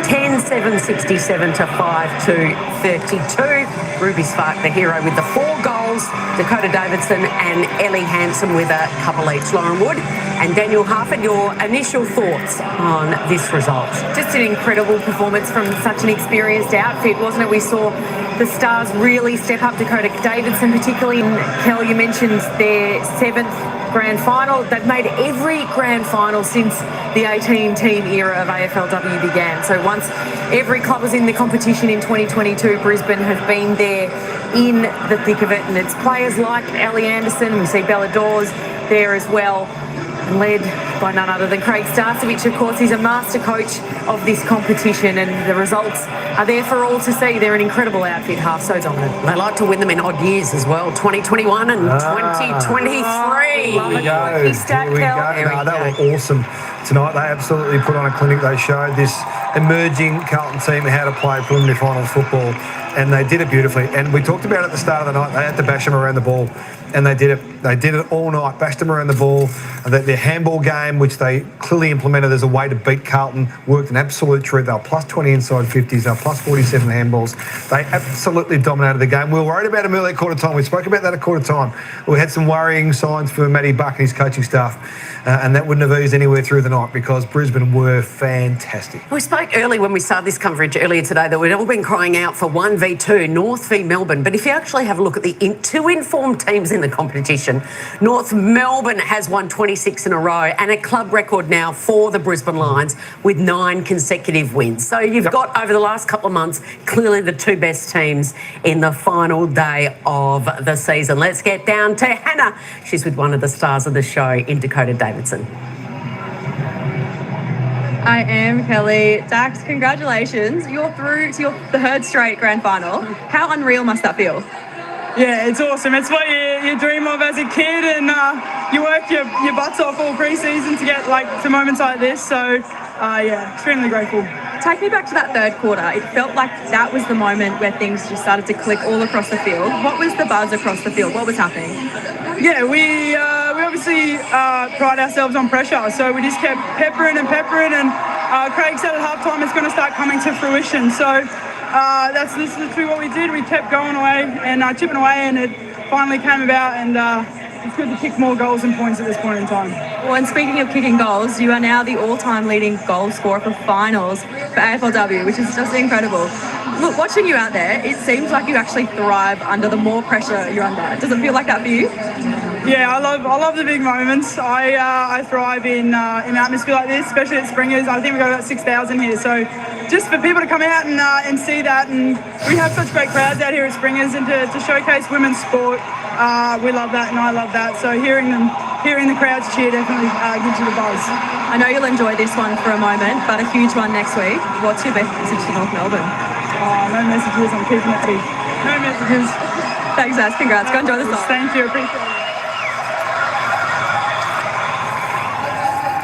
10-7, 67-5-32. Ruby Spark, the hero, with the 4 goals. Dakota Davidson and Ellie Hansen with a couple each. Lauren Wood and Daniel Harford, your initial thoughts on this result? Just an incredible performance from such an experienced outfit, wasn't it? We saw the Stars really step up. Dakota Davidson particularly. And Kel, you mentioned their 7th grand final. They've made every grand final since the 18-team era of AFLW began. So once every club was in the competition in 2022, Brisbane have been there in the thick of it. And it's players like Ellie Anderson, we see Bella Dawes there as well, led by none other than Craig Starcevich. Of course, he's a master coach of this competition, and the results are there for all to see. They're an incredible outfit, half so dominant. They like to win them in odd years as well, 2021 and 2023. Here we go. They were awesome tonight. They absolutely put on a clinic. They showed this emerging Carlton team how to play preliminary finals football, and they did it beautifully. And we talked about at the start of the night, they had to bash them around the ball, and they did it. They did it all night, bashed them around the ball. Their handball game, which they clearly implemented as a way to beat Carlton, worked an absolute treat. They were plus 20 inside 50s, they were plus 47 handballs. They absolutely dominated the game. We were worried about them early at quarter time. We spoke about that at quarter time. We had some worrying signs for Matty Buck and his coaching staff, and that wouldn't have eased anywhere through the night because Brisbane were fantastic. We spoke early when we started this coverage earlier today that we'd all been crying out for 1v2, North v Melbourne. But if you actually have a look at the two informed teams in the competition, North Melbourne has won 26 in a row and a club record now for the Brisbane Lions with 9 consecutive wins. So you've got, over the last couple of months, clearly the 2 best teams in the final day of the season. Let's get down to Hannah. She's with one of the stars of the show in Dakota Davidson. I am Kelly. Dax, congratulations. You're through to the 3rd straight grand final. How unreal must that feel? Yeah, it's awesome. It's what you dream of as a kid, and you work your butts off all pre-season to get to moments like this. So, yeah, extremely grateful. Take me back to that 3rd quarter. It felt like that was the moment where things just started to click all across the field. What was the buzz across the field? What was happening? Yeah, we obviously pride ourselves on pressure, so we just kept peppering, and Craig said at halftime it's going to start coming to fruition. So that's literally what we did. We kept going away and chipping away, and it finally came about, and it's good to kick more goals and points at this point in time. Well, and speaking of kicking goals, you are now the all-time leading goal scorer for finals for AFLW, which is just incredible. Look, watching you out there, it seems like you actually thrive under the more pressure you're under. Does it feel like that for you? Yeah, I love the big moments. I thrive in an atmosphere like this, especially at Springers. I think we've got about 6,000 here, so just for people to come out and see that, and we have such great crowds out here at Springers, and to showcase women's sport, we love that, and I love that. So hearing the crowds cheer definitely gives you the buzz. I know you'll enjoy this one for a moment, but a huge one next week. What's your best message to North Melbourne? No messages. I'm keeping it big. No messages. Thanks, Ash. Congrats. Go enjoy the song. Thank you. Appreciate it.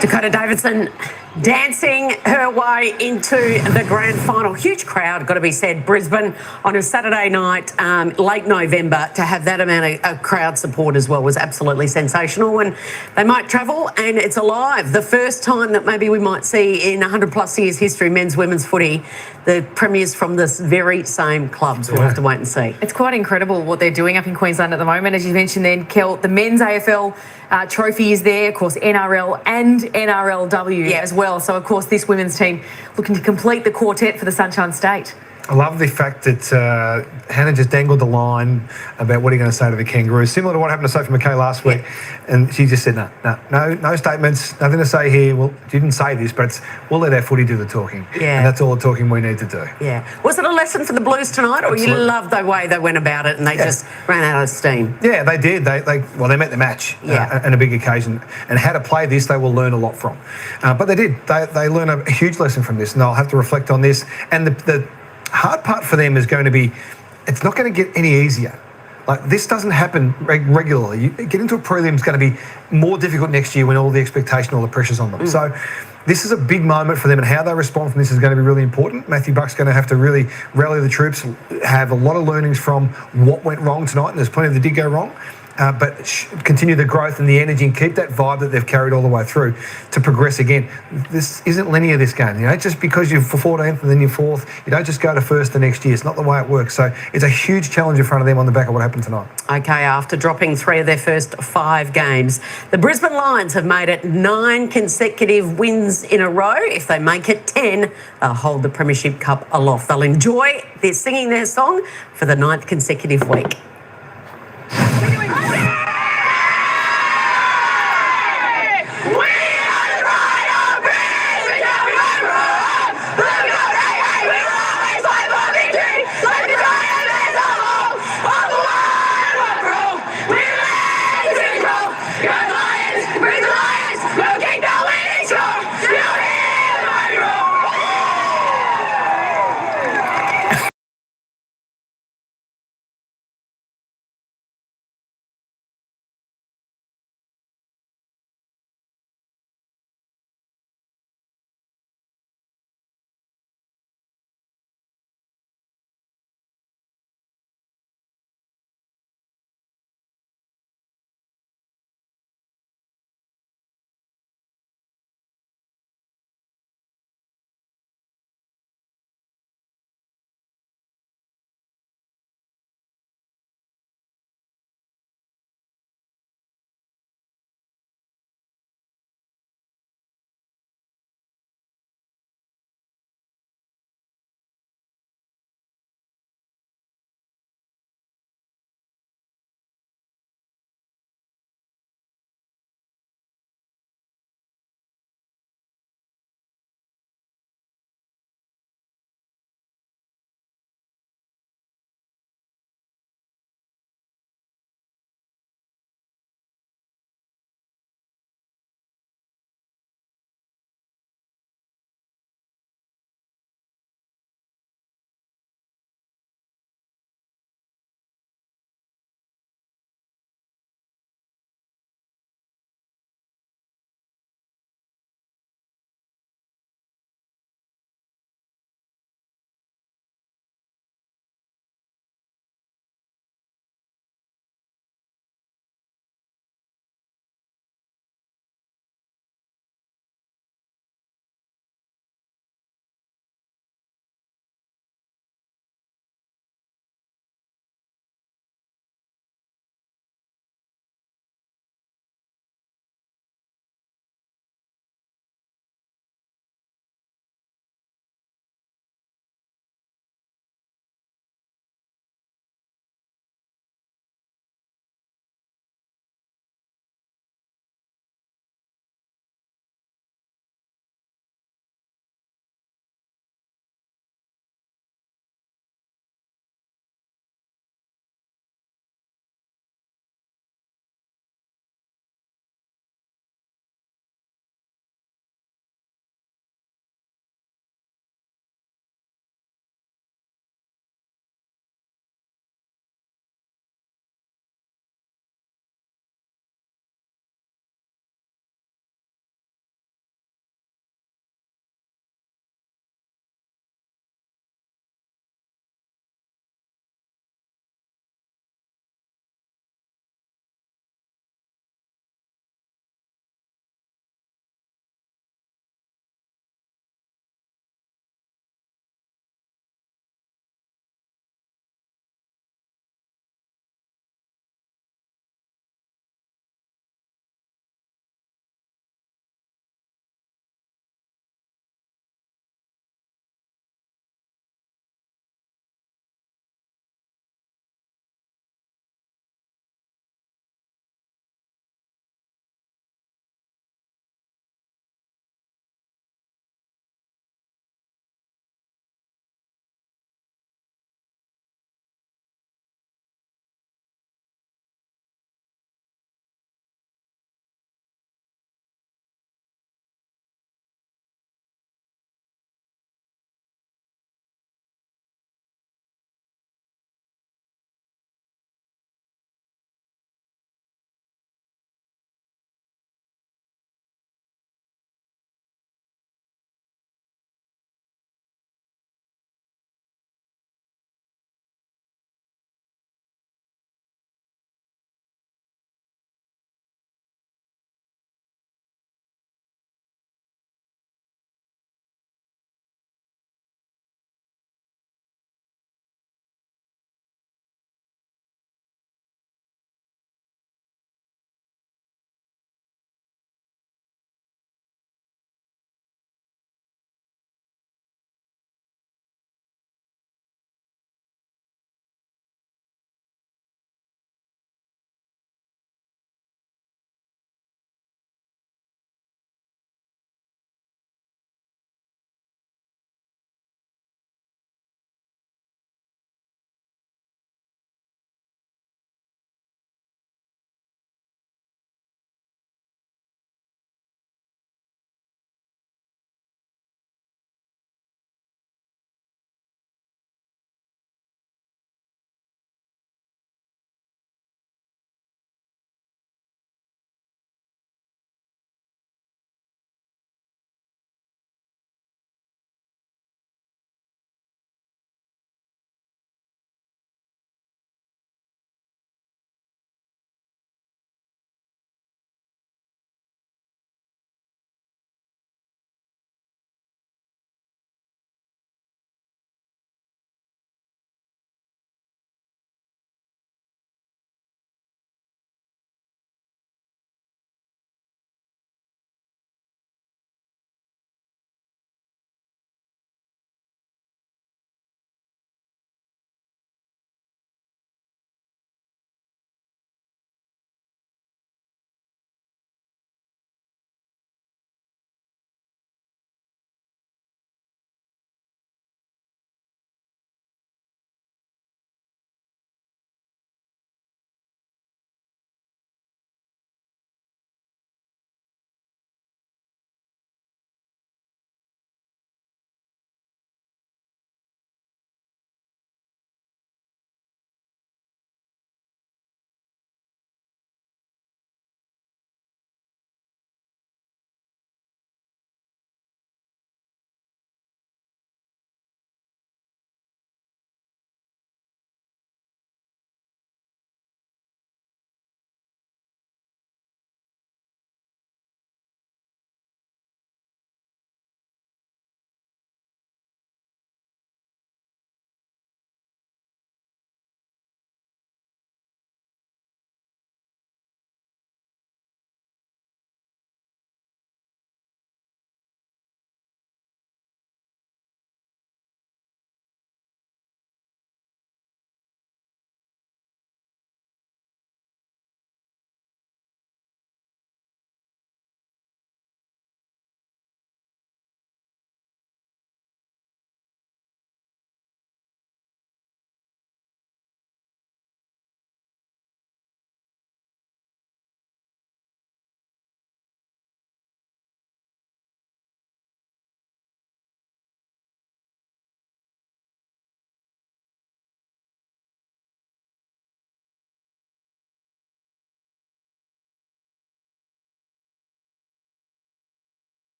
Dakota Davidson dancing her way into the grand final. Huge crowd, got to be said. Brisbane on a Saturday night, late November, to have that amount of crowd support as well was absolutely sensational. And they might travel, and it's alive. The first time that maybe we might see in 100 plus years history, men's, women's footy, the premiers from this very same clubs. We'll have to wait and see. It's quite incredible what they're doing up in Queensland at the moment. As you mentioned then, Kel, the men's AFL trophy is there, of course, NRL and NRLW as well. So, of course, this women's team looking to complete the quartet for the Sunshine State. I love the fact that Hannah just dangled the line about what are you going to say to the Kangaroos, similar to what happened to Sophie McKay last week. And she just said, no statements, nothing to say here. Well, she didn't say this, but we'll let our footy do the talking. Yeah. And that's all the talking we need to do. Yeah. Was it a lesson for the Blues tonight, or you loved the way they went about it and they just ran out of steam? Yeah, they did. They met the match and a big occasion. And how to play this, they will learn a lot from. But they did. They learn a huge lesson from this, and they'll have to reflect on this. And the hard part for them is going to be, it's not going to get any easier. Like, this doesn't happen regularly. You get into a prelim is going to be more difficult next year when all the expectation, all the pressure's on them. So this is a big moment for them, and how they respond from this is going to be really important. Matthew Buck's going to have to really rally the troops, have a lot of learnings from what went wrong tonight, and there's plenty that did go wrong. But continue the growth and the energy and keep that vibe that they've carried all the way through to progress again. This isn't linear, this game. Just because you're 14th and then you're 4th, you don't just go to first the next year. It's not the way it works. So it's a huge challenge in front of them on the back of what happened tonight. Okay, after dropping 3 of their first 5 games, the Brisbane Lions have made it 9 consecutive wins in a row. If they make it 10, they'll hold the Premiership Cup aloft. They'll enjoy singing their song for the 9th consecutive week.